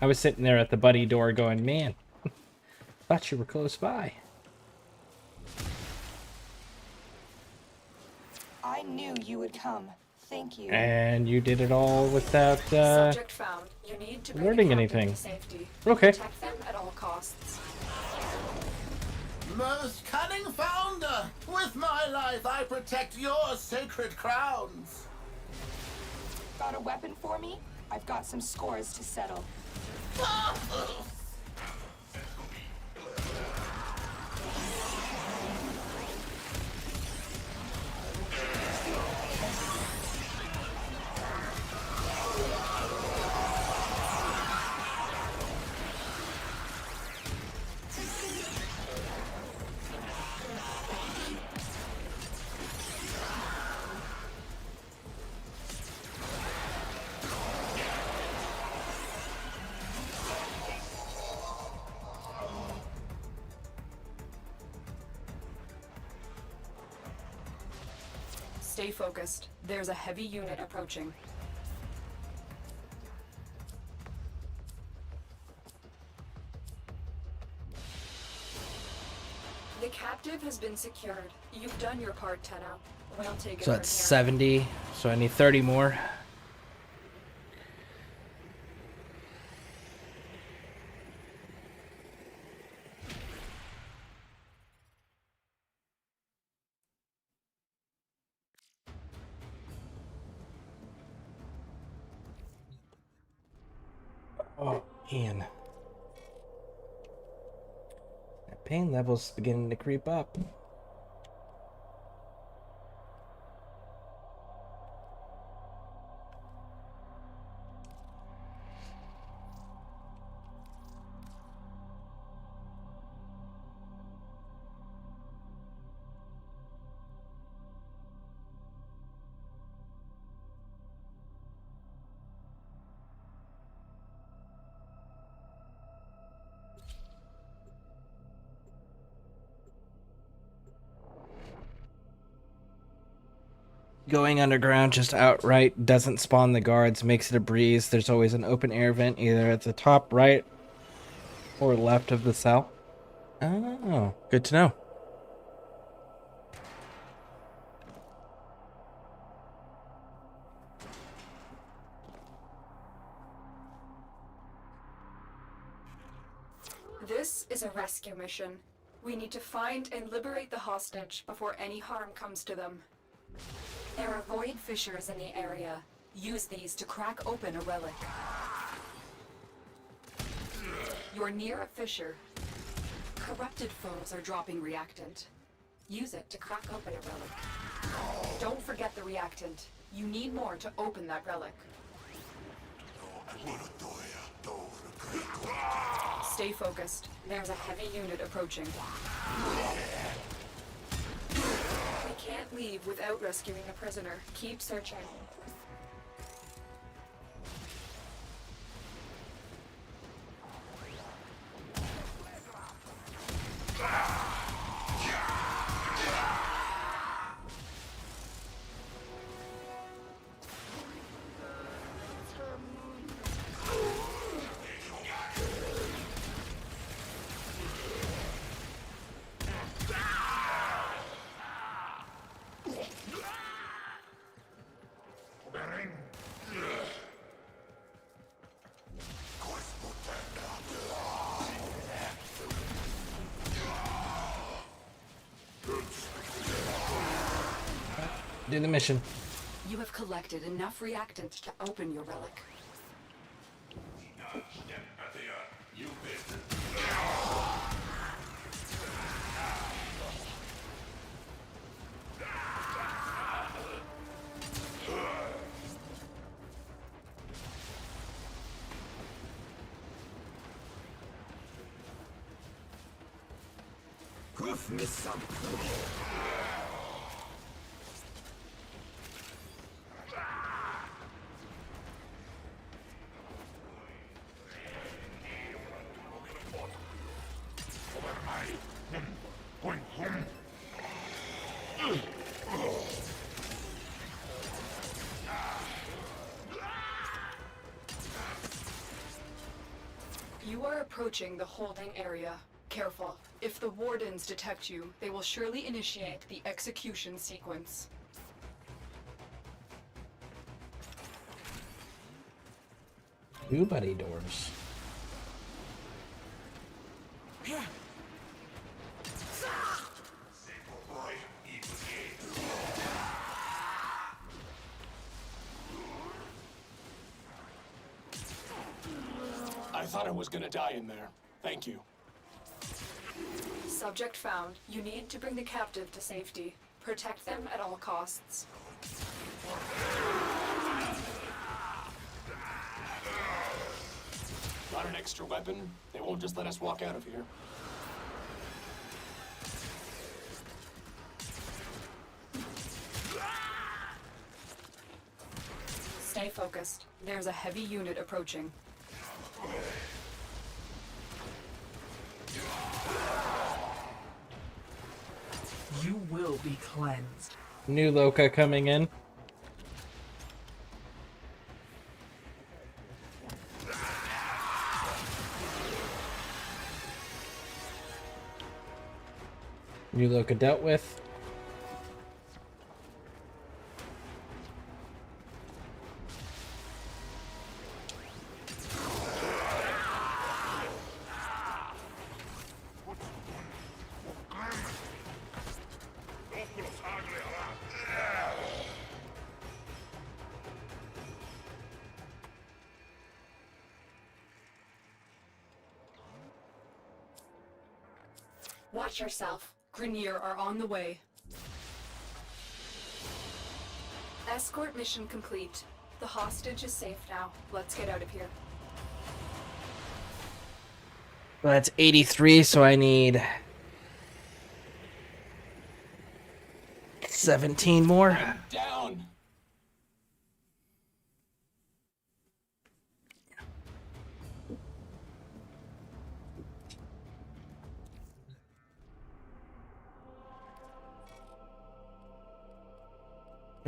[SPEAKER 2] I was sitting there at the buddy door going, man, thought you were close by.
[SPEAKER 12] I knew you would come. Thank you.
[SPEAKER 2] And you did it all without
[SPEAKER 6] Subject found. You need to bring the
[SPEAKER 2] learning
[SPEAKER 6] captain
[SPEAKER 2] anything.
[SPEAKER 6] to safety.
[SPEAKER 2] Okay.
[SPEAKER 6] Protect them at all costs.
[SPEAKER 13] Most cunning founder, with my life I protect your sacred crowns.
[SPEAKER 12] Got a weapon for me? I've got some scores to settle.
[SPEAKER 6] Stay focused. There's a heavy unit approaching. The captive has been secured. You've done your part, Tenno. We'll take it
[SPEAKER 2] So
[SPEAKER 6] from
[SPEAKER 2] that's
[SPEAKER 6] here.
[SPEAKER 2] 70. So I need 30 more. Oh, man. That pain level's beginning to creep up. Going underground just outright doesn't spawn the guards, makes it a breeze. There's always an open air vent either at the top right or left of the cell. Oh, good to know.
[SPEAKER 6] This is a rescue mission. We need to find and liberate the hostage before any harm comes to them.
[SPEAKER 12] There are void fissures in the area. Use these to crack open a relic.
[SPEAKER 6] You're near a fissure. Corrupted foes are dropping reactant. Use it to crack open a relic. Don't forget the reactant. You need more to open that relic. Stay focused. There's a heavy unit approaching. We can't leave without rescuing a prisoner. Keep searching.
[SPEAKER 2] Do the mission.
[SPEAKER 6] You have collected enough reactant to open your relic.
[SPEAKER 11] Proof me something.
[SPEAKER 6] You are approaching the holding area. Careful. If the wardens detect you, they will surely initiate the execution sequence.
[SPEAKER 2] Two buddy doors.
[SPEAKER 14] I thought I was gonna die in there. Thank you.
[SPEAKER 6] Subject found. You need to bring the captive to safety. Protect them at all costs.
[SPEAKER 14] Got an extra weapon? They won't just let us walk out of here.
[SPEAKER 6] Stay focused. There's a heavy unit approaching.
[SPEAKER 10] You will be cleansed.
[SPEAKER 2] New Loka coming in. New Loka dealt with.
[SPEAKER 6] Watch yourself. Grenier are on the way. Escort mission complete. The hostage is safe now. Let's get out of here.
[SPEAKER 2] Well, that's 83, so I need 17 more.
[SPEAKER 14] Down!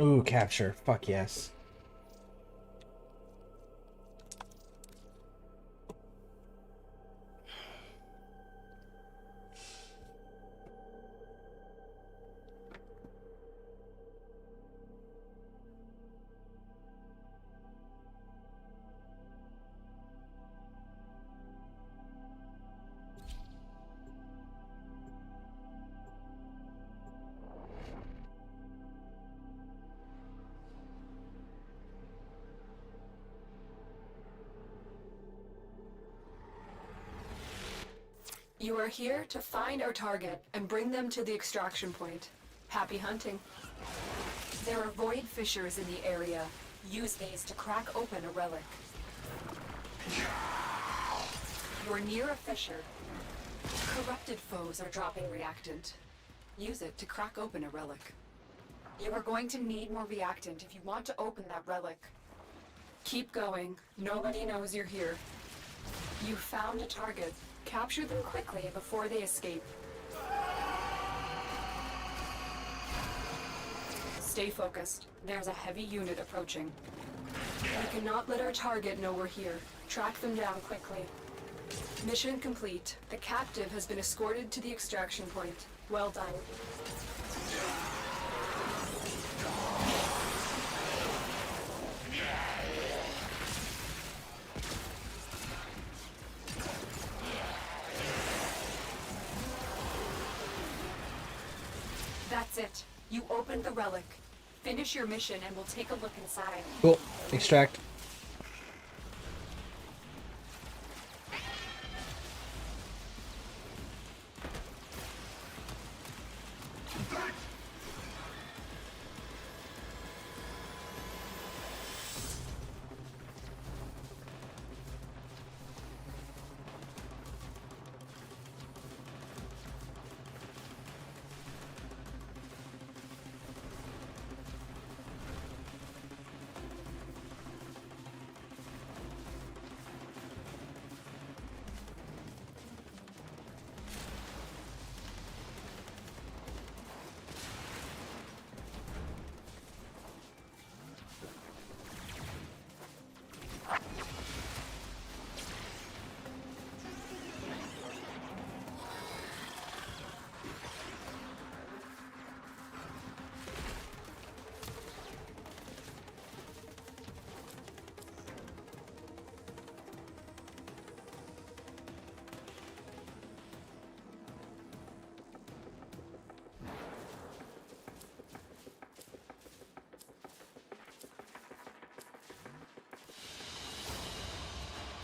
[SPEAKER 2] Ooh, capture. Fuck yes.
[SPEAKER 12] You are here to find our target and bring them to the extraction point. Happy hunting. There are void fissures in the area. Use these to crack open a relic. You're near a fissure. Corrupted foes are dropping reactant. Use it to crack open a relic. You are going to need more reactant if you want to open that relic. Keep going. Nobody knows you're here. You found a target. Capture them quickly before they escape. Stay focused. There's a heavy unit approaching. We cannot let our target know we're here. Track them down quickly. Mission complete. The captive has been escorted to the extraction point. Well done. That's it. You opened the relic. Finish your mission and we'll take a look inside.
[SPEAKER 2] Cool. Extract.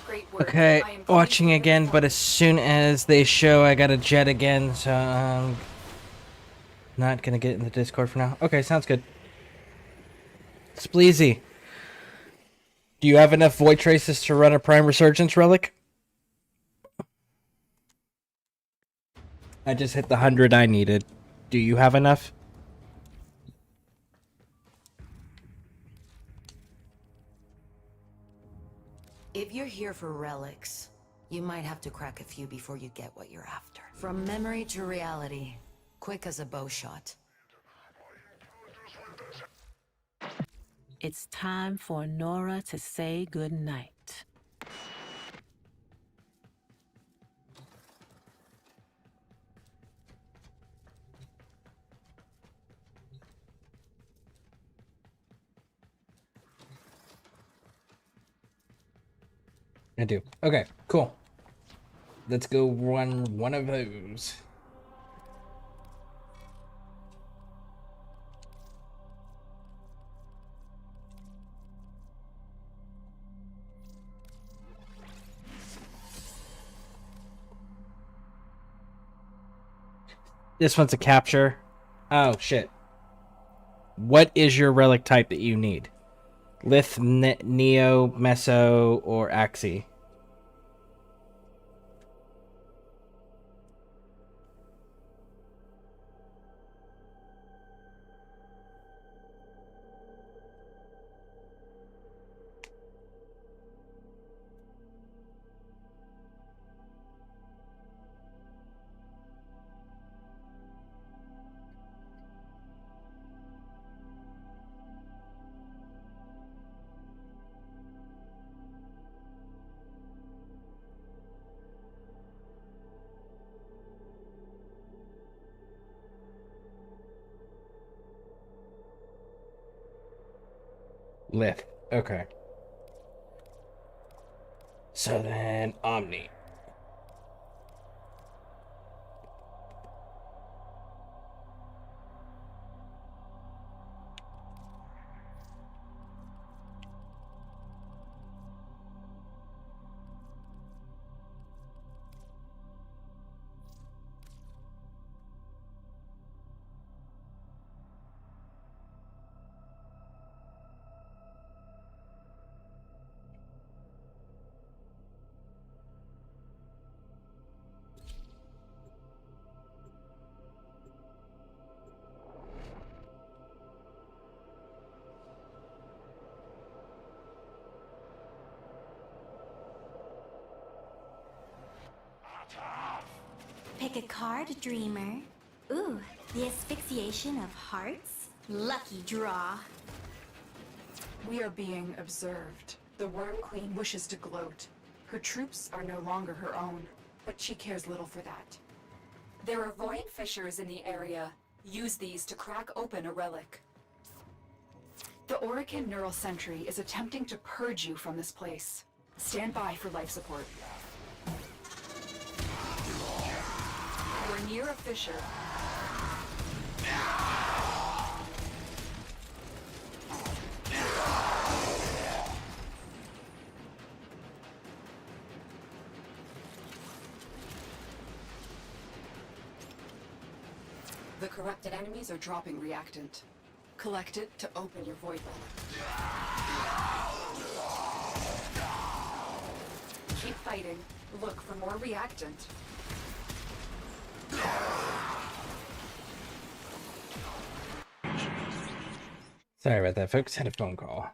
[SPEAKER 12] Great work.
[SPEAKER 2] Okay,
[SPEAKER 12] I am
[SPEAKER 2] watching
[SPEAKER 12] pleased with
[SPEAKER 2] again,
[SPEAKER 12] the
[SPEAKER 2] but as soon as they show I got a jet again, so I'm not gonna get in the Discord for now. Okay, sounds good. Spleezy. Do you have enough void traces to run a prime resurgence relic? I just hit the 100 I needed. Do you have enough?
[SPEAKER 15] If you're here for relics, you might have to crack a few before you get what you're after. From memory to reality, quick as a bow shot.
[SPEAKER 9] It's time for Nora to say goodnight.
[SPEAKER 2] I do. Okay, cool. Let's go run one of those. This one's a capture. Oh, shit. What is your relic type that you need? Lith, Neo, Meso, or Axie? Lith. Okay. So then, Omni.
[SPEAKER 16] Pick a card, dreamer. Ooh, the asphyxiation of hearts? Lucky draw.
[SPEAKER 6] We are being observed. The Worm Queen wishes to gloat. Her troops are no longer her own, but she cares little for that.
[SPEAKER 12] There are void fissures in the area. Use these to crack open a relic.
[SPEAKER 6] The Orican Neural Sentry is attempting to purge you from this place. Stand by for life support.
[SPEAKER 12] You're near a fissure. The corrupted enemies are dropping reactant.
[SPEAKER 6] Collect it to open your void relic.
[SPEAKER 12] Keep fighting. Look for more reactant.
[SPEAKER 2] Sorry about that, folks. Had a phone call.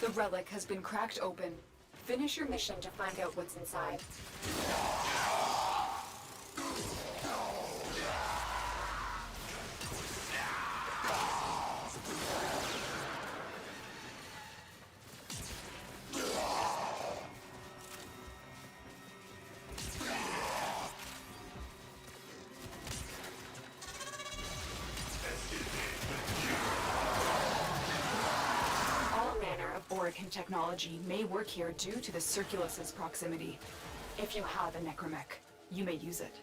[SPEAKER 6] The relic has been cracked open. Finish your mission to find out what's inside. Orican technology may work here due to the Circulus's proximity. If you have a necromech, you may use it.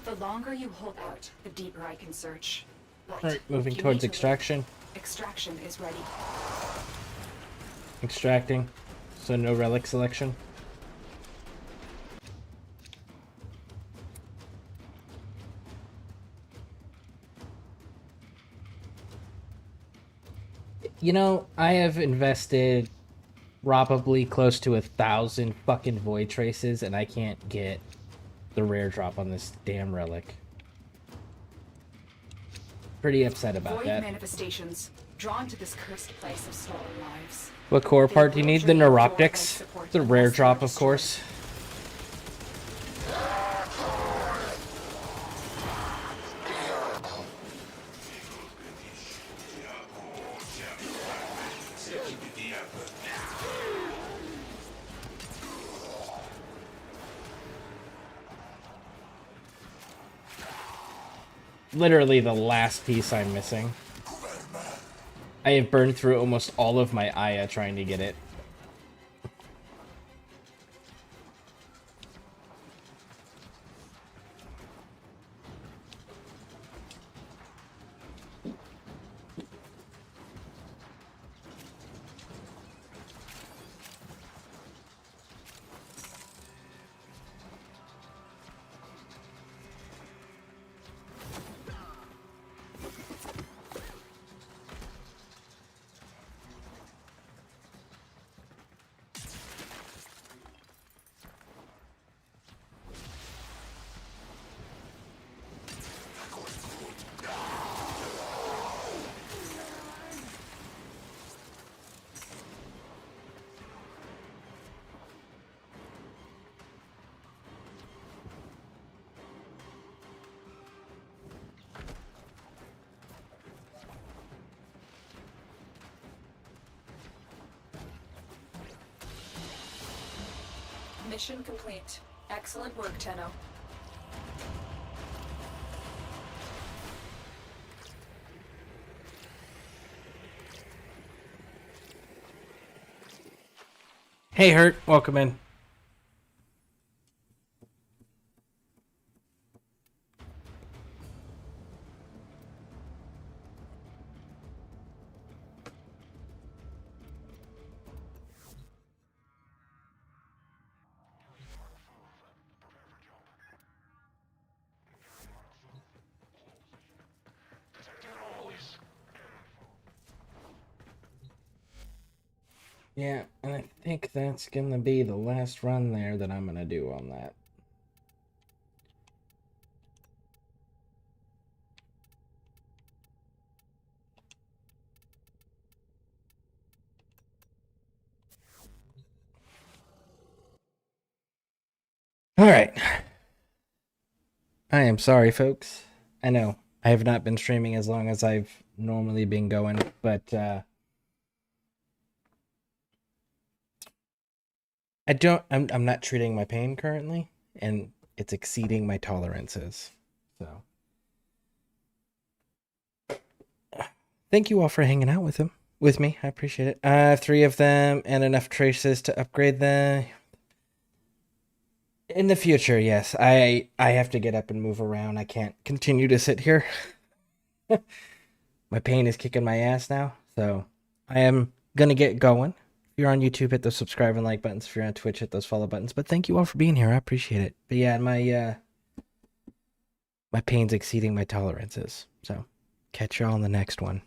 [SPEAKER 6] The longer you hold out, the deeper I can search. But
[SPEAKER 2] Alright, moving
[SPEAKER 6] you
[SPEAKER 2] towards
[SPEAKER 6] need to
[SPEAKER 2] extraction.
[SPEAKER 6] leave. Extraction is ready.
[SPEAKER 2] Extracting. So no relic selection. You know, I have invested probably close to 1,000 fucking void traces, and I can't get the rare drop on this damn relic. Pretty upset about
[SPEAKER 6] Void
[SPEAKER 2] that.
[SPEAKER 6] manifestations, drawn to this cursed place of stolen lives.
[SPEAKER 2] What core
[SPEAKER 6] They
[SPEAKER 2] part do you
[SPEAKER 6] will
[SPEAKER 2] need? The
[SPEAKER 6] drain your life
[SPEAKER 2] neuroptics.
[SPEAKER 6] support
[SPEAKER 2] The rare
[SPEAKER 6] unless they are
[SPEAKER 2] drop, of
[SPEAKER 6] destroyed.
[SPEAKER 2] course. Literally the last piece I'm missing. I have burned through almost all of my Aya trying to get it.
[SPEAKER 12] Mission complete. Excellent work, Tenno.
[SPEAKER 2] Hey, Hurt. Welcome in. Yeah, and I think that's gonna be the last run there that I'm gonna do on that. Alright. I am sorry, folks. I know I have not been streaming as long as I've normally been going, but I'm not treating my pain currently, and it's exceeding my tolerances. So thank you all for hanging out with me. I appreciate it. I have 3 of them and enough traces to upgrade them. In the future, yes. I have to get up and move around. I can't continue to sit here. My pain is kicking my ass now, so I am gonna get going. If you're on YouTube, hit those subscribe and like buttons. If you're on Twitch, hit those follow buttons. But thank you all for being here. I appreciate it. But yeah, my pain's exceeding my tolerances. So catch y'all on the next one.